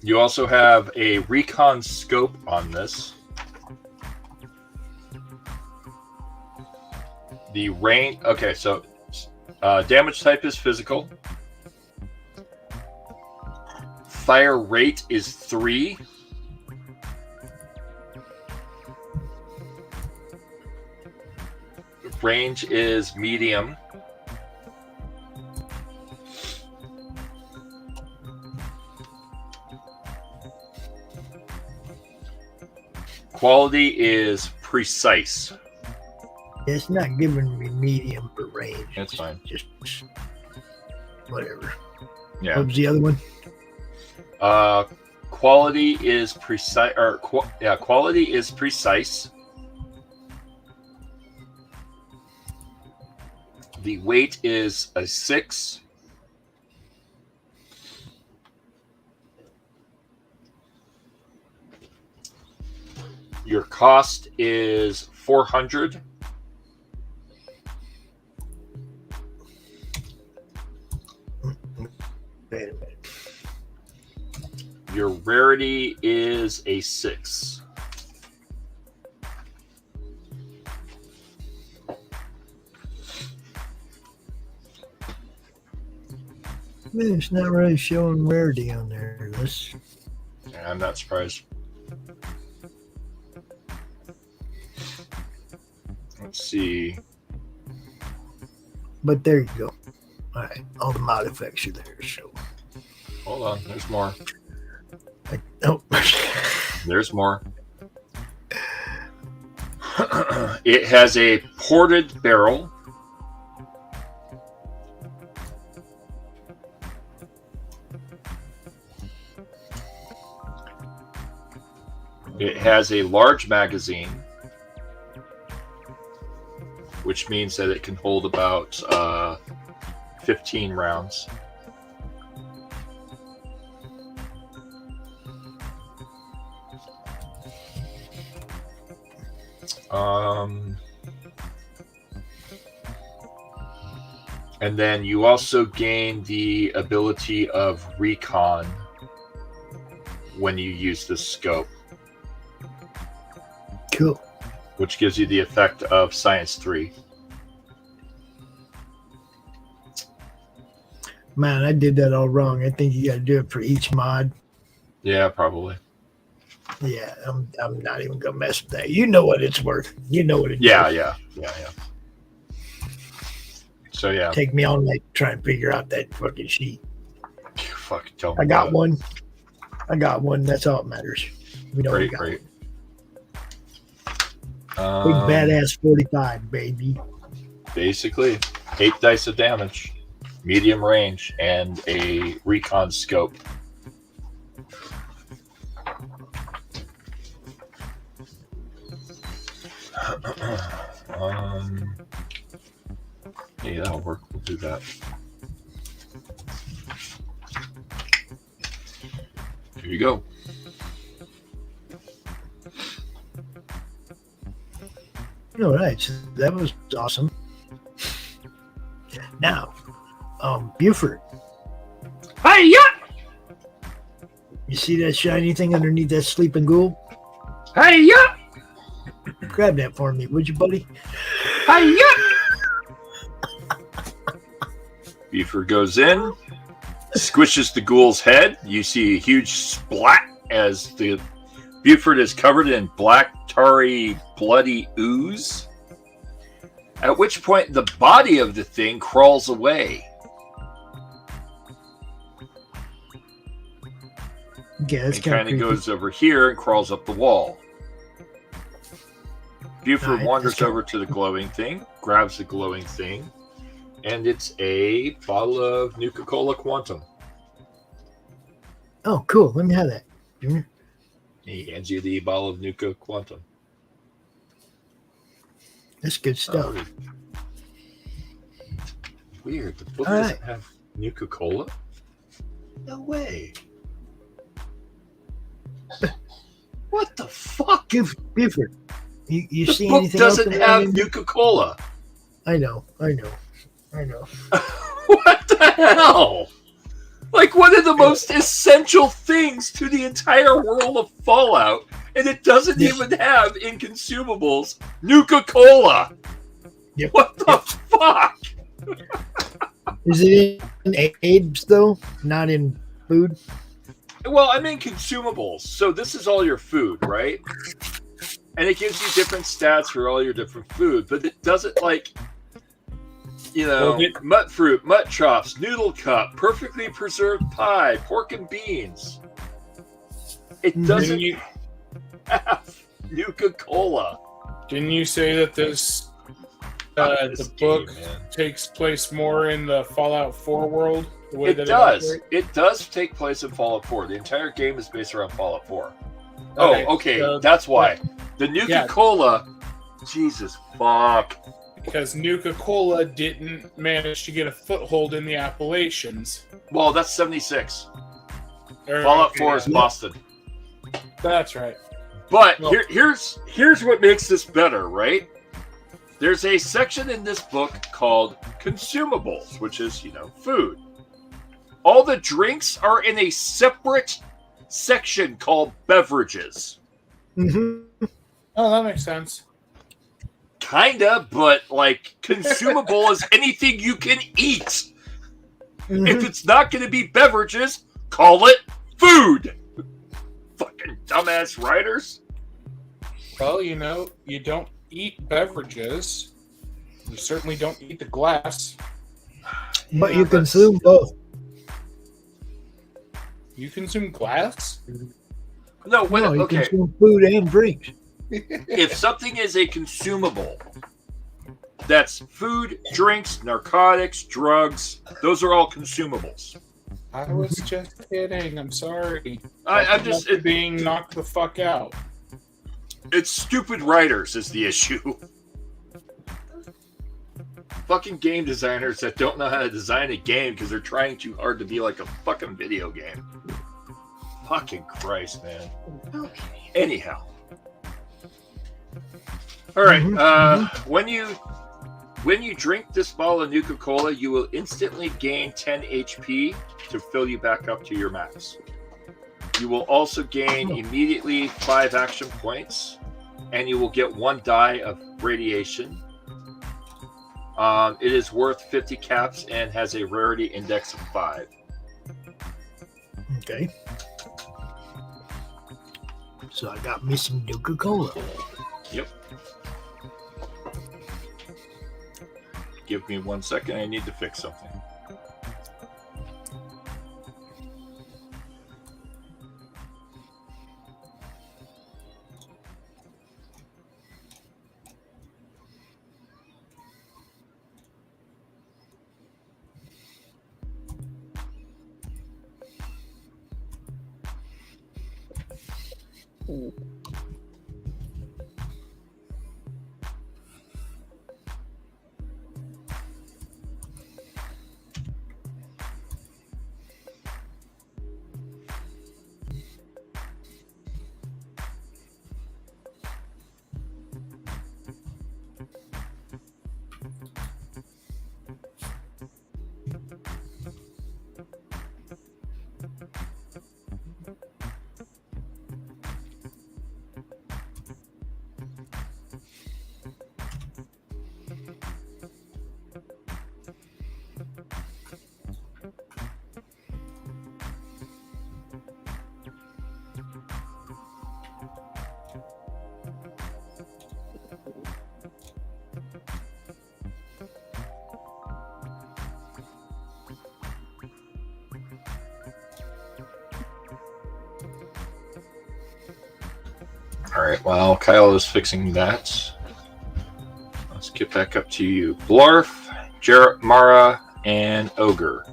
You also have a recon scope on this. The range... Okay, so damage type is physical. Fire rate is 3. Range is medium. Quality is precise. It's not giving me medium for range. That's fine. Just whatever. Yeah. What was the other one? Quality is precise. Quality is precise. The weight is a 6. Your cost is 400. Wait a minute. Your rarity is a 6. Man, it's not really showing rarity on there. Yeah, I'm not surprised. Let's see. But there you go. All right, all the mod effects are there. So Hold on, there's more. Oh, There's more. It has a ported barrel. It has a large magazine, which means that it can hold about 15 rounds. And then you also gain the ability of recon when you use the scope. Cool. Which gives you the effect of Science 3. Man, I did that all wrong. I think you got to do it for each mod. Yeah, probably. Yeah, I'm not even gonna mess with that. You know what it's worth. You know what it is. Yeah. So yeah. Take me all night to try and figure out that fucking sheet. Fuck, tell me. I got one. That's all that matters. We know we got Great. one. Big badass 45, baby. Basically, 8 dice of damage, medium range, and a recon scope. Yeah, that'll work. We'll do that. Here you go. All right, so that was awesome. Now, Buford. Hey, yeah! You see that shiny thing underneath that sleeping ghoul? Hey, yeah! Grab that for me, would you, buddy? Hey, yeah! Buford goes in, squishes the ghoul's head. You see a huge splat as the Buford is covered in black, tarry, bloody ooze. At which point, the body of the thing crawls away. Yeah, it's it kind of goes over here and crawls up the wall. Buford wanders over to the glowing thing, grabs the glowing thing, and it's a bottle of Nuka-Cola Quantum. Oh, cool. Let me have that, Junior. He hands you the bottle of Nuka Quantum. That's good stuff. Weird. The book All doesn't have Nuka-Cola? No way. What the fuck? Buford, you The see book anything doesn't else have in there? Nuka-Cola. I know. What the hell? Like one of the most essential things to the entire world of Fallout, and it doesn't even have in consumables Nuka-Cola. Yep. What the fuck? Is it in aids though? Not in food? Well, I'm in consumables, so this is all your food, right? And it gives you different stats for all your different food, but it doesn't mut fruit, mut chops, noodle cup, perfectly preserved pie, pork and beans. It doesn't have Nuka-Cola. Didn't you say that this the book takes place more in the Fallout 4 world? The way It does. It does take place in Fallout 4. The entire game is based around Fallout 4. Okay. That's why. The Nuka-Cola, Jesus fuck. Because Nuka-Cola didn't manage to get a foothold in the Appalachians. Well, that's 76. Fallout 4 is Boston. That's right. But here's what makes this better, right? There's a section in this book called consumables, which is, food. All the drinks are in a separate section called beverages. Mm-hmm. Oh, that makes sense. Kinda, but consumable is anything you can eat. Mm-hmm. If it's not going to be beverages, call it food. Fucking dumbass writers. Well, you don't eat beverages. You certainly don't eat the glass. But you consume both. You consume glass? No, you consume food and drinks. If something is a consumable, that's food, drinks, narcotics, drugs. Those are all consumables. I was just kidding. I'm sorry. I'm just being knocked the fuck out. It's stupid writers is the issue. Fucking game designers that don't know how to design a game because they're trying too hard to be like a fucking video game. Fucking Christ, man. Okay. Anyhow. All right. When you drink this bottle of Nuka-Cola, you will instantly gain 10 HP to fill you back up to your max. You will also gain immediately 5 action points, and you will get 1 die of radiation. It is worth 50 caps and has a rarity index of 5. Okay. So I got missing Nuka-Cola. Yep. Give me 1 second. I need to fix something. All right, while Kyle is fixing that, let's get back up to you. Blarf, Jarrett, Mara, and Ogre.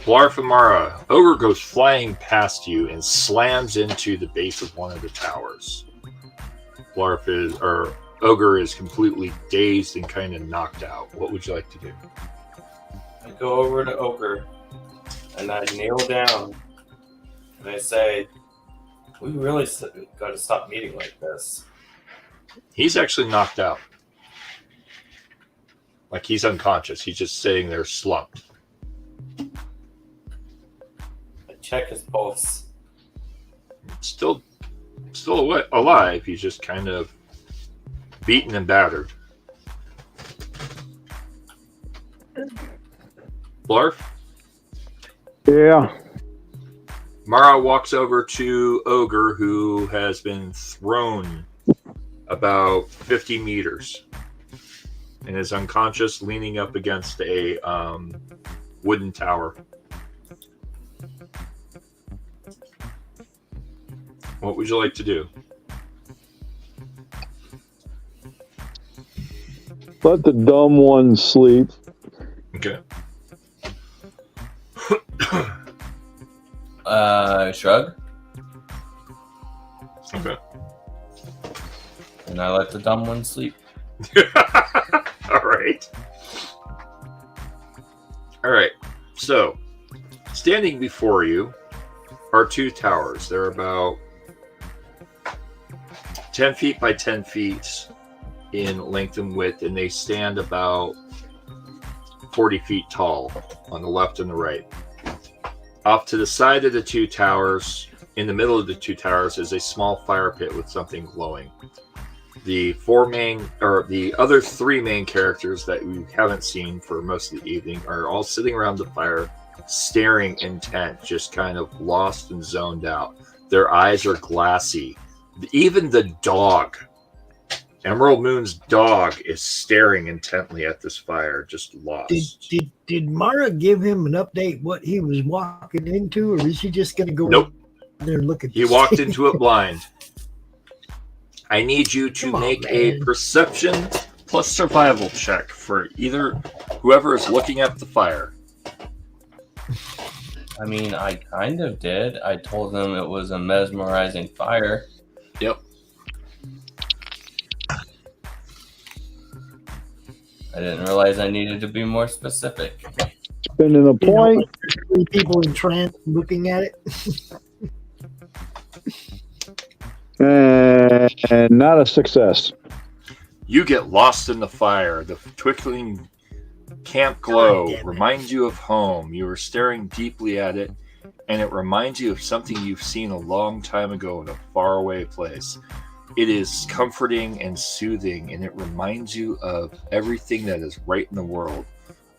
Blarf and Mara. Ogre goes flying past you and slams into the base of one of the towers. ogre is completely dazed and kind of knocked out. What would you like to do? I go over to Ogre and I kneel down and I say, we really got to stop meeting like this. He's actually knocked out. Like he's unconscious. He's just sitting there slumped. I check his pulse. Still alive. He's just kind of beaten and battered. Blarf? Yeah. Mara walks over to Ogre, who has been thrown about 50 meters and is unconscious, leaning up against a wooden tower. What would you like to do? Let the dumb one sleep. Okay. Shrug. Okay. And I let the dumb one sleep. All right. All right. So, standing before you are two towers. They're about 10 feet by 10 feet in length and width, and they stand about 40 feet tall on the left and the right. Off to the side of the two towers, in the middle of the two towers, is a small fire pit with something glowing. The other three main characters that we haven't seen for most of the evening are all sitting around the fire, staring intent, just kind of lost and zoned out. Their eyes are glassy. Even the dog, Emerald Moon's dog, is staring intently at this fire, just lost. Did Mara give him an update what he was walking into, or is he just going to go Nope. there and look at He walked into it blind. I need you to make a perception plus survival check for either whoever is looking at the fire. I mean, I kind of did. I told them it was a mesmerizing fire. Yep. I didn't realize I needed to be more specific. Spending a point. Three people in trance looking at it. And not a success. You get lost in the fire. The twinkling camp glow reminds you of home. You are staring deeply at it, and it reminds you of something you've seen a long time ago in a faraway place. It is comforting and soothing, and it reminds you of everything that is right in the world.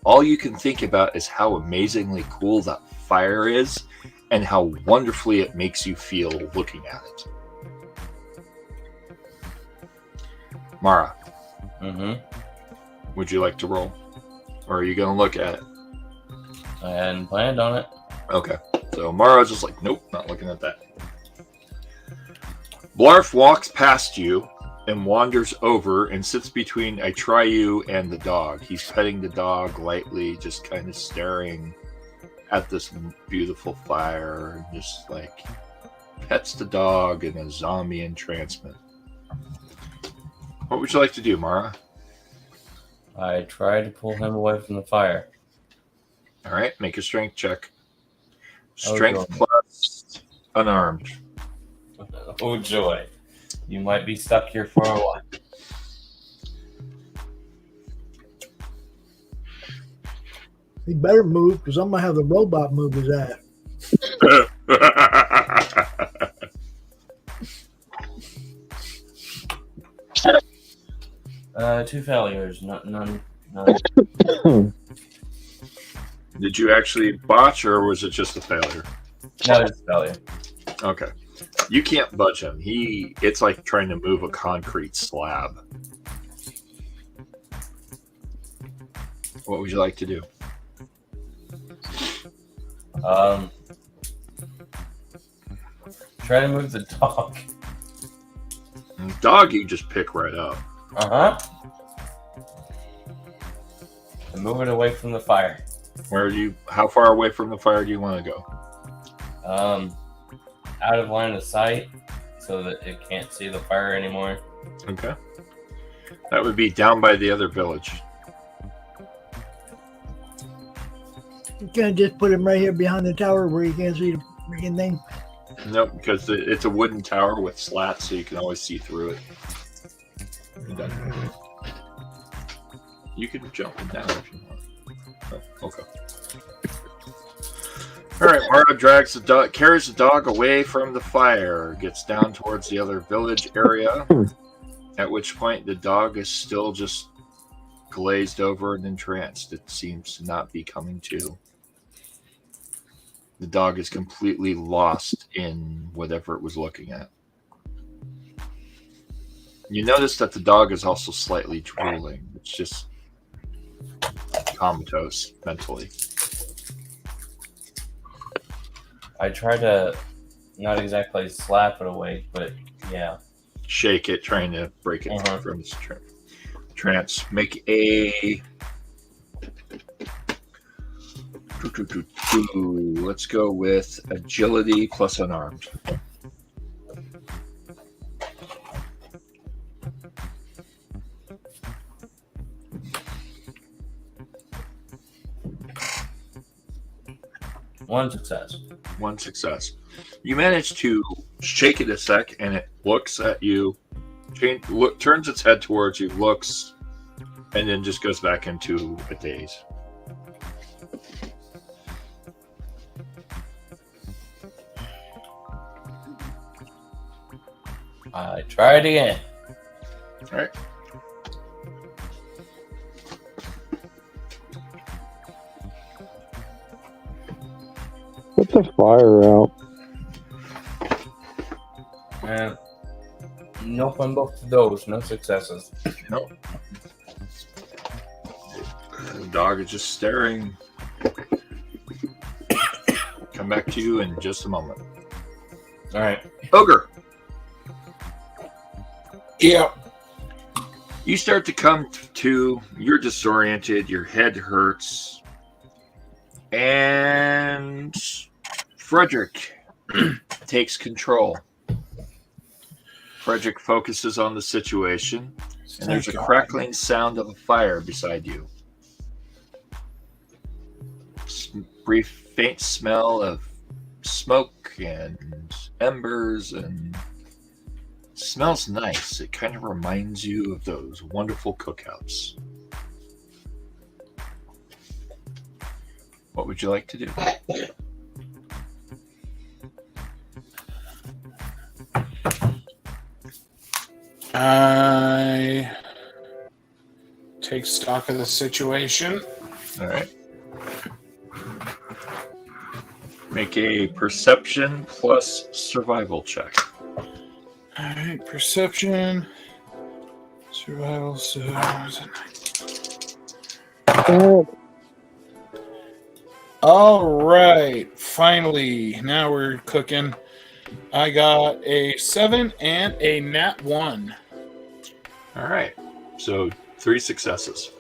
All you can think about is how amazingly cool that fire is and how wonderfully it makes you feel looking at it. Mara, would you like to roll? Or are you going to look at it? I hadn't planned on it. Okay. So Mara's just like, nope, not looking at that. Blarf walks past you and wanders over and sits between Atrayu and the dog. He's petting the dog lightly, just kind of staring at this beautiful fire, and just like pets the dog in a zombie entrancement. What would you like to do, Mara? I tried to pull him away from the fire. All right, make a strength check. Oh, Strength joy. plus unarmed. Oh joy. You might be stuck here for a while. He better move, because I'm going to have the robot move his ass. 2 failures. None. Did you actually botch, or was it just a failure? No, it's a failure. Okay. You can't budge him. It's like trying to move a concrete slab. What would you like to do? Try to move the dog. Dog, you just pick right up. And move it away from the fire. How far away from the fire do you want to go? Out of line of sight, so that it can't see the fire anymore. Okay. That would be down by the other village. You can't just put him right here behind the tower where you can't see the freaking thing. Nope, because it's a wooden tower with slats, so you can always see through it. You can jump it down if you want. Oh, okay. All right, Mara carries the dog away from the fire, gets down towards the other village area, at which point the dog is still just glazed over and entranced. It seems to not be coming to. The dog is completely lost in whatever it was looking at. You notice that the dog is also slightly drooling. It's just comatose mentally. I try to not exactly slap it awake, but yeah. Shake it, trying to break it from its trance. Make a... Let's go with agility plus unarmed. One success. One success. You manage to shake it a sec, and it looks at you, turns its head towards you, looks, and then just goes back into a daze. I try it again. All right. Put the fire out. Nope on both of those. No successes. Nope. The dog is just staring. Come back to you in just a moment. All right. Ogre. Yeah. You start to come to, you're disoriented, your head hurts, and Frederick takes control. Frederick focuses on the situation, and there's a crackling sound of a fire beside you. Brief faint smell of smoke and embers, and smells nice. It kind of reminds you of those wonderful cookouts. What would you like to do? I take stock of the situation. All right. Make a perception plus survival check. All right, perception, survival. All right, finally, now we're cooking. I got a 7 and a nat 1. All right, so 3 successes.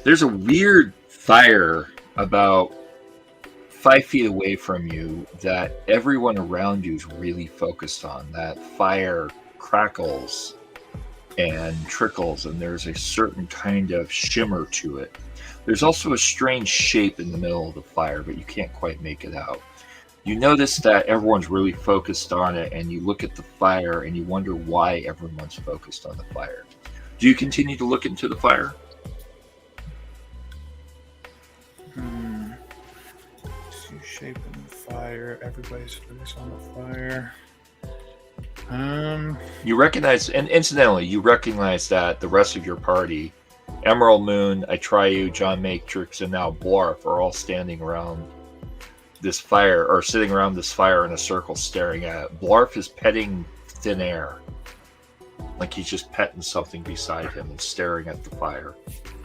There's a weird fire about 5 feet away from you that everyone around you is really focused on. That fire crackles and trickles, and there's a certain kind of shimmer to it. There's also a strange shape in the middle of the fire, but you can't quite make it out. You notice that everyone's really focused on it, and you look at the fire and you wonder why everyone's focused on the fire. Do you continue to look into the fire? See shape in the fire. Everybody's focused on the fire. You recognize, and incidentally, you recognize that the rest of your party, Emerald Moon, Atriu, John Matrix, and now Blarf, are all standing around this fire, or sitting around this fire in a circle staring at it. Blarf is petting thin air, like he's just petting something beside him and staring at the fire.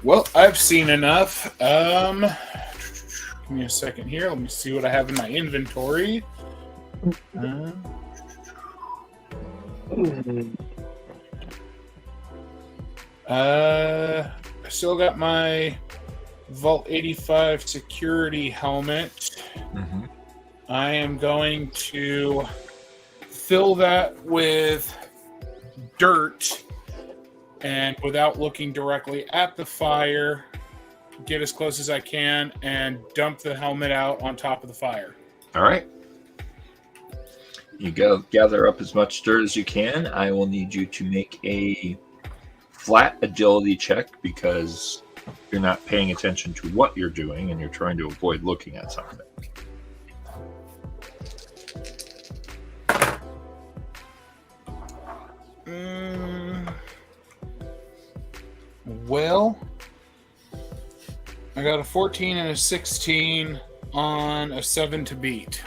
Well, I've seen enough. Give me a second here. Let me see what I have in my inventory. I still got my Vault 85 security helmet. Mm-hmm. I am going to fill that with dirt and without looking directly at the fire, get as close as I can and dump the helmet out on top of the fire. All right. You go gather up as much dirt as you can. I will need you to make a flat agility check because you're not paying attention to what you're doing and you're trying to avoid looking at something. Well, I got a 14 and a 16 on a 7 to beat.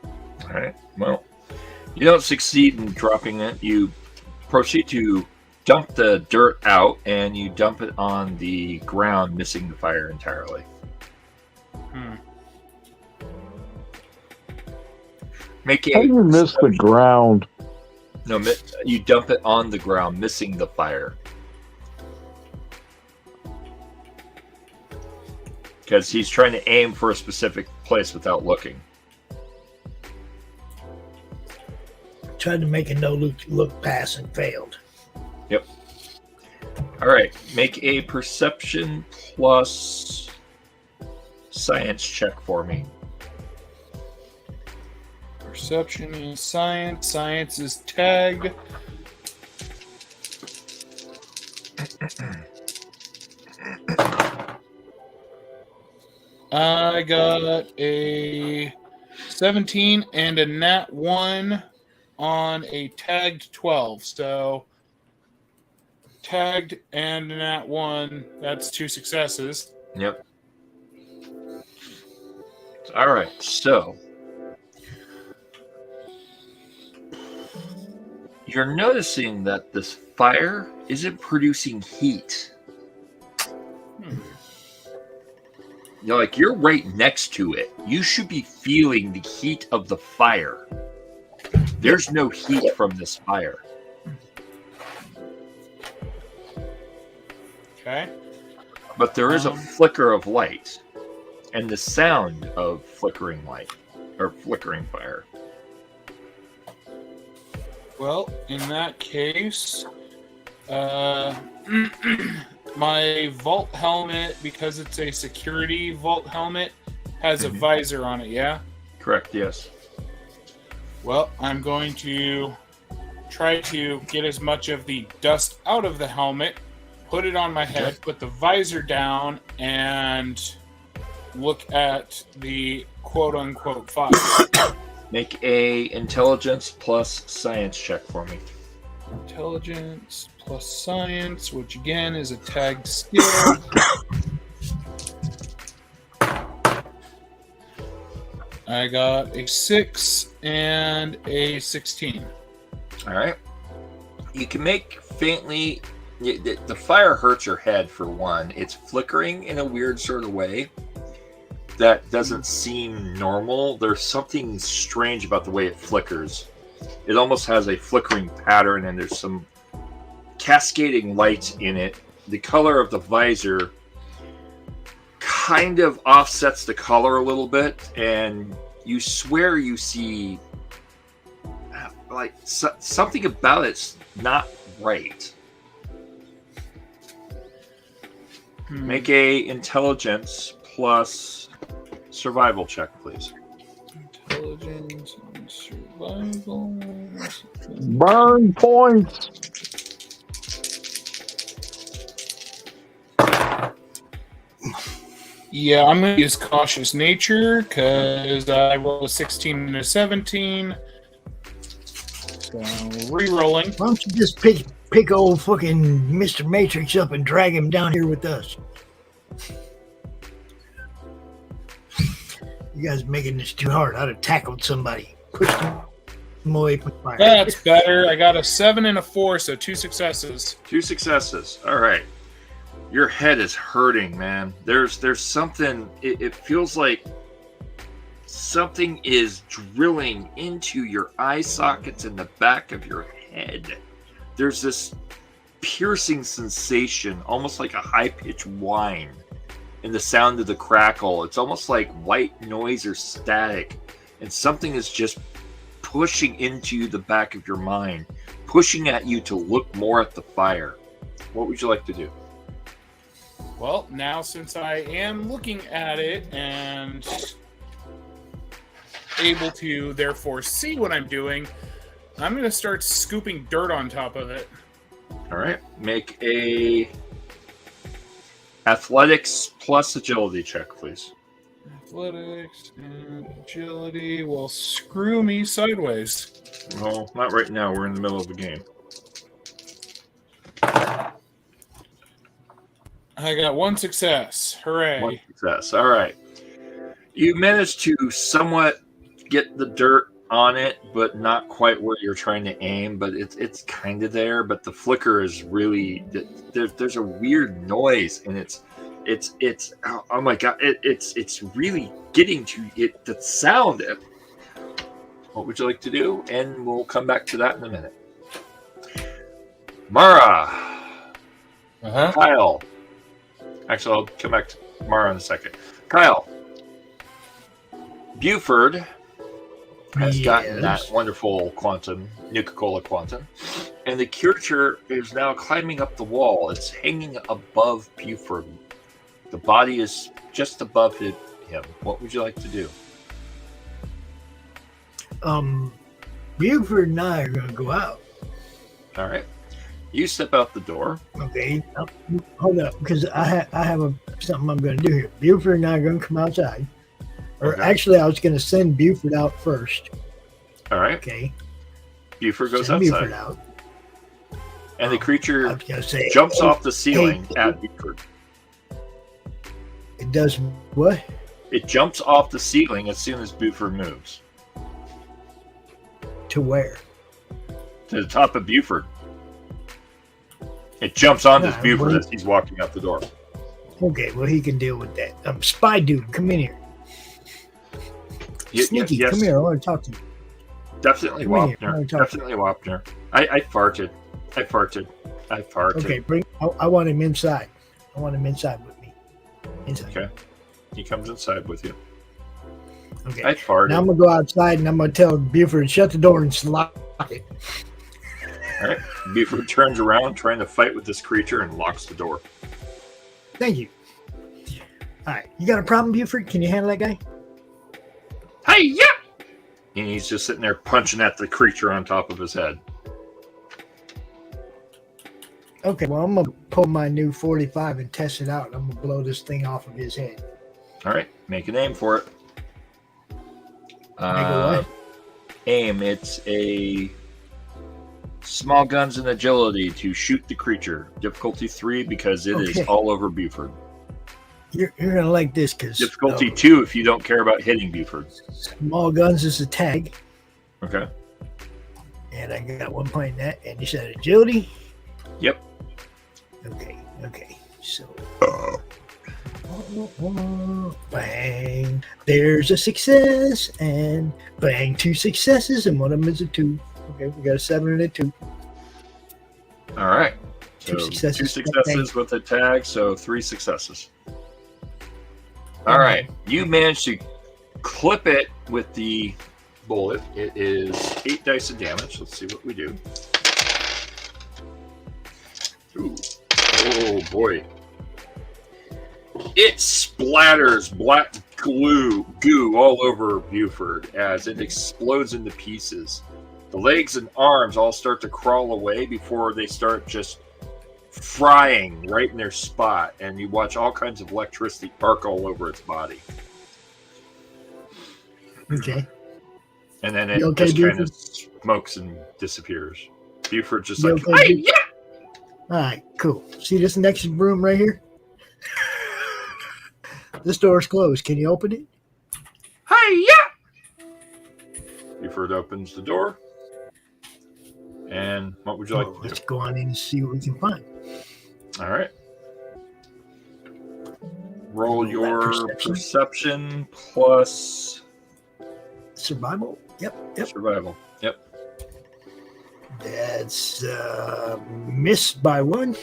All right. Well, you don't succeed in dropping it. You proceed to dump the dirt out, and you dump it on the ground, missing the fire entirely. Make a. How do you miss the ground? No, you dump it on the ground, missing the fire. Because he's trying to aim for a specific place without looking. Tried to make a no-look pass and failed. Yep. All right. Make a perception plus science check for me. Perception is science. Science is tagged. I got a 17 and a nat 1 on a tagged 12. So tagged and a nat 1, that's 2 successes. Yep. All right. So you're noticing that this fire isn't producing heat. You're right next to it. You should be feeling the heat of the fire. There's no heat from this fire. Okay. But there is a flicker of light and the sound of flickering light or flickering fire. Well, in that case, my vault helmet, because it's a security vault helmet, has a visor on it, yeah? Correct, yes. Well, I'm going to try to get as much of the dust out of the helmet, put it on my head, put the visor down, and look at the quote-unquote fire. Make a intelligence plus science check for me. Intelligence plus science, which again is a tagged skill. I got a 6 and a 16. All right. You can make faintly... The fire hurts your head, for one. It's flickering in a weird sort of way that doesn't seem normal. There's something strange about the way it flickers. It almost has a flickering pattern, and there's some cascading lights in it. The color of the visor kind of offsets the color a little bit, and you swear you see something about it's not right. Make a intelligence plus survival check, please. Intelligence and survival. Burn points. Yeah, I'm going to use cautious nature because I rolled a 16 and a 17. So re-rolling. Why don't you just pick old fucking Mr. Matrix up and drag him down here with us? You guys making this too hard. I'd have tackled somebody. Pushed him away from fire. That's better. I got a 7 and a 4, so 2 successes. 2 successes. All right. Your head is hurting, man. There's something. It feels like something is drilling into your eye sockets in the back of your head. There's this piercing sensation, almost like a high-pitched whine, in the sound of the crackle. It's almost like white noise or static, and something is just pushing into the back of your mind, pushing at you to look more at the fire. What would you like to do? Well, now since I am looking at it and able to therefore see what I'm doing, I'm going to start scooping dirt on top of it. All right. Make a athletics plus agility check, please. Athletics and agility will screw me sideways. No, not right now. We're in the middle of the game. I got one success. Hooray. One success. All right. You managed to somewhat get the dirt on it, but not quite where you're trying to aim. But it's kind of there. But the flicker is really there's a weird noise, and it's oh my god! It's really getting to it. The sound. What would you like to do? And we'll come back to that in a minute. Mara. Kyle. Actually, I'll come back to Mara in a second. Kyle. Buford has gotten that wonderful quantum, Nuka-Cola quantum, and the creature is now climbing up the wall. It's hanging above Buford. The body is just above him. What would you like to do? Buford and I are going to go out. All right. You step out the door. Okay. Hold up, because I have something I'm going to do here. Buford and I are going to come outside. Or actually, I was going to send Buford out first. All right. Okay. Buford goes send outside. Buford out. And the creature jumps off the ceiling at Buford. It does what? It jumps off the ceiling as soon as Buford moves. To where? To the top of Buford. It jumps onto Buford as he's walking out the door. Okay, well, he can deal with that. Spy dude, come in here. Sneaky, yes. come here. I want to talk to you. Definitely Wapner. Definitely Wapner. I farted. Okay, I want him inside. I want him inside with me. Inside. Okay. He comes inside with you. Okay. I farted. Now I'm going to go outside and I'm going to tell Buford, shut the door and lock it. All right. Buford turns around, trying to fight with this creature, and locks the door. Thank you. All right. You got a problem, Buford? Can you handle that guy? Hey, yeah! And he's just sitting there punching at the creature on top of his head. Okay, well, I'm going to pull my new 45 and test it out. I'm going to blow this thing off of his head. All right. Make an aim for it. Make a what? Aim. It's a small guns and agility to shoot the creature. Difficulty 3 because it is all over Buford. You're going to like this because... Difficulty 2 if you don't care about hitting Buford. Small guns is a tag. Okay. And I got 1 point in that. And you said agility? Yep. Okay. So... bang. There's a success. And bang. 2 successes. And one of them is a 2. Okay, we got a 7 and a 2. All right. So 2 successes. 2 successes with a tag, so 3 successes. All right. You managed to clip it with the bullet. It is 8 dice of damage. Let's see what we do. Ooh. Oh, boy. It splatters black goo all over Buford as it explodes into pieces. The legs and arms all start to crawl away before they start just frying right in their spot, and you watch all kinds of electricity arc all over its body. Okay. And then it okay, just Buford? kind of smokes and disappears. Buford just You like, okay, hey, Buford? yeah! All right, cool. See this next room right here? This door's closed. Can you open it? Hey, yeah! Buford opens the door. And what would you like to do? Let's go on in and see what we can find. All right. Roll your perception plus survival. Yep. Survival. Yep. That's missed by 1.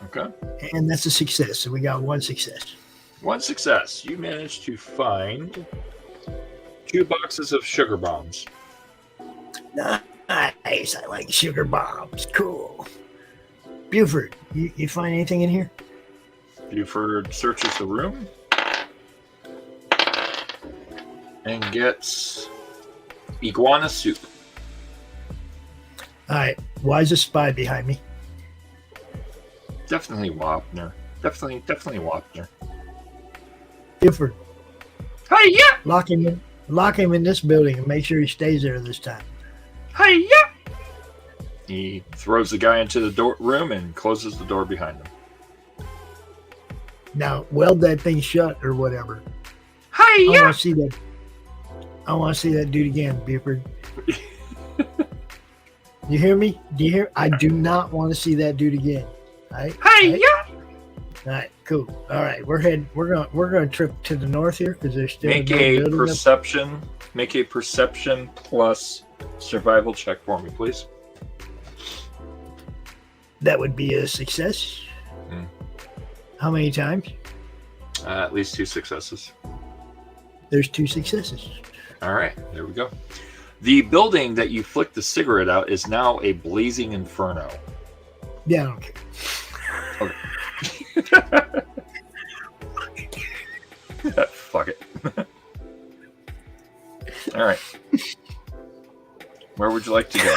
Okay. And that's a success. So we got 1 success. 1 success. You managed to find 2 boxes of sugar bombs. Nice. I like sugar bombs. Cool. Buford, you find anything in here? Buford searches the room and gets iguana soup. All right. Why is a spy behind me? Definitely Wapner. Definitely Wapner. Buford, Hey, yeah! lock him in this building and make sure he stays there this time. Hey, yeah! He throws the guy into the room and closes the door behind him. Now, weld that thing shut or whatever. Hey, I yeah! want to see that dude again, Buford. You hear me? Do you hear? I do not want to see that dude again. All right? Hey, all right? yeah! All right, cool. All right, we're going to trip to the north here because there's still Make another a building up. perception. Make a perception plus survival check for me, please. That would be a success. Mm. How many times? At least 2 successes. There's 2 successes. All right, there we go. The building that you flicked the cigarette out is now a blazing inferno. Yeah, I don't care. Fuck it. All right. Where would you like to go?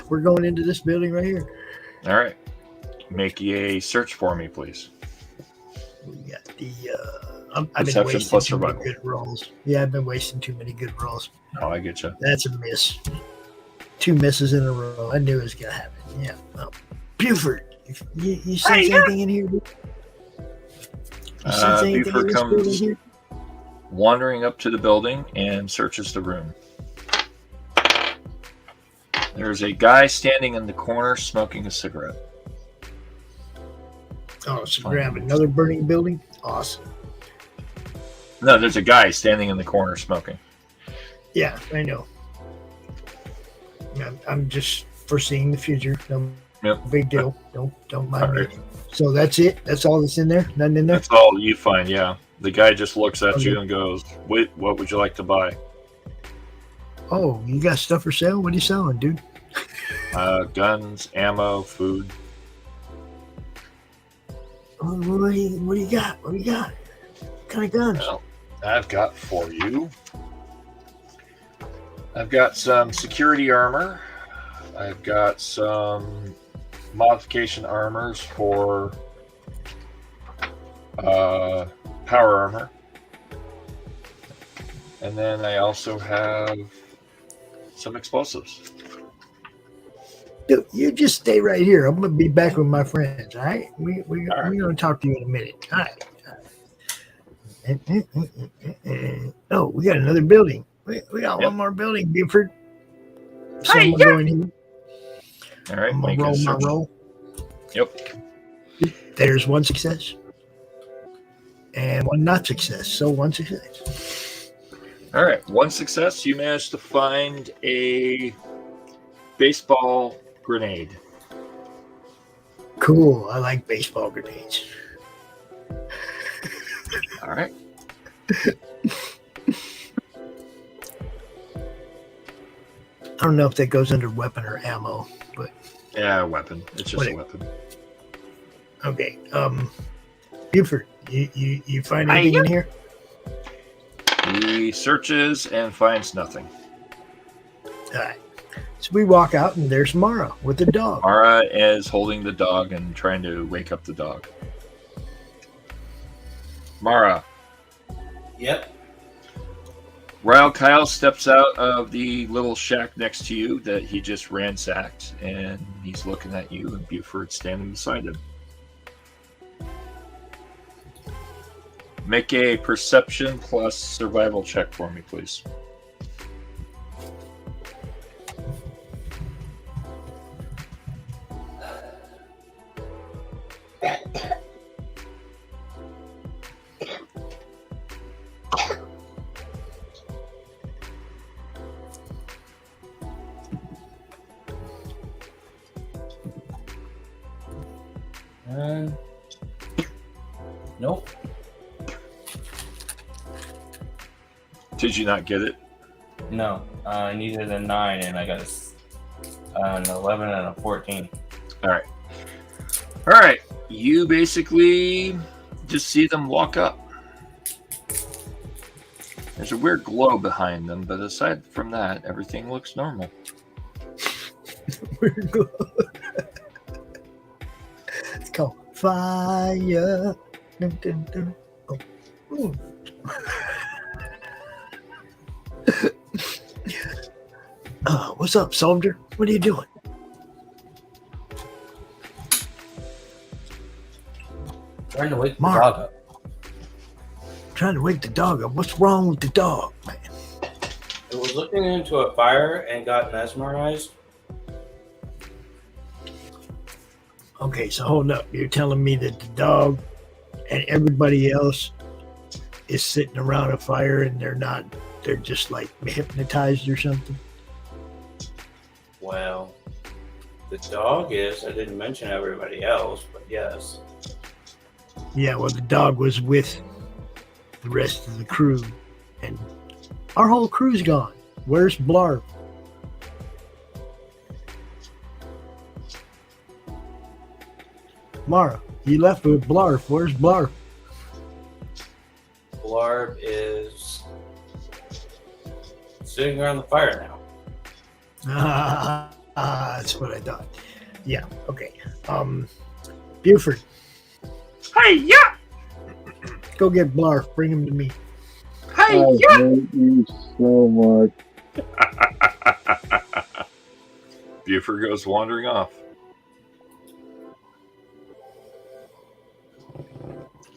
We're going into this building right here. All right. Make a search for me, please. We got the. I've been Perception wasting plus too many survival. good rolls. Yeah, I've been wasting too many good rolls. Oh, I get you. That's a miss. 2 misses in a row. I knew it was gonna happen. Yeah. Well, Buford, you sense anything in here? You sense anything in Buford this building comes here? wandering up to the building and searches the room. There's a guy standing in the corner smoking a cigarette. Oh, so we have another burning building? Awesome. No, there's a guy standing in the corner smoking. Yeah, I know. I'm just foreseeing the future. No big deal. Don't mind me. So that's it? That's all that's in there? Nothing in there? That's all you find, yeah. The guy just looks at Okay. you and goes, "Wait, what would you like to buy?" Oh, you got stuff for sale? What are you selling, dude? Guns, ammo, food. What do you got? What do you got? What kind of guns? Well, I've got for you. I've got some security armor. I've got some modification armors for power armor. And then I also have some explosives. Dude, you just stay right here. I'm gonna be back with my friends. All right, we're gonna talk to you in a minute. All right. Oh, we got another building. We got one more building, Buford. So I'm gonna go in here. All right, I'm gonna make a roll my search. roll. Yep. There's 1 success and 1 not success. So 1 success. All right, 1 success. You managed to find a baseball grenade. Cool. I like baseball grenades. All right. I don't know if that goes under weapon or ammo, but Yeah, weapon. It's just a weapon. okay. Buford, you find anything in here? He searches and finds nothing. All right. So we walk out, and there's Mara with the dog. Mara is holding the dog and trying to wake up the dog. Mara. Yep. Royal Kyle steps out of the little shack next to you that he just ransacked, and he's looking at you, and Buford's standing beside him. Make a perception plus survival check for me, please. Nope. Did you not get it? No. I needed a 9 and I got An 11 and a 14. All right. You basically just see them walk up. There's a weird glow behind them, but aside from that, everything looks normal. Weird glow. It's called fire. Dun, dun, dun. Oh. Ooh. What's up, soldier? What are you doing? Trying to wake the Mark. dog up. Trying to wake the dog up. What's wrong with the dog, man? It was looking into a fire and got mesmerized. Okay, so hold up. You're telling me that the dog and everybody else is sitting around a fire and they're just like hypnotized or something? Well, the dog is. I didn't mention everybody else, but yes. Yeah, well, the dog was with the rest of the crew, and our whole crew's gone. Where's Blarf? Mara, you left with Blarf. Where's Blarf? Blarb is sitting around the fire now. That's what I thought. Yeah, okay. Buford. Hey, yeah! Go get Blarf. Bring him to me. Hey, I yeah! hate you so much. Buford goes wandering off.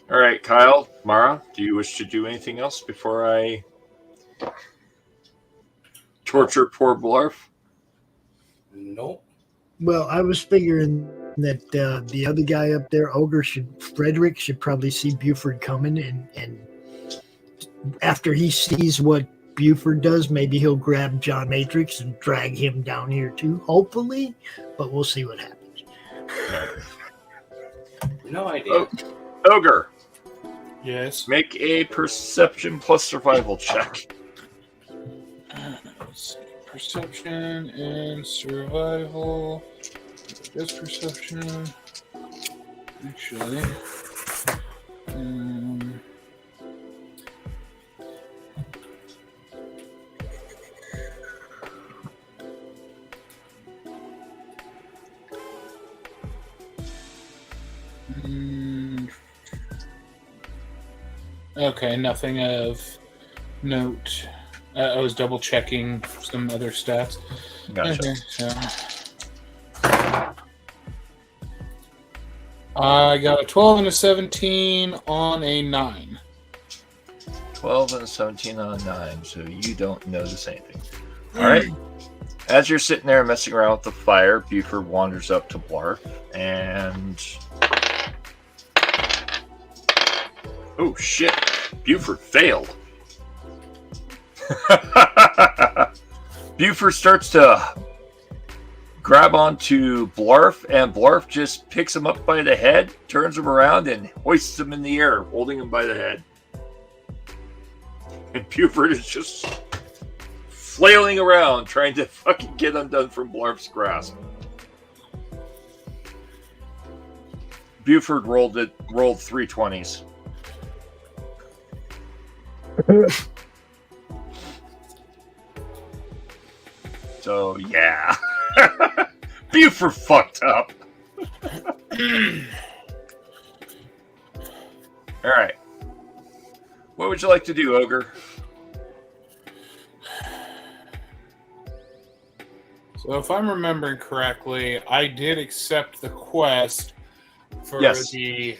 All right, Kyle, Mara, do you wish to do anything else before I torture poor Blarf? Nope. Well, I was figuring that the other guy up there, Frederick, should probably see Buford coming, and after he sees what Buford does, maybe he'll grab John Matrix and drag him down here too, hopefully, but we'll see what happens. No idea. Ogre, Yes. make a perception plus survival check. Let's see. Perception and survival. Just perception. Actually. Okay, nothing of note. I was double checking some other stats. Gotcha. Okay, so I got a 12 and a 17 on a 9. 12 and a 17 on a 9, so you don't notice anything. All right. As you're sitting there messing around with the fire, Buford wanders up to Blarf and... Oh, shit. Buford failed. Buford starts to grab onto Blarf, and Blarf just picks him up by the head, turns him around, and hoists him in the air, holding him by the head. And Buford is just flailing around, trying to fucking get undone from Blarf's grasp. Buford rolled 3 20s. So, yeah. Buford fucked up. Alright. What would you like to do, Ogre? So if I'm remembering correctly, I did accept the quest for the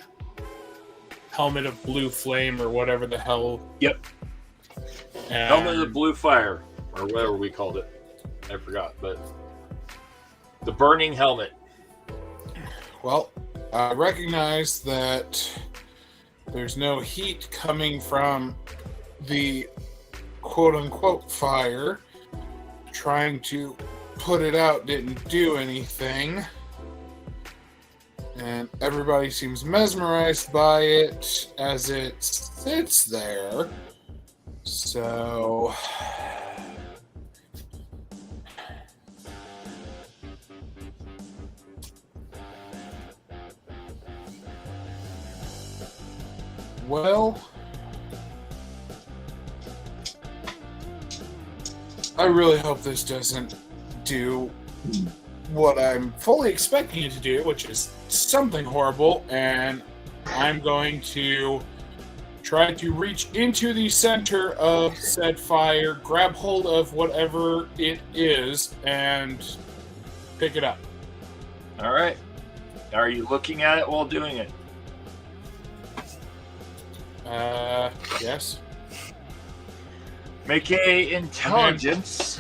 Helmet of Blue Flame or whatever the hell. Yep. And Helmet of the Blue Fire, or whatever we called it. I forgot, but the burning helmet. Well, I recognize that there's no heat coming from the quote-unquote fire. Trying to put it out didn't do anything. And everybody seems mesmerized by it as it sits there. So... Well, I really hope this doesn't do what I'm fully expecting it to do, which is something horrible, and I'm going to try to reach into the center of said fire, grab hold of whatever it is, and pick it up. All right. Are you looking at it while doing it? Yes. Make a intelligence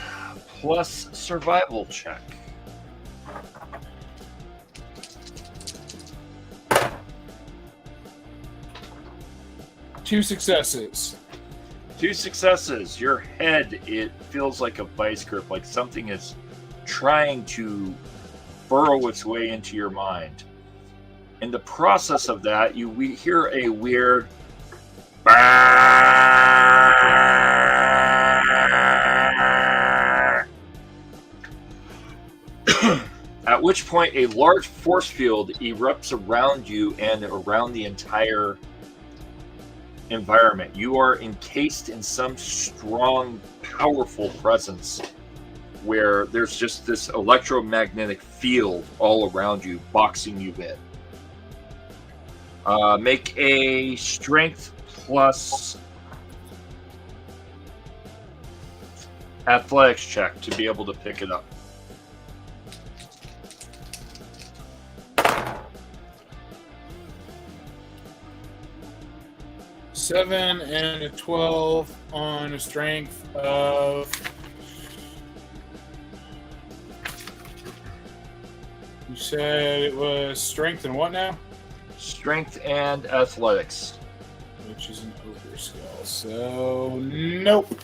plus survival check. Two successes. 2 successes. Your head, it feels like a vice grip, like something is trying to burrow its way into your mind. In the process of that, we hear a weird at which point a large force field erupts around you and around the entire environment. You are encased in some strong, powerful presence where there's just this electromagnetic field all around you, boxing you in. Make a strength plus athletics check to be able to pick it up. Seven and a 12 on a strength of. You said it was strength and what now? Strength and athletics. Which is an ogre skill. So, nope.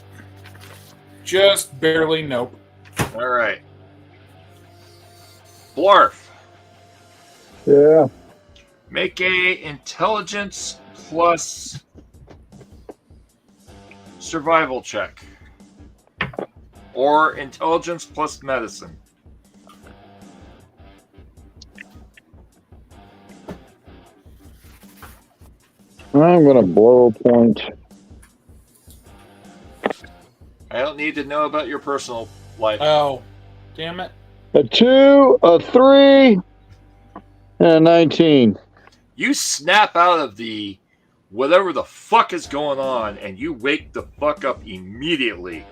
Just barely nope. All right. Blarf. Yeah. Make a intelligence plus survival check. Or intelligence plus medicine. I'm going to blow a point. I don't need to know about your personal life. Oh, damn it. A 2, a 3, and a 19. You snap out of the whatever the fuck is going on, and you wake the fuck up immediately.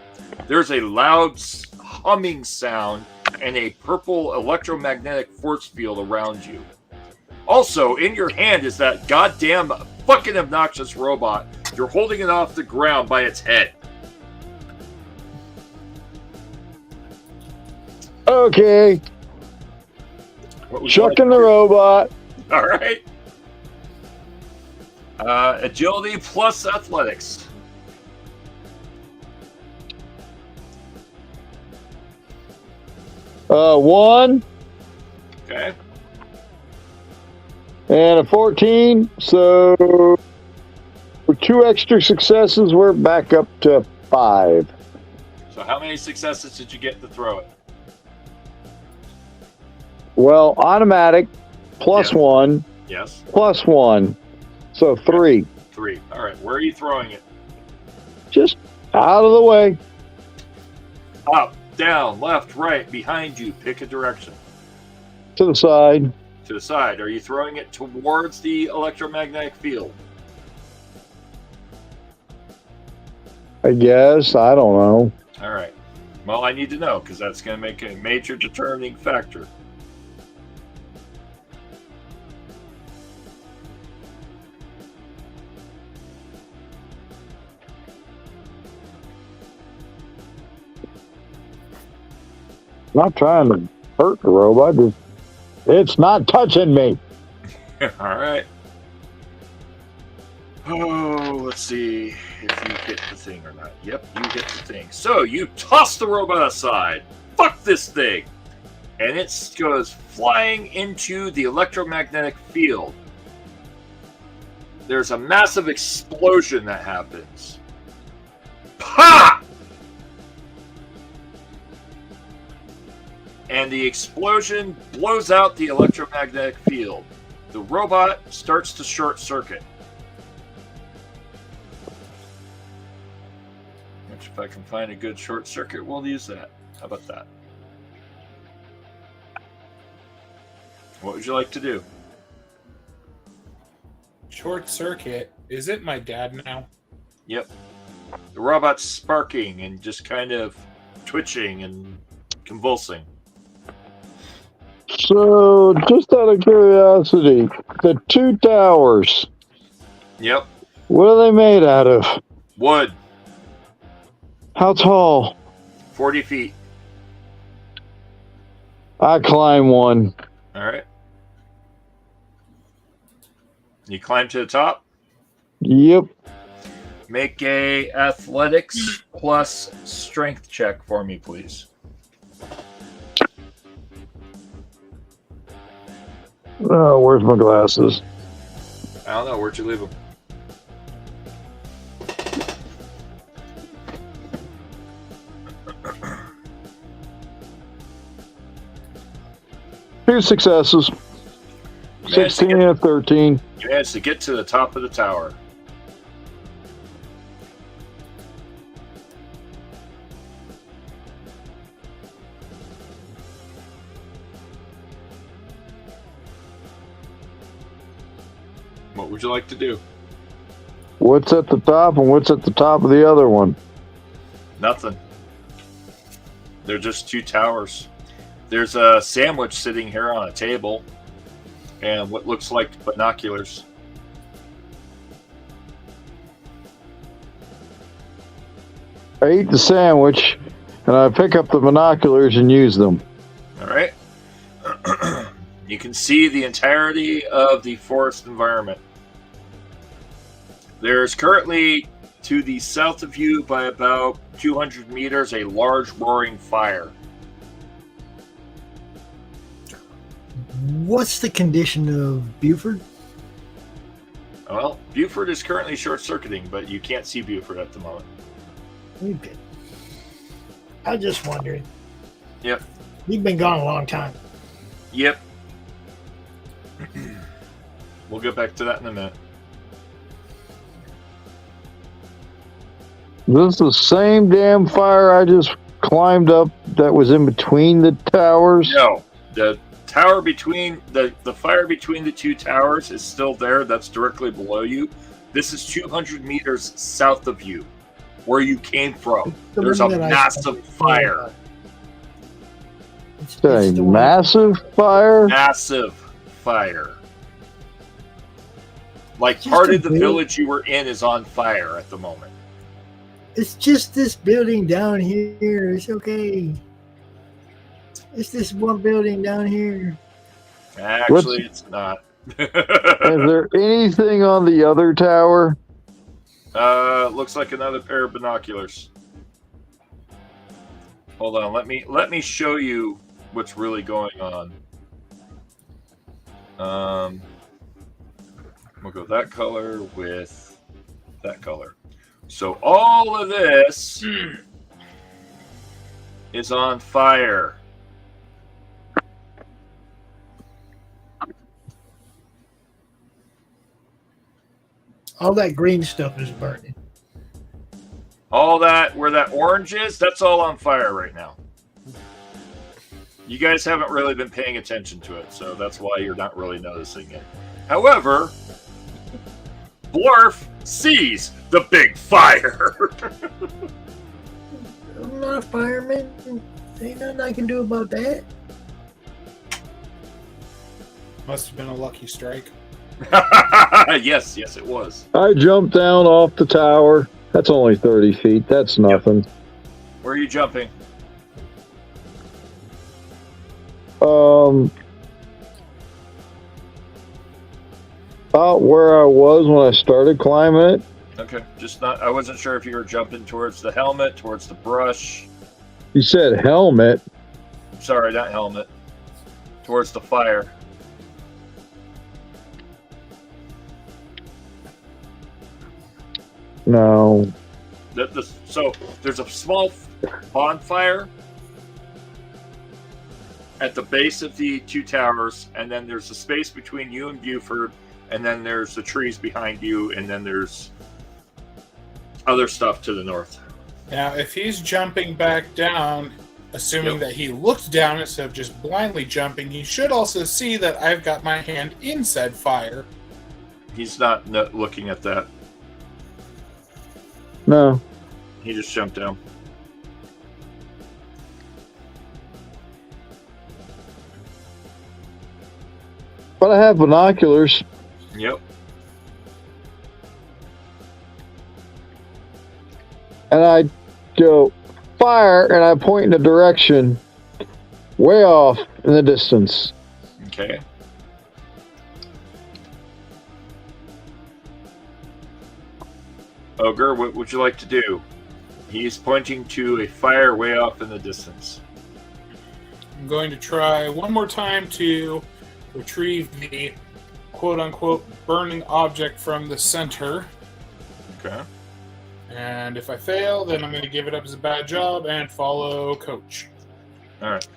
There's a loud humming sound and a purple electromagnetic force field around you. Also, in your hand is that goddamn fucking obnoxious robot. You're holding it off the ground by its head. Okay. Chucking the robot. All right. Agility plus athletics. One. Okay. And a 14. So 2 extra successes. We're back up to 5. So how many successes did you get to throw it? Well, automatic plus 1. Yes. Plus 1. So 3. 3. All right. Where are you throwing it? Just out of the way. Up, down, left, right, behind you. Pick a direction. To the side. To the side. Are you throwing it towards the electromagnetic field? I guess. I don't know. All right. Well, I need to know because that's going to make a major determining factor. Not trying to hurt the robot. It's not touching me. All right. Oh, let's see if you hit the thing or not. Yep, you hit the thing. So you toss the robot aside. Fuck this thing. And it goes flying into the electromagnetic field. There's a massive explosion that happens. Pa! And the explosion blows out the electromagnetic field. The robot starts to short circuit. Which, if I can find a good short circuit, we'll use that. How about that? What would you like to do? Short circuit. Is it my dad now? Yep. The robot's sparking and just kind of twitching and convulsing. So, just out of curiosity, the two towers. Yep. What are they made out of? Wood. How tall? 40 feet. I climb one. All right. You climb to the top? Yep. Make a athletics plus strength check for me, please. Oh, where's my glasses? I don't know. Where'd you leave them? Two successes. 16 and 13. You managed to get to the top of the tower. What would you like to do? What's at the top and what's at the top of the other one? Nothing. They're just two towers. There's a sandwich sitting here on a table and what looks like binoculars. I eat the sandwich and I pick up the binoculars and use them. All right. You can see the entirety of the forest environment. There's currently, to the south of you by about 200 meters, a large roaring fire. What's the condition of Buford? Well, Buford is currently short-circuiting, but you can't see Buford at the moment. Okay. I just wondered. Yep. You've been gone a long time. Yep. We'll get back to that in a minute. This is the same damn fire I just climbed up that was in between the towers? No. The tower between the fire between the two towers is still there. That's directly below you. This is 200 meters south of you, where you came from. There's a massive fire. It's a massive fire? Massive fire. Like part of the village you were in is on fire at the moment. It's just this building down here. It's okay. It's this one building down here. Actually, it's not. Is there anything on the other tower? Looks like another pair of binoculars. Hold on, let me show you what's really going on. We'll go that color with that color. So all of this is on fire. All that green stuff is burning. All that, where that orange is, that's all on fire right now. You guys haven't really been paying attention to it, so that's why you're not really noticing it. However, Blurf sees the big fire. I'm not a fireman. Ain't nothing I can do about that. Must have been a lucky strike. Yes, it was. I jumped down off the tower. That's only 30 feet. That's nothing. Yep. Where are you jumping? About where I was when I started climbing it. Okay, just not. I wasn't sure if you were jumping towards the helmet, towards the brush. You said helmet. Sorry, not helmet. Towards the fire. No. So there's a small bonfire at the base of the two towers, and then there's a space between you and Buford, and then there's the trees behind you, and then there's other stuff to the north. Now, if he's jumping back down, assuming that he looked down instead of just blindly jumping, he should also see that I've got my hand in said fire. He's not looking at that. No. He just jumped down. But I have binoculars. Yep. And I go fire, and I point in a direction way off in the distance. Okay. Ogre, what would you like to do? He's pointing to a fire way off in the distance. I'm going to try one more time to retrieve the quote-unquote burning object from the center. Okay. And if I fail, then I'm going to give it up as a bad job and follow Coach. All right.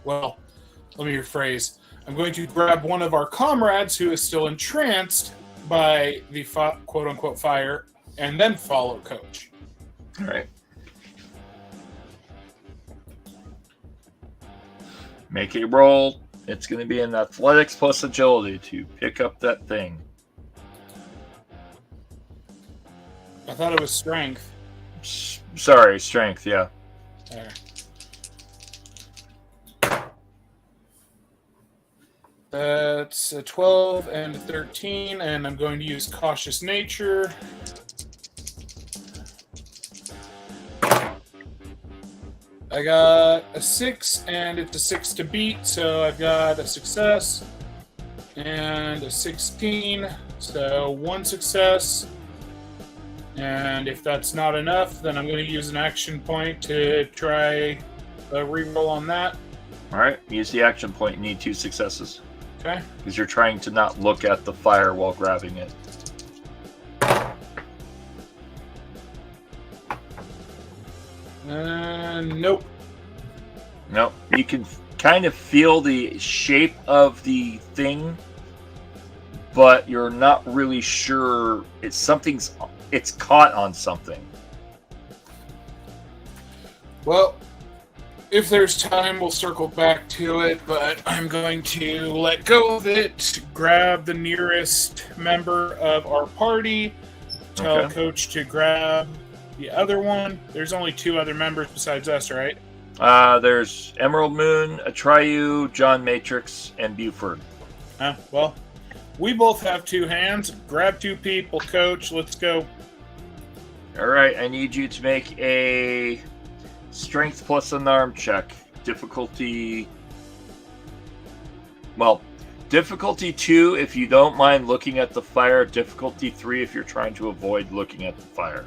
Well, let me rephrase. I'm going to grab one of our comrades who is still entranced by the quote-unquote fire and then follow Coach. All right. Make a roll. It's going to be an athletics plus agility to pick up that thing. I thought it was strength. Sorry, strength, yeah. There. That's a 12 and a 13, and I'm going to use Cautious Nature. I got a 6, and it's a 6 to beat, so I've got a success and a 16, so 1 success. And if that's not enough, then I'm going to use an action point to try a reroll on that. All right, use the action point. You need 2 successes. Okay. Because you're trying to not look at the fire while grabbing it. Nope. Nope. You can kind of feel the shape of the thing, but you're not really sure. It's caught on something. Well, if there's time, we'll circle back to it, but I'm going to let go of it, grab the nearest member of our party, tell Coach to grab the other one. There's only 2 other members besides us, right? There's Emerald Moon, Atreyu, John Matrix, and Buford. Well, we both have 2 hands. Grab 2 people, Coach. Let's go. All right, I need you to make a strength plus unarmed check. Difficulty 2 if you don't mind looking at the fire. Difficulty 3 if you're trying to avoid looking at the fire.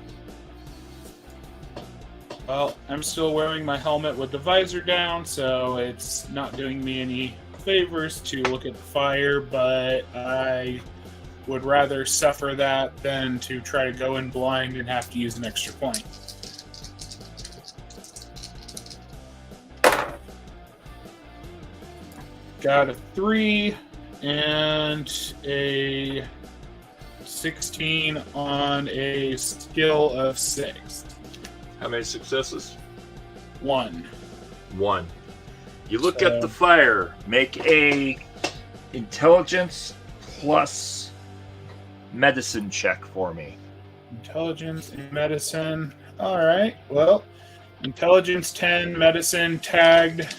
Well, I'm still wearing my helmet with the visor down, so it's not doing me any favors to look at the fire, but I would rather suffer that than to try to go in blind and have to use an extra point. Got a 3 and a 16 on a skill of 6. How many successes? 1. You look at the fire. Make a intelligence plus medicine check for me. Intelligence and medicine. All right. Well, intelligence 10, medicine tagged.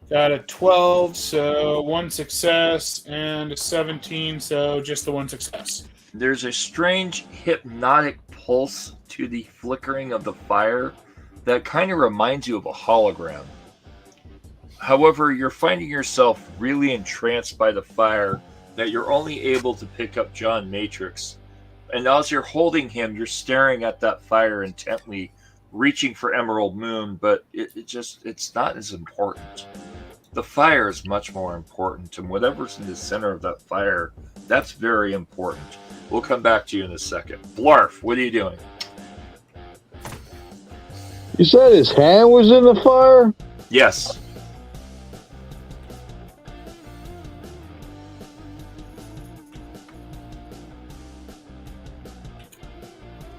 Got a 12, so 1 success, and a 17, so just the 1 success. There's a strange hypnotic pulse to the flickering of the fire that kind of reminds you of a hologram. However, you're finding yourself really entranced by the fire that you're only able to pick up John Matrix. And as you're holding him, you're staring at that fire intently, reaching for Emerald Moon, but it's not as important. The fire is much more important, and whatever's in the center of that fire, that's very important. We'll come back to you in a second. Blarf, what are you doing? You said his hand was in the fire? Yes.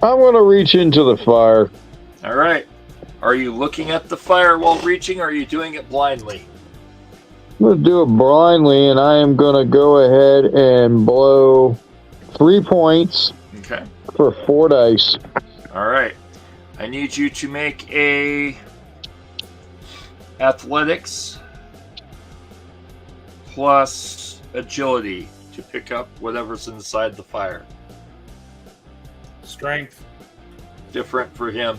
I'm going to reach into the fire. All right. Are you looking at the fire while reaching, or are you doing it blindly? I'm going to do it blindly, and I am going to go ahead and blow 3 points for 4 dice. All right. I need you to make a athletics plus agility to pick up whatever's inside the fire. Strength. Different for him.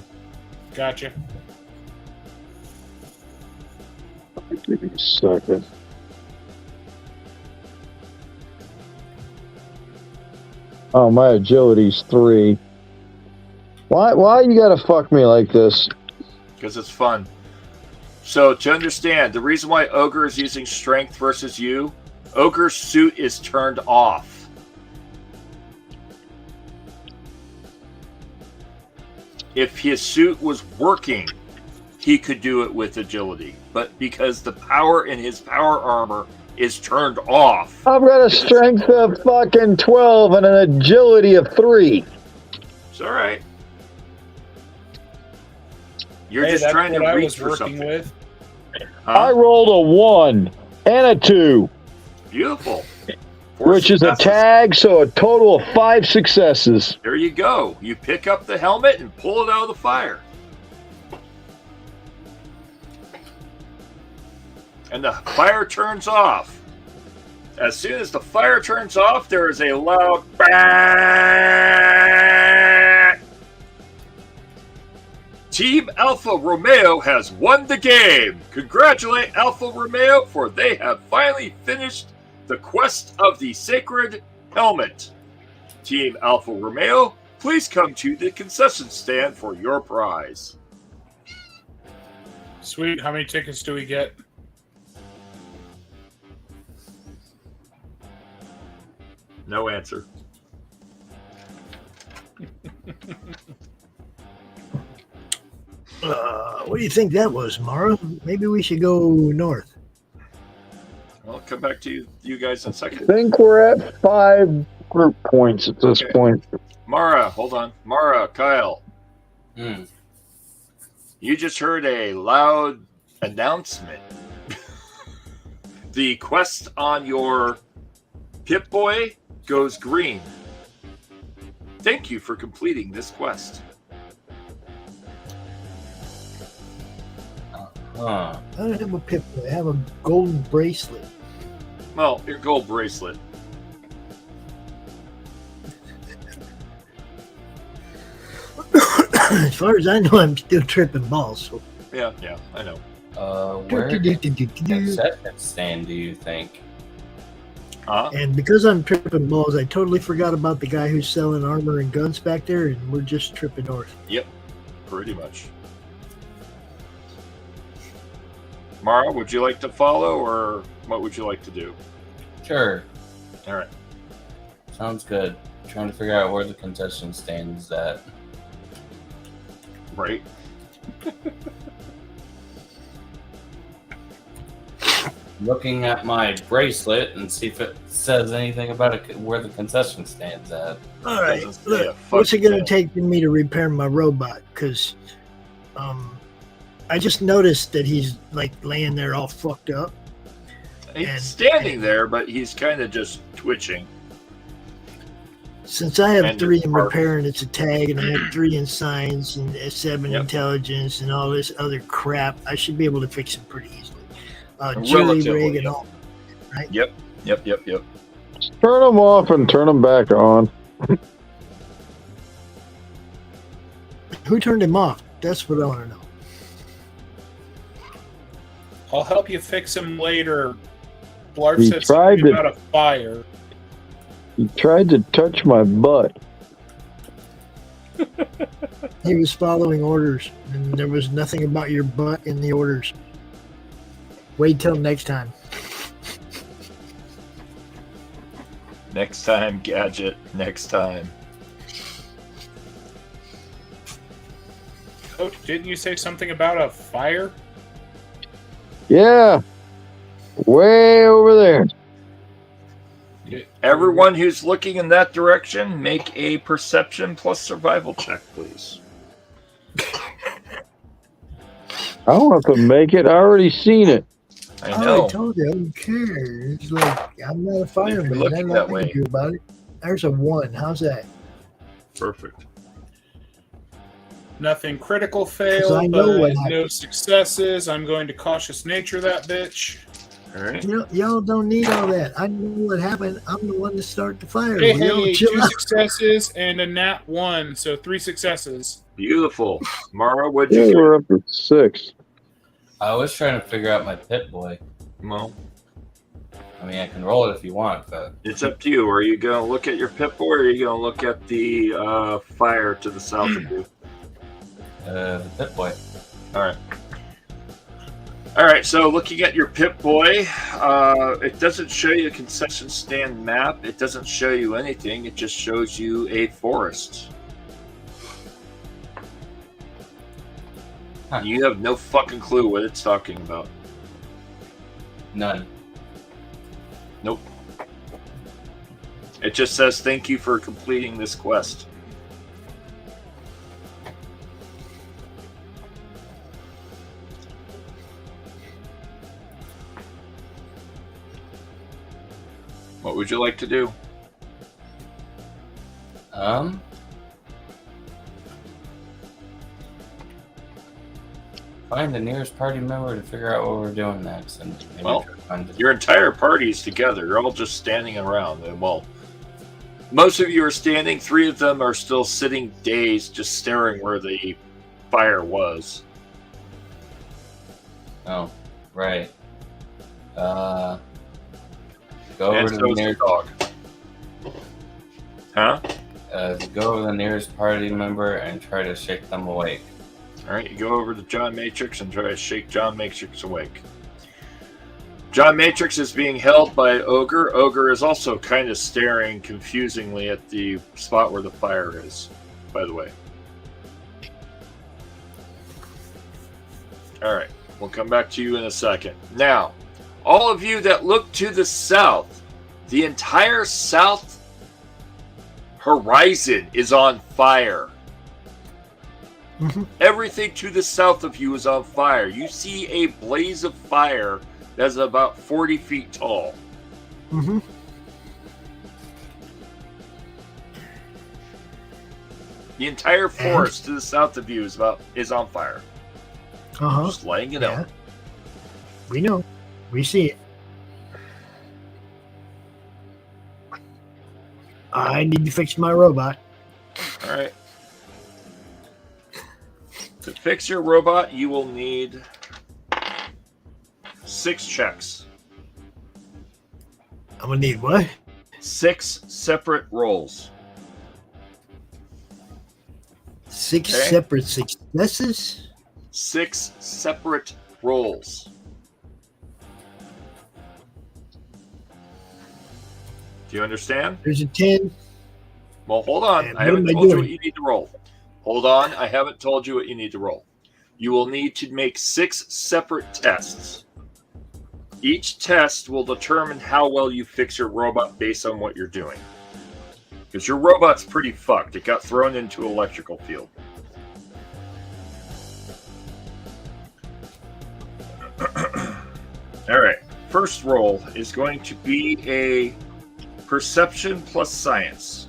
Gotcha. Give me a second. Oh, my agility's 3. Why you gotta fuck me like this? Because it's fun. So, to understand, the reason why Ogre is using strength versus you, Ogre's suit is turned off. If his suit was working, he could do it with agility. But because the power in his power armor is turned off... I've got a strength of fucking 12 and an agility of 3. It's alright. You're just trying to reach for something. With. I rolled a 1 and a 2. Beautiful. Which is a tag, so a total of 5 successes. There you go. You pick up the helmet and pull it out of the fire. And the fire turns off. As soon as the fire turns off, there is a loud bang. Team Alfa Romeo has won the game. Congratulate Alfa Romeo, for they have finally finished the quest of the sacred helmet. Team Alfa Romeo, please come to the concession stand for your prize. Sweet. How many tickets do we get? No answer. What do you think that was, Mara? Maybe we should go north. I'll come back to you guys in a second. I think we're at 5 group points at this point. Mara, hold on. Mara, Kyle. You just heard a loud announcement. The quest on your Pip-Boy goes green. Thank you for completing this quest. I don't have a Pip-Boy. I have a golden bracelet. Well, your gold bracelet. As far as I know, I'm still tripping balls. So. Yeah, I know. Where concession stand do you think? And because I'm tripping balls, I totally forgot about the guy who's selling armor and guns back there, and we're just tripping north. Yep, pretty much. Mara, would you like to follow, or what would you like to do? Sure. All right. Sounds good. Trying to figure out where the concession stand is at. Right. Looking at my bracelet and see if it says anything about where the concession stand's at. All right. Look, what's it going to take for me to repair my robot? Because I just noticed that he's like laying there all fucked up. He's standing there, but he's kind of just twitching. Since I have 3 in repair and it's a tag, and I have 3 in science and 7 intelligence and all this other crap, I should be able to fix it pretty easily. Jury rig and all, right? Yep. Turn them off and turn them back on. Who turned him off? That's what I want to know. I'll help you fix him later. Blarf He said tried something to- about a fire. He tried to touch my butt. He was following orders, and there was nothing about your butt in the orders. Wait till next time. Next time, Gadget. Next time. Oh, didn't you say something about a fire? Yeah. Way over there. Everyone who's looking in that direction, make a perception plus survival check, please. I don't have to make it. I already seen it. I know. I told you, I don't care. It's like, I'm not a fireman. looking There's that nothing way. to do about it. There's a 1. How's that? Perfect. Nothing critical 'Cause fail, I know but what no happened. successes. I'm going to cautious nature that bitch. All right. Y'all don't need all that. I know what happened. I'm the one to start the fire. Hey, Will y'all hey, chill 2 out? successes and a nat 1, so 3 successes. Beautiful. Mara, what'd Yeah, you get? we're up to 6. I was trying to figure out my pit boy. Well, I mean, I can roll it if you want, but it's up to you. Are you going to look at your Pip-Boy or are you going to look at the fire to the south of you? the pit boy. All right. All right, so looking at your Pip-Boy, it doesn't show you a concession stand map. It doesn't show you anything. It just shows you a forest. Huh. You have no fucking clue what it's talking about. None. Nope. It just says, thank you for completing this quest. What would you like to do? Find the nearest party member to figure out what we're doing next. And maybe Well, try to find the- your entire party's together. You're all just standing around. And, well, most of you are standing. 3 of them are still sitting dazed, just staring where the fire was. Oh, right. Go And over to so the is the nearest. dog. Huh? Go over to the nearest party member and try to shake them awake. All right, you go over to John Matrix and try to shake John Matrix awake. John Matrix is being held by Ogre. Ogre is also kind of staring confusingly at the spot where the fire is, by the way. All right, we'll come back to you in a second. Now, all of you that look to the south, the entire south horizon is on fire. Everything to the south of you is on fire. You see a blaze of fire that's about 40 feet tall. Mm-hmm. The entire forest to the south of you is on fire. Uh-huh. Just laying it out. We know. We see it. I need to fix my robot. All right. To fix your robot, you will need 6 checks. I'm gonna need what? 6 separate rolls. 6 Okay. separate successes? 6 separate rolls. Do you understand? There's a 10. Well, hold on. And I what haven't am I told you doing? what you need to roll. Hold on. I haven't told you what you need to roll. You will need to make 6 separate tests. Each test will determine how well you fix your robot based on what you're doing. Because your robot's pretty fucked. It got thrown into an electrical field. All right. First roll is going to be a perception plus science.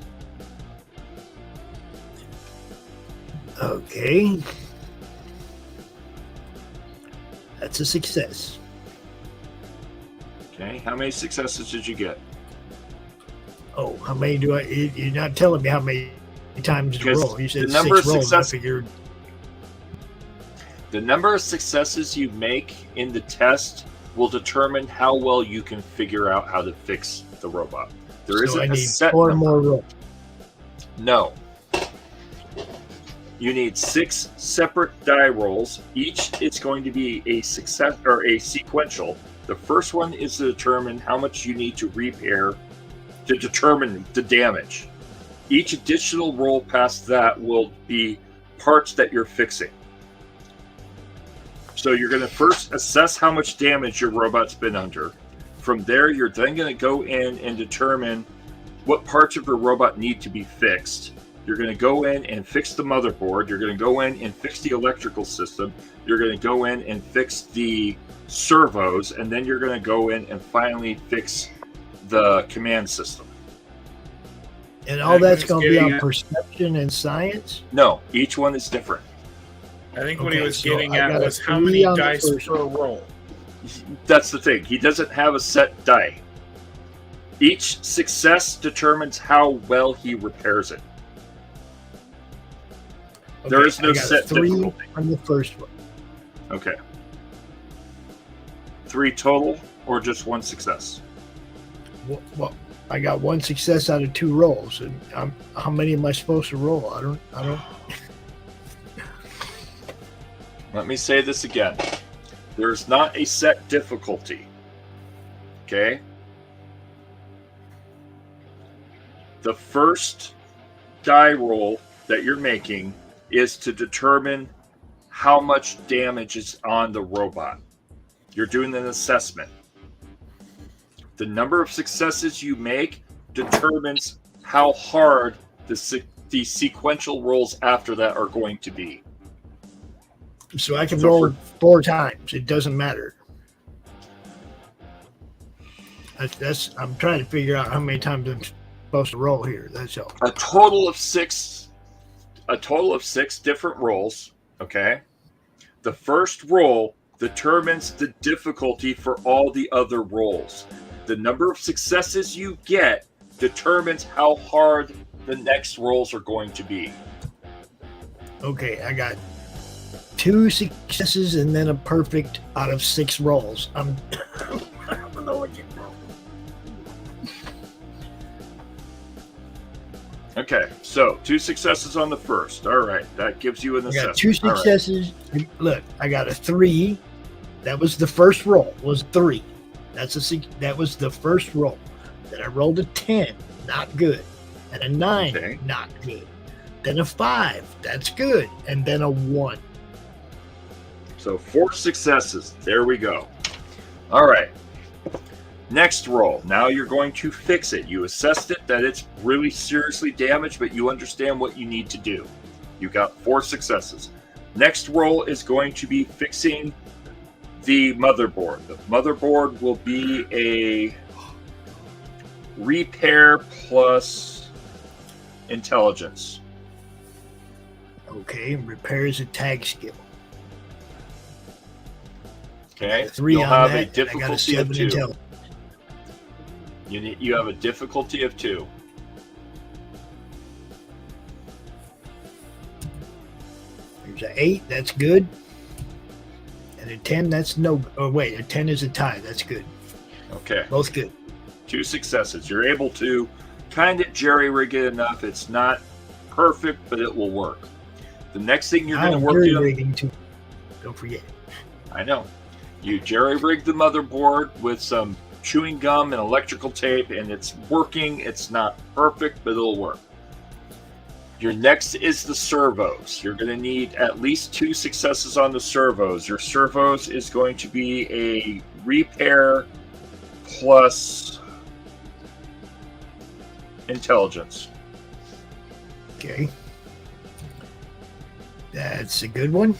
Okay. That's a success. Okay. How many successes did you get? Oh, how many do I? You're not telling me how many times to Because roll. You said the number 6 of rolls. I success- figured. The number of successes you make in the test will determine how well you can figure out how to fix the robot. There So isn't I a need set 4 number. more rolls. No. You need 6 separate die rolls. Each is going to be a success or a sequential. The first one is to determine how much you need to repair to determine the damage. Each additional roll past that will be parts that you're fixing. So you're going to first assess how much damage your robot's been under. from there, you're then going to go in and determine what parts of your robot need to be fixed. You're going to go in and fix the motherboard. You're going to go in and fix the electrical system. You're going to go in and fix the servos, and then you're going to go in and finally fix the command system. And all that's going to be on perception and science? No, each one is different. I think what Okay, he was so getting I at got a was how 3 many on the dice first per roll. That's the thing. He doesn't have a set die. Each success determines how well he repairs it. There is no I got set 3 difficulty. on the first one. Okay. 3 total, or just 1 success? Well, I got 1 success out of 2 rolls, and how many am I supposed to roll? I don't. Let me say this again. There's not a set difficulty. Okay? The first die roll that you're making is to determine how much damage is on the robot. You're doing an assessment. The number of successes you make determines how hard the sequential rolls after that are going to be. So I can roll 4 times. It doesn't matter. I'm trying to figure out how many times I'm supposed to roll here. That's all. A total of 6 different rolls. Okay. The first roll determines the difficulty for all the other rolls. The number of successes you get determines how hard the next rolls are going to be. Okay, I got 2 successes and then a perfect out of 6 rolls. I don't know what you know. Okay, so 2 successes on the first. All right, that gives you an I assessment. got 2 successes. Right. Look, I got a 3. That was the first roll. Was 3. That was the first roll. Then I rolled a 10. Not good. And a 9. Okay. Not good. Then a 5. That's good. And then a 1. So 4 successes. There we go. All right. Next roll. Now you're going to fix it. You assessed it that it's really seriously damaged, but you understand what you need to do. You got 4 successes. Next roll is going to be fixing the motherboard. The motherboard will be a repair plus intelligence. Okay, repair is a tag skill. Okay. 3 You'll on have that, a and I got a difficulty 7 of 2. intelligence. You have a difficulty of 2. There's an 8. That's good. And a 10. That's no. Oh wait, a 10 is a tie. That's good. Okay. Both good. 2 successes. You're able to kind of jerry-rig it enough. It's not perfect, but it will work. The next thing you're going to work on... rigging too. Don't forget. I know. You jerry-rig the motherboard with some chewing gum and electrical tape, and it's working. It's not perfect, but it'll work. Your next is the servos. You're going to need at least 2 successes on the servos. Your servos is going to be a repair plus intelligence. Okay. That's a good one.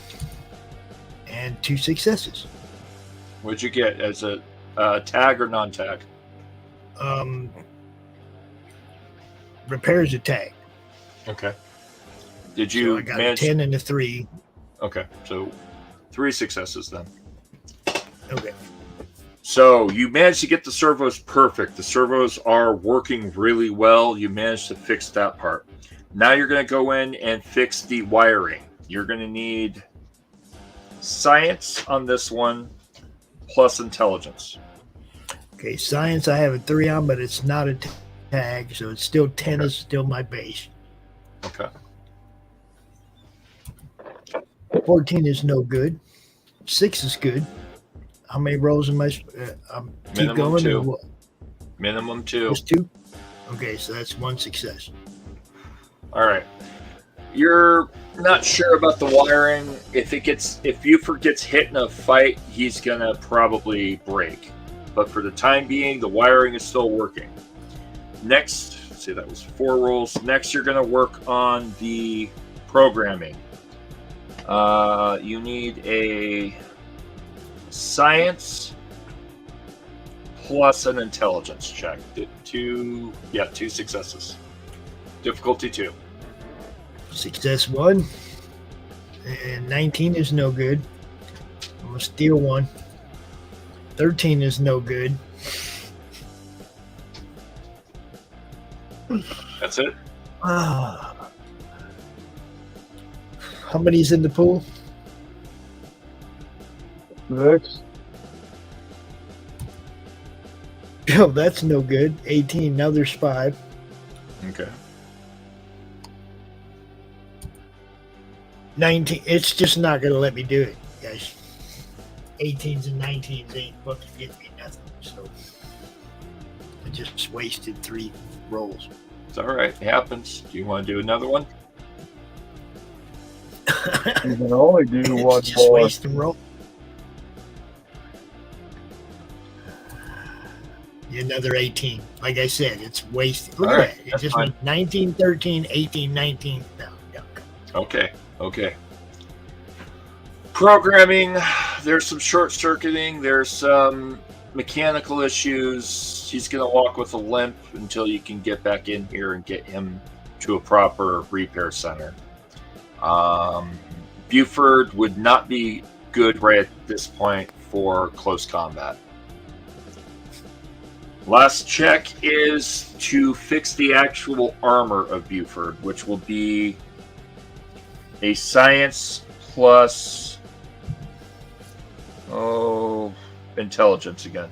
And 2 successes. What'd you get as a tag or non-tag? Repairs a tag. Okay. Did you So I got manage? a 10 and a 3. Okay, so 3 successes then. Okay. So you managed to get the servos perfect. The servos are working really well. You managed to fix that part. Now you're going to go in and fix the wiring. You're going to need science on this one plus intelligence. Okay, science I have a 3 on, but it's not a tag, so it's still 10 is still my base. Okay. 14 is no good. 6 is good. How many rolls am I? Keep Minimum going. 2. Or what? Minimum 2. Just 2. Okay, so that's 1 success. All right. You're not sure about the wiring. If Buford gets hit in a fight, he's gonna probably break. but for the time being, the wiring is still working. Next, let's see, that was 4 rolls. Next, you're going to work on the programming. You need a science plus an intelligence check. 2 successes. Difficulty 2. Success 1. And 19 is no good. I'm going to steal 1. 13 is no good. That's it? How many's in the pool? 6. Oh, that's no good. 18. Now there's 5. Okay. 19. It's just not going to let me do it, guys. 18s and 19s ain't supposed to get me nothing. So I just wasted 3 rolls. It's all right. It happens. Do you want to do another one? You can only do one Just more. waste the roll. Another 18. Like I said, it's wasted. Look All at right, that. It that's just fine. went 19, 13, 18, 19. No. Okay. Programming, there's some short-circuiting, there's some mechanical issues. He's going to walk with a limp until you can get back in here and get him to a proper repair center. Buford would not be good right at this point for close combat. Last check is to fix the actual armor of Buford, which will be a science plus intelligence again.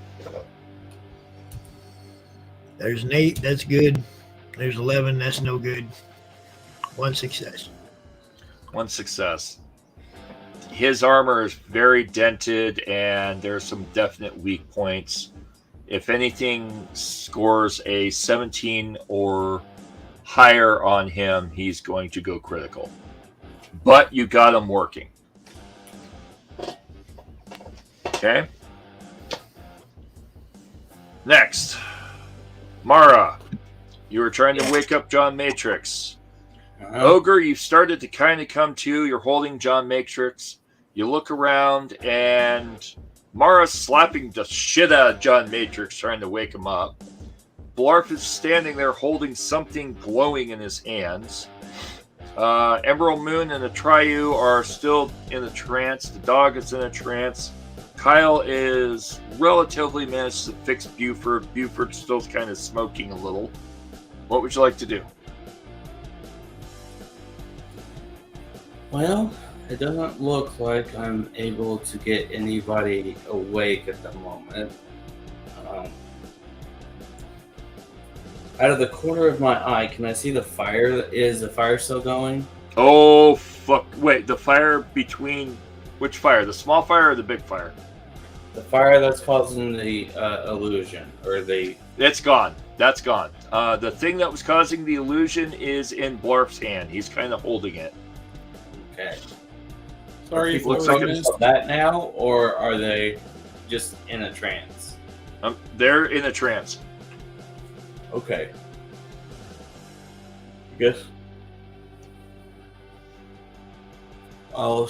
There's an 8. That's good. There's 11. That's no good. 1 success. 1 success. His armor is very dented, and there's some definite weak points. If anything scores a 17 or higher on him, he's going to go critical. But you got him working. Okay. Next, Mara, you were trying to wake up John Matrix. Ogre, you've started to kind of come to. You're holding John Matrix. You look around, and Mara's slapping the shit out of John Matrix, trying to wake him up. Blarf is standing there holding something glowing in his hands. Emerald Moon and the Triu are still in a trance. The dog is in a trance. Kyle is relatively managed to fix Buford. Buford's still kind of smoking a little. What would you like to do? Well, it doesn't look like I'm able to get anybody awake at the moment. Out of the corner of my eye, can I see the fire? Is the fire still going? Oh, fuck. Wait, the fire between... Which fire? The small fire or the big fire? The fire that's causing the illusion, or the... It's gone. That's gone. The thing that was causing the illusion is in Blarf's hand. He's kind of holding it. Okay. Sorry, Looks like it's... that now, or are they just in a trance? They're in a trance. Okay. I guess I'll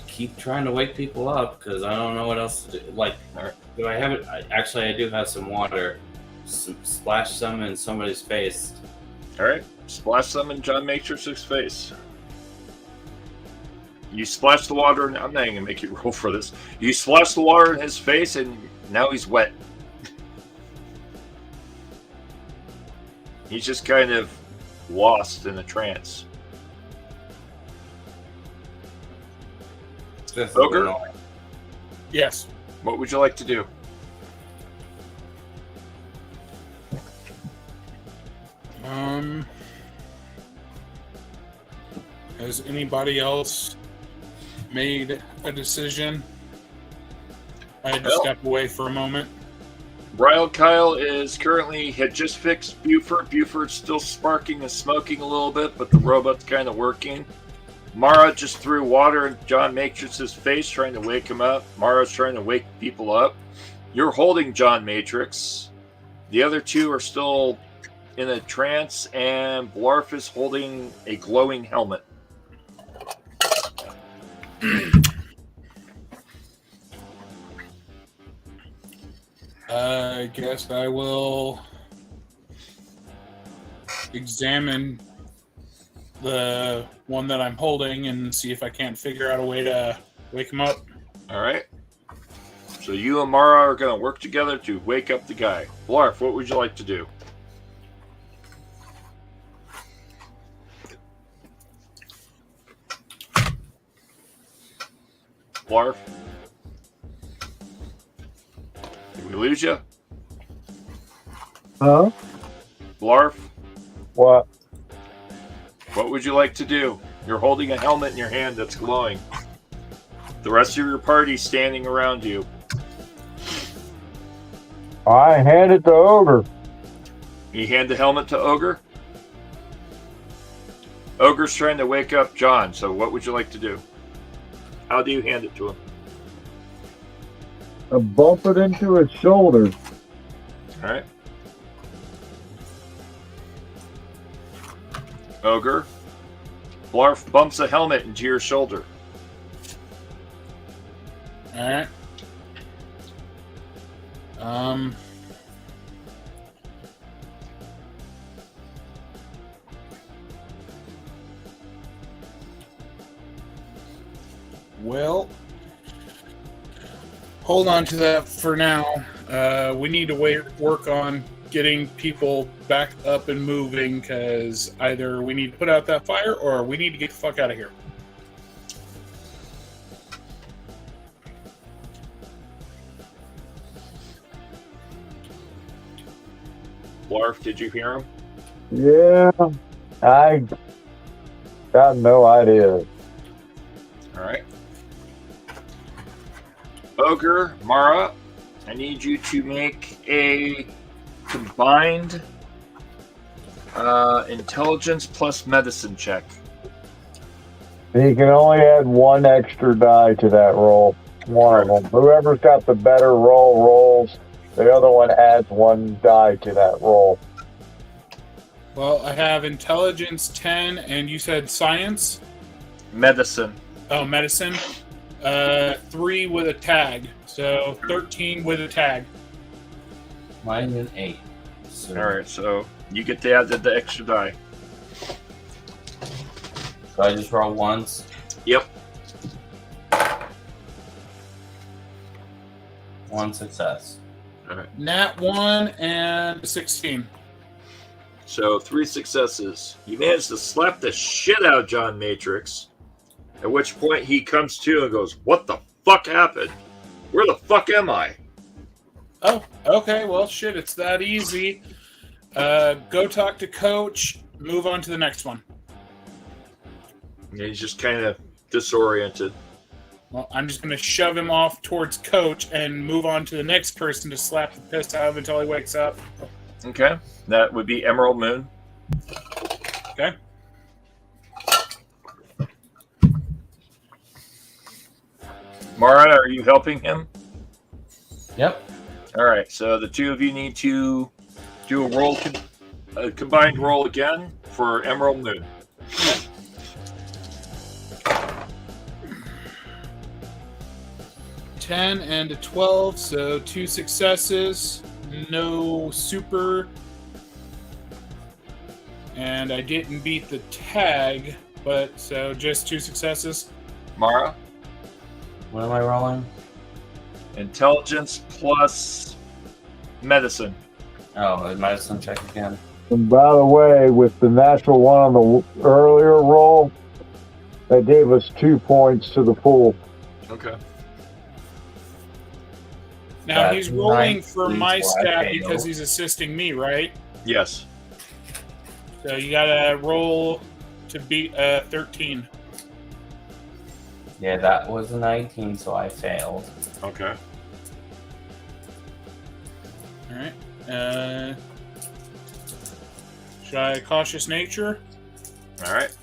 keep trying to wake people up because I don't know what else to do. Like, do I have it? Actually, I do have some water. Splash some in somebody's face. All right. Splash some in John Matrix's face. You splash the water, and I'm not even going to make you roll for this. You splash the water in his face, and now he's wet. He's just kind of lost in a trance. Ogre? Yes. What would you like to do? Has anybody else made a decision? I had to step away for a moment. Rile Kyle had just fixed Buford. Buford's still sparking and smoking a little bit, but the robot's kind of working. Mara just threw water in John Matrix's face, trying to wake him up. Mara's trying to wake people up. You're holding John Matrix. The other two are still in a trance, and Blarf is holding a glowing helmet. I guess I will examine the one that I'm holding and see if I can't figure out a way to wake him up. All right. So you and Mara are going to work together to wake up the guy. Blarf, what would you like to do? Blarf? Did we lose you? Huh? Blarf? What? What would you like to do? You're holding a helmet in your hand that's glowing. The rest of your party's standing around you. I hand it to Ogre. You hand the helmet to Ogre? Ogre's trying to wake up John, so what would you like to do? How do you hand it to him? I bump it into his shoulder. All right. Ogre. Blarf bumps a helmet into your shoulder. Alright. Well, hold on to that for now. We need to work on getting people back up and moving, because either we need to put out that fire or we need to get the fuck out of here. Blarf, did you hear him? Yeah, I got no idea. All right. Ogre, Mara, I need you to make a combined intelligence plus medicine check. He can only add one extra die to that roll. One of them. Whoever's got the better roll rolls. The other one adds one die to that roll. Well, I have intelligence 10, and you said science? Medicine. Oh, medicine. 3 with a tag. So 13 with a tag. Mine is 8. So All right, so you get to add the extra die. So I just roll once. Yep. 1 success. All right. Nat 1 and 16. So 3 successes. You managed to slap the shit out of John Matrix, at which point he comes to and goes, "What the fuck happened? Where the fuck am I?" Oh, okay. Well, shit, it's that easy. Go talk to Coach. Move on to the next one. And he's just kind of disoriented. Well, I'm just going to shove him off towards Coach and move on to the next person to slap the piss out of until he wakes up. Okay. That would be Emerald Moon. Okay. Mara, are you helping him? Yep. All right. So the two of you need to do a roll, a combined roll again for Emerald Moon. 10 and a 12, so 2 successes, no super, and I didn't beat the tag, but so just 2 successes. Mara? What am I rolling? Intelligence plus medicine. Oh, a medicine check again. And by the way, with the natural one on the earlier roll, that gave us 2 points to the pool. Okay. Now That's he's rolling nice. for my Please, stat why because fail? he's assisting me, right? Yes. So you gotta roll to beat 13. Yeah, that was a 19, so I failed. Okay. Alright. Should I cautious nature? All right.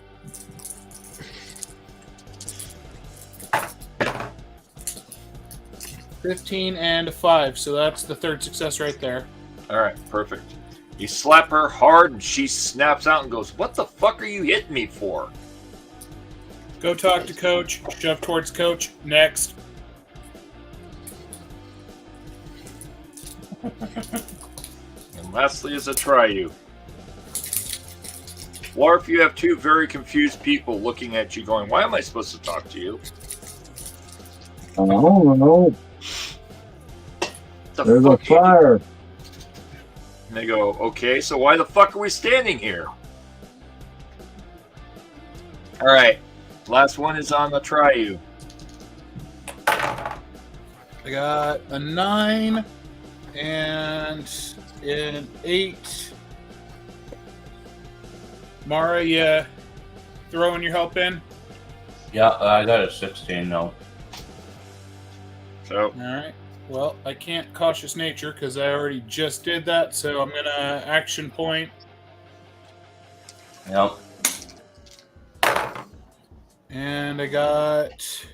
15 and a 5, so that's the third success right there. All right, perfect. You slap her hard, and she snaps out and goes, "What the fuck are you hitting me for?" Go talk to Coach. Shove towards Coach. Next. And lastly is a try you. Or if you have two very confused people looking at you going, "Why am I supposed to talk to you?" I don't know. The There's a fuck you fire. And they go, "Okay, so why the fuck are we standing here?" All right, last one is on the try you. I got a 9 and an 8. Mara, you throwing your help in? Yeah, I got a 16 now. So, all right. Well, I can't cautious nature because I already just did that, so I'm gonna action point. Yep. And I got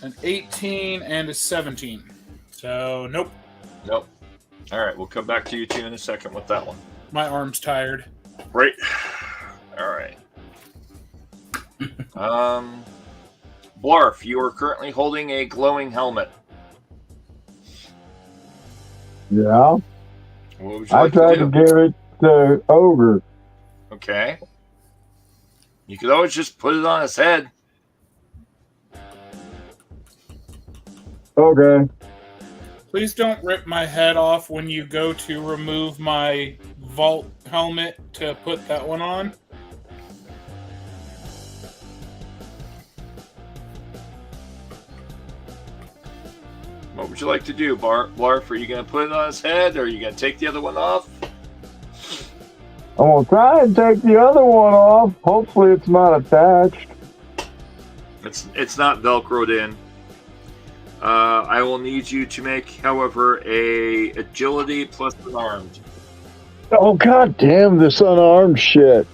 an 18 and a 17. So, nope. Nope. All right, we'll come back to you two in a second with that one. My arm's tired. Right. All right. Blarf, you are currently holding a glowing helmet. Yeah. What would you I like tried to to do? give it to Ogre. Okay. You could always just put it on his head. Okay. Please don't rip my head off when you go to remove my vault helmet to put that one on. What would you like to do, Blarf? Are you going to put it on his head, or are you going to take the other one off? I'm going to try and take the other one off. Hopefully it's not attached. It's not Velcroed in. I will need you to make, however, a agility plus unarmed. Oh, god damn this unarmed shit.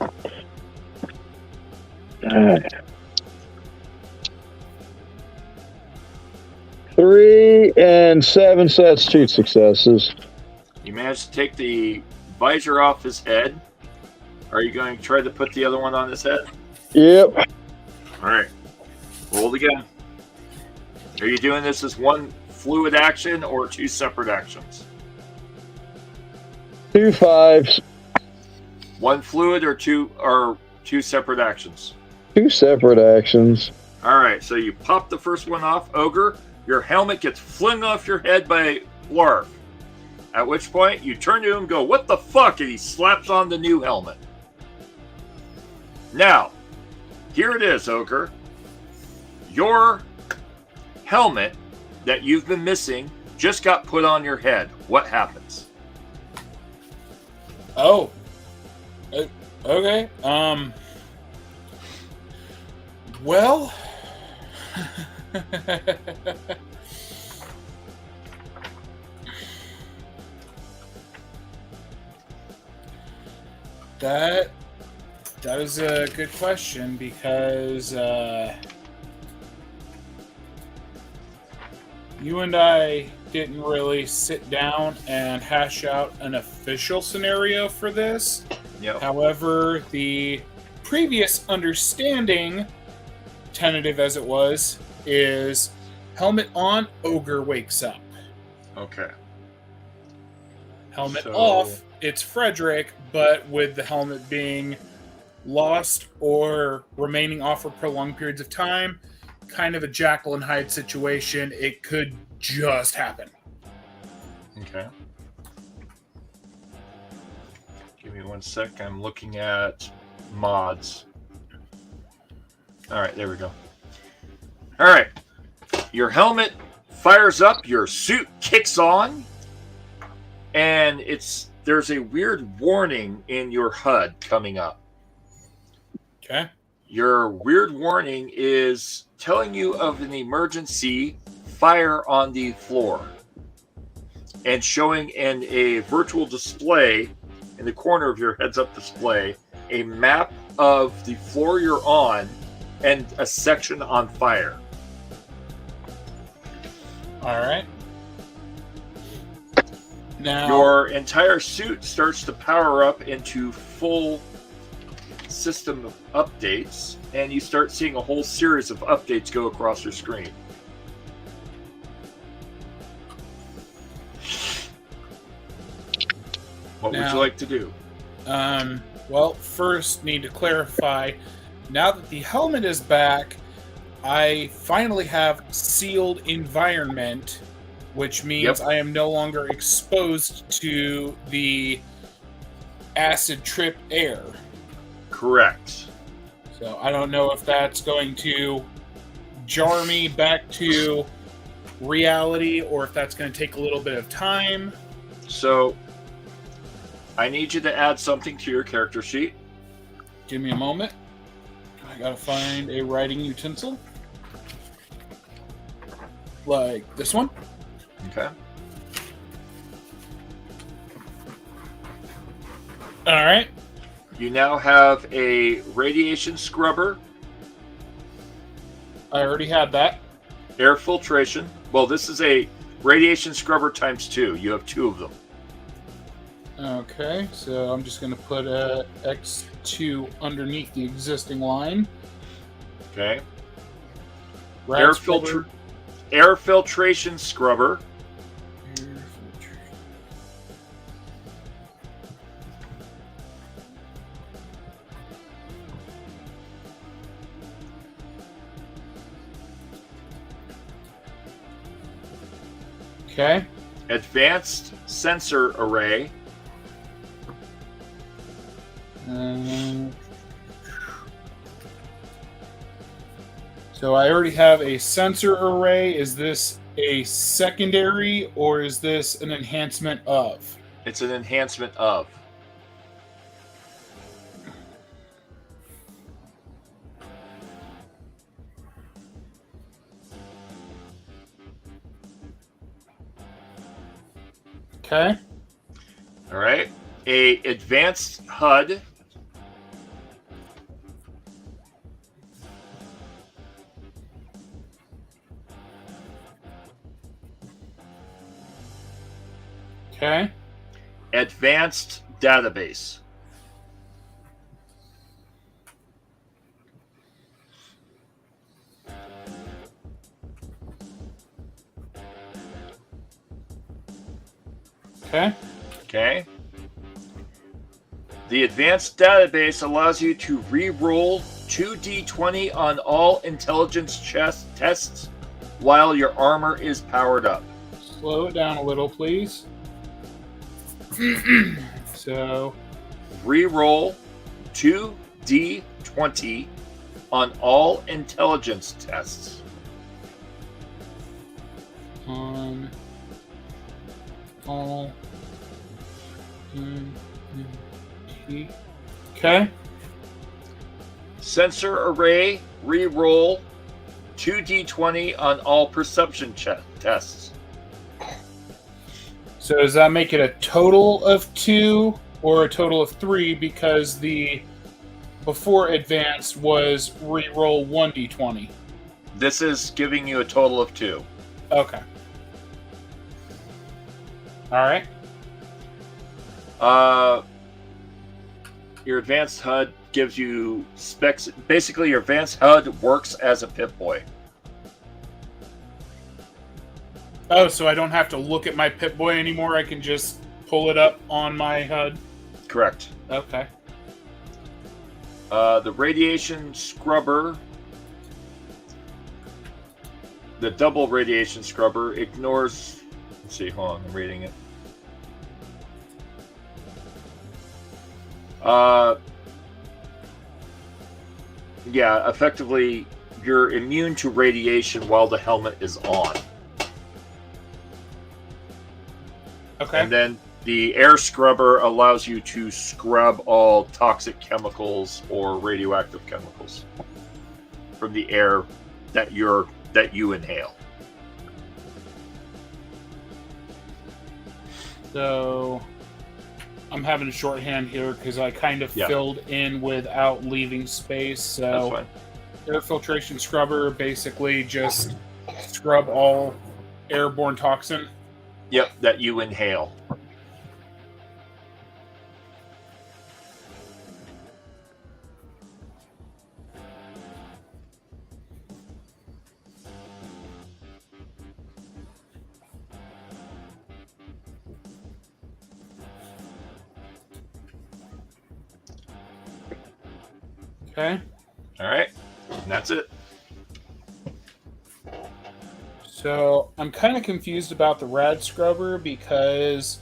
3 and 7, so that's 2 successes. You managed to take the visor off his head. Are you going to try to put the other one on his head? Yep. All right. Roll again. Are you doing this as one fluid action or 2 separate actions? 2 5s. One fluid or two separate actions? 2 separate actions. All right. So you pop the first one off, Ogre. Your helmet gets flung off your head by Blarf. At which point you turn to him and go, "What the fuck?" And he slaps on the new helmet. Now, here it is, Ogre. Your helmet that you've been missing just got put on your head. What happens? Oh. Okay. Well. That is a good question because you and I didn't really sit down and hash out an official scenario for this. Yep. However, the previous understanding, tentative as it was, is helmet on, Ogre wakes up. Okay. Helmet off, it's Frederick, but with the helmet being lost or remaining off for prolonged periods of time, kind of a Jekyll and Hyde situation. It could just happen. Okay. Give me 1 sec. I'm looking at mods. All right, there we go. All right. Your helmet fires up, your suit kicks on, and there's a weird warning in your HUD coming up. Okay. Your weird warning is telling you of an emergency fire on the floor and showing in a virtual display in the corner of your heads-up display a map of the floor you're on and a section on fire. All right. Now Your entire suit starts to power up into full system of updates, and you start seeing a whole series of updates go across your screen. What would Now- you like to do? Well, first need to clarify. Now that the helmet is back, I finally have sealed environment, which means Yep. I am no longer exposed to the acid trip air. Correct. So I don't know if that's going to jar me back to reality or if that's going to take a little bit of time. So, I need you to add something to your character sheet. Give me a moment. I gotta find a writing utensil. Like this one. Okay. Alright. You now have a radiation scrubber, I already had that. air filtration. Well, this is a radiation scrubber times 2. You have 2 of them. Okay, so I'm just gonna put a X2 underneath the existing line. Okay. Rad Air scrubber. filter, air filtration scrubber. Air filtration. Okay. Advanced sensor array. So I already have a sensor array. Is this a secondary or is this an enhancement of? It's an enhancement of. Okay. All right. A advanced HUD. Okay. Advanced database. Okay. Okay. The advanced database allows you to re-roll 2d20 on all intelligence tests while your armor is powered up. Slow it down a little, please. So, Re-roll 2d20 on all intelligence tests. on all. Okay. Sensor array, re-roll 2d20 on all perception tests. So does that make it a total of 2 or a total of 3 because the before advanced was re-roll 1d20? This is giving you a total of 2. Okay. Alright. Your advanced HUD gives you specs. Basically, your advanced HUD works as a Pip-Boy. Oh, so I don't have to look at my Pip-Boy anymore. I can just pull it up on my HUD. Correct. Okay. The radiation scrubber, the double radiation scrubber, ignores. Let's see, hold on, I'm reading it. Yeah, effectively, you're immune to radiation while the helmet is on. Okay. And then the air scrubber allows you to scrub all toxic chemicals or radioactive chemicals from the air that you inhale. So I'm having a shorthand here because I kind of Yeah. filled in without leaving space. That's So fine. air filtration scrubber basically just scrub all airborne toxin. Yep, that you inhale. Okay. All right. And that's it. So I'm kind of confused about the rad scrubber because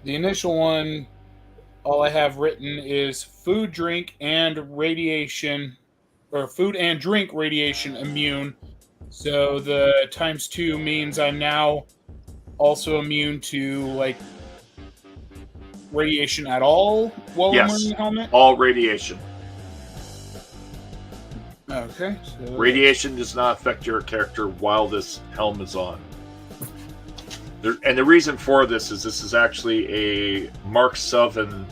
the initial one, all I have written is food, drink, and radiation, or food and drink radiation immune. So the ×2 means I'm now also immune to like radiation at all while I'm wearing the helmet? All radiation. Okay. So Radiation does not affect your character while this helm is on. And the reason for this is actually a Mark 7.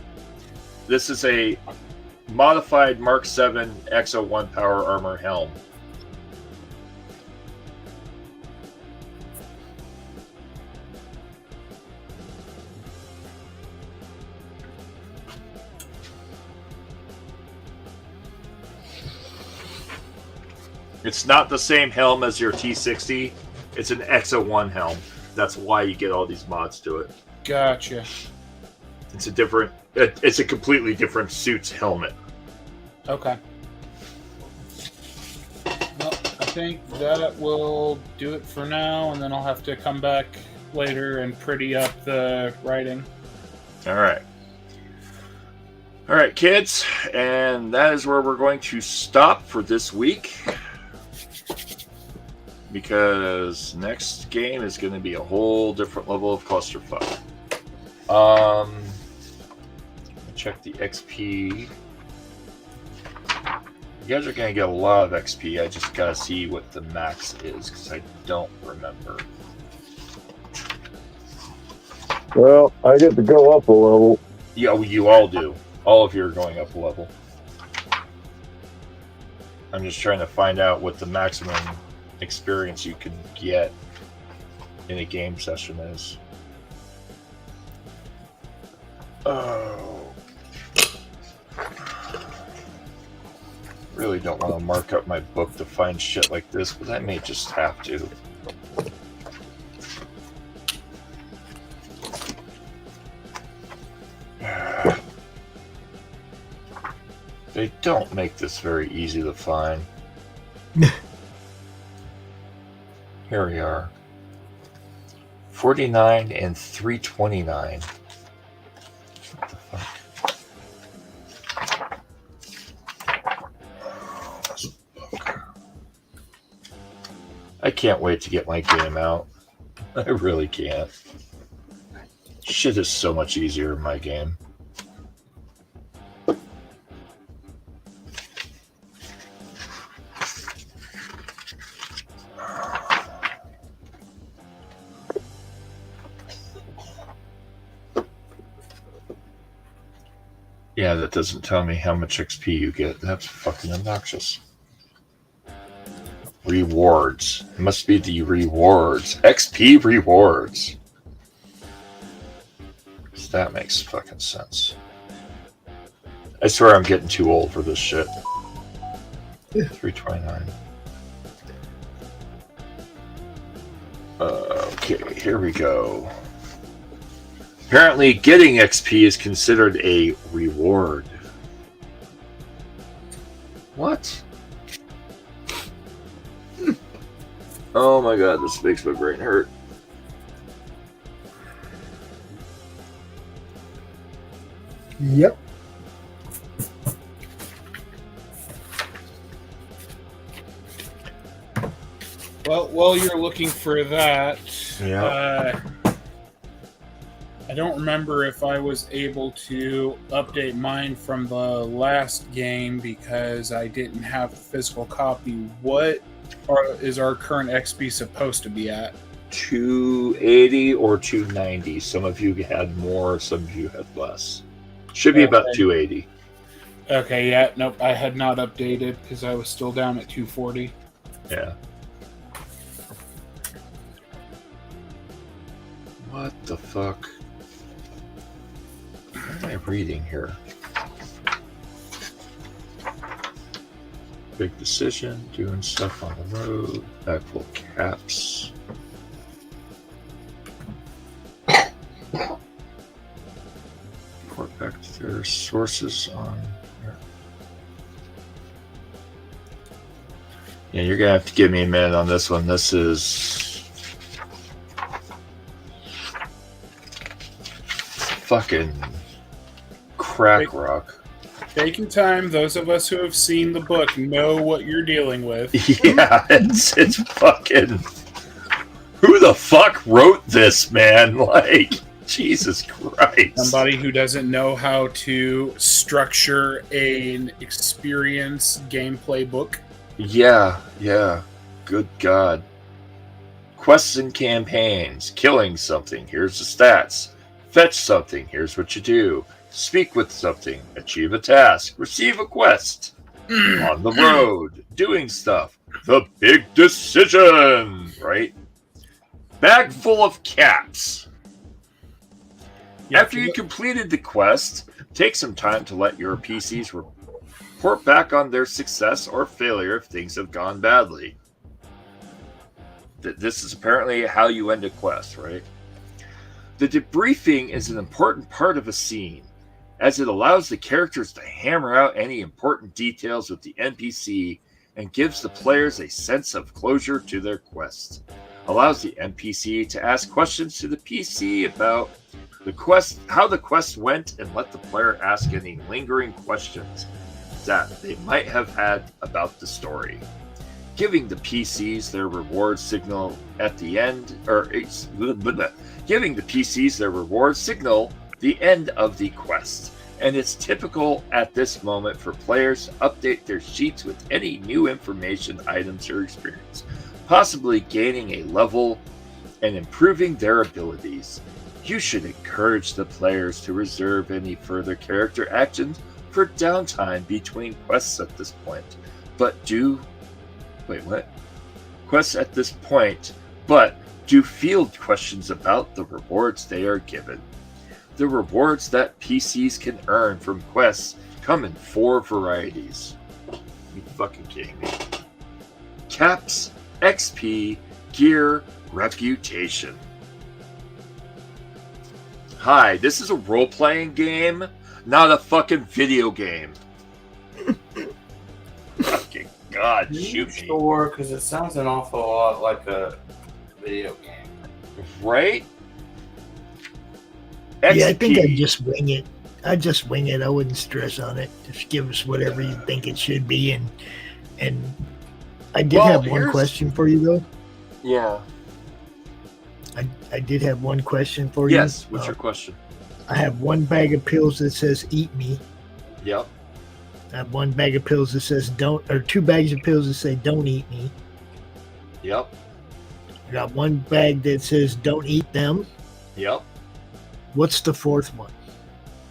This is a modified Mark 7 Exo 1 power armor helm. It's not the same helm as your T60. It's an Exo 1 helm. That's why you get all these mods to it. Gotcha. It's a completely different suit's helmet. Okay. Well, I think that will do it for now, and then I'll have to come back later and pretty up the writing. All right. All right, kids. And that is where we're going to stop for this week. Because next game is going to be a whole different level of clusterfuck. Check the XP. You guys are going to get a lot of XP. I just got to see what the max is because I don't remember. Well, I get to go up a level. Yeah, you all do. All of you are going up a level. I'm just trying to find out what the maximum experience you can get in a game session is. Oh. Really don't want to mark up my book to find shit like this, but I may just have to. They don't make this very easy to find. Here we are. 49 and 329. What the fuck? I can't wait to get my game out. I really can't. Shit is so much easier in my game. Yeah, that doesn't tell me how much XP you get. That's fucking obnoxious. Rewards. It must be the rewards. XP rewards. So that makes fucking sense. I swear I'm getting too old for this shit. 329. Okay, here we go. Apparently, getting XP is considered a reward. What? Oh my god, this makes my brain hurt. Yep. Well, while you're looking for that, Yeah. I don't remember if I was able to update mine from the last game because I didn't have a physical copy. What is our current XP supposed to be at? 280 or 290. Some of you had more, some of you had less. Should be about 280. Okay, yeah, nope, I had not updated because I was still down at 240. Yeah. What the fuck? What am I reading here? Big decision, doing stuff on the road, backful caps. Report back to their sources on here. Yeah, you're gonna have to give me a minute on this one. This is fucking crack rock. Take your time. Those of us who have seen the book know what you're dealing with. Yeah, it's fucking. Who the fuck wrote this, man? Like, Jesus Christ. Somebody who doesn't know how to structure an experience gameplay book. Yeah. Good God. Quests and campaigns. Killing something. Here's the stats. Fetch something. Here's what you do. Speak with something. Achieve a task. Receive a quest. On the road. Doing stuff. The big decision. Right? Bag full of caps. After you completed the quest, take some time to let your PCs report back on their success or failure if things have gone badly. This is apparently how you end a quest, right? The debriefing is an important part of a scene, as it allows the characters to hammer out any important details with the NPC and gives the players a sense of closure to their quest. Allows the NPC to ask questions to the PC about the quest, how the quest went, and let the player ask any lingering questions that they might have had about the story. Giving the PCs their reward signal at the end, giving the PCs their reward signal the end of the quest. And it's typical at this moment for players to update their sheets with any new information, items, or experience, possibly gaining a level and improving their abilities. You should encourage the players to reserve any further character actions for downtime between quests at this point. Quests at this point, but do field questions about the rewards they are given. The rewards that PCs can earn from quests come in 4 varieties. Are you fucking kidding me? Caps, XP, gear, reputation. Hi, this is a role-playing game, not a fucking video game. Fucking God, shoot me. Sure, because it sounds an awful lot like a video game. Right? Yeah, I think I'd just wing it. I wouldn't stress on it. Just give us whatever you think it should be. And I did have one question for you, though. Yeah. I did have one question for you. Yes, what's your question? I have one bag of pills that says eat me. Yep. I have one bag of pills that says don't, or 2 bags of pills that say don't eat me. Yep. I got one bag that says don't eat them. Yep. What's the 4th one?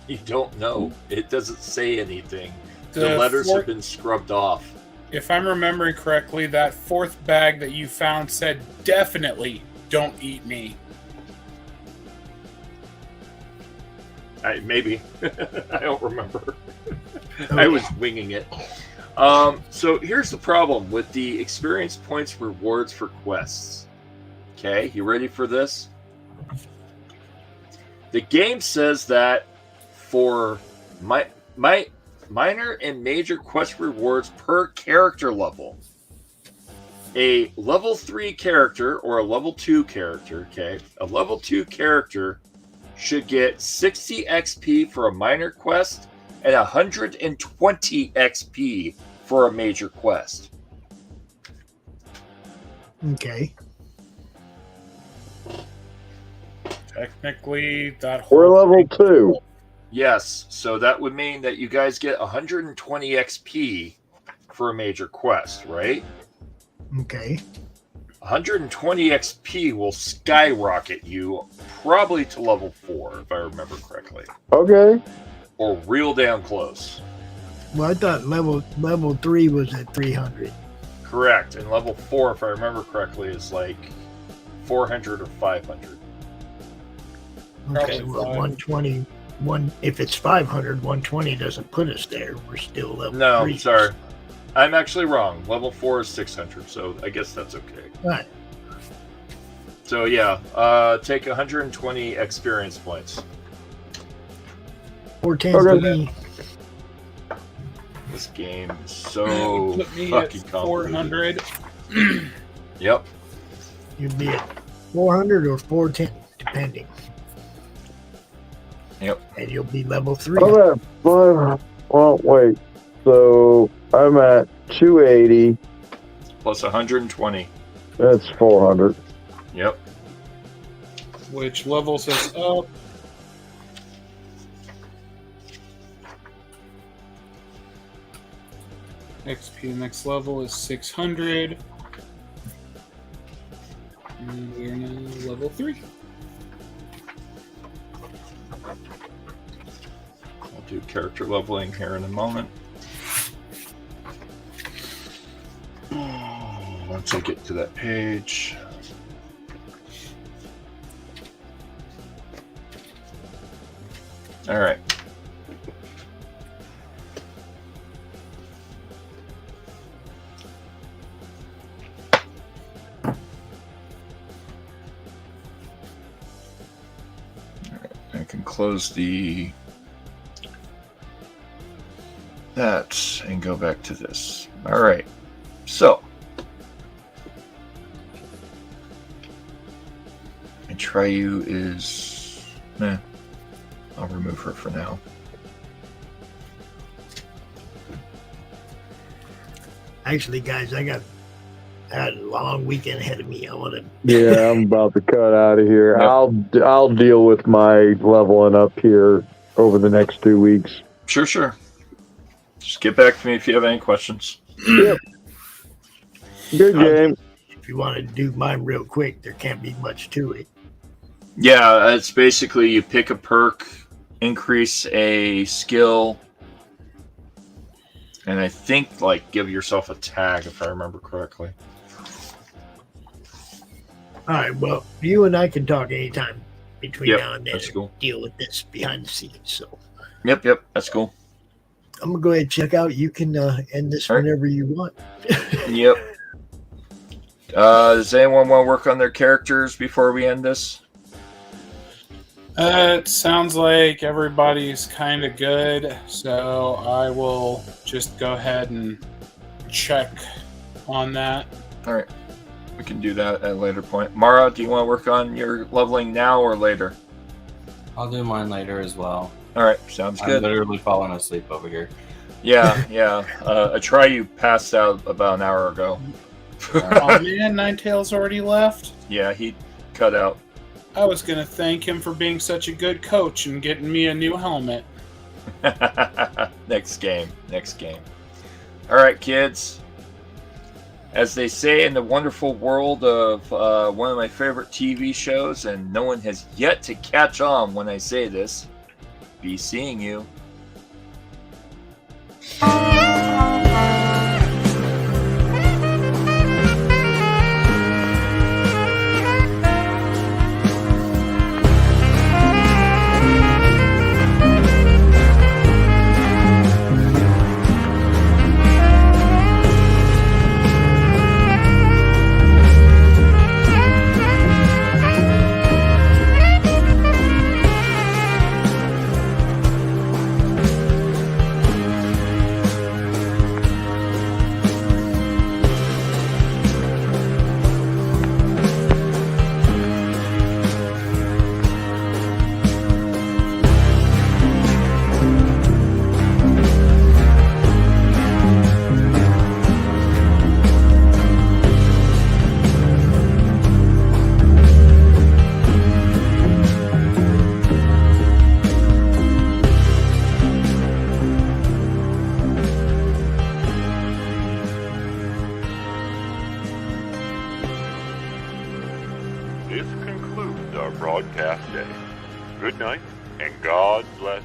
You don't know. It doesn't say anything. The letters have been scrubbed off. If I'm remembering correctly, that 4th bag that you found said definitely don't eat me. Maybe. I don't remember. I was winging it. So here's the problem with the experience points rewards for quests. Okay, you ready for this? The game says that for minor and major quest rewards per character level, a level 3 character or a level 2 character, okay, a level 2 character should get 60 XP for a minor quest and 120 XP for a major quest. Okay. Technically, that We're level 2. Yes, so that would mean that you guys get 120 XP for a major quest, right? Okay. 120 XP will skyrocket you probably to level 4, if I remember correctly. Okay. Or real damn close. Well, I thought level 3 was at 300. Correct. And level 4, if I remember correctly, is like 400 or 500. Okay, Probably well, five. 120, if it's 500, 120 doesn't put us there. We're still level No, 3. sorry. I'm actually wrong. Level 4 is 600, so I guess that's okay. All right. So yeah, take 120 experience points. 4 tens to me. This game is so Put me fucking at complicated. 400. Yep. You'd be at 400 or 410, depending. Yep. And you'll be level 3. I'm at 500. Well, wait. So I'm at 280. Plus 120. That's 400. Yep. Which levels us up. XP next level is 600. And we're now level 3. I'll do character leveling here in a moment. Once I get to that page. All right. I can close that and go back to this. All right. So and Triu is I'll remove her for now. Actually, guys, I got a long weekend ahead of me. I want to. Yeah, I'm about to cut out of here. Yep. I'll deal with my leveling up here over the next 2 weeks. Sure. Just get back to me if you have any questions. Yep. Good game. If you want to do mine real quick, there can't be much to it. Yeah, it's basically you pick a perk, increase a skill, and I think like give yourself a tag if I remember correctly. All right. Well, you and I can talk anytime between Yep, now and then. that's cool. Deal with this behind the scenes. So Yep, that's cool. I'm gonna go ahead and check out. You can end this All right. whenever you want. Yep. Does anyone want to work on their characters before we end this? It sounds like everybody's kind of good, so I will just go ahead and check on that. All right. We can do that at a later point. Mara, do you want to work on your leveling now or later? I'll do mine later as well. All right, sounds I'm good. literally falling asleep over here. Yeah. A Triu passed out about an hour ago. Oh man, Ninetales already left? Yeah, he cut out. I was going to thank him for being such a good coach and getting me a new helmet. Next game. All right, kids. As they say in the wonderful world of one of my favorite TV shows, and no one has yet to catch on when I say this, be seeing you. This concludes our broadcast day. Good night, and God bless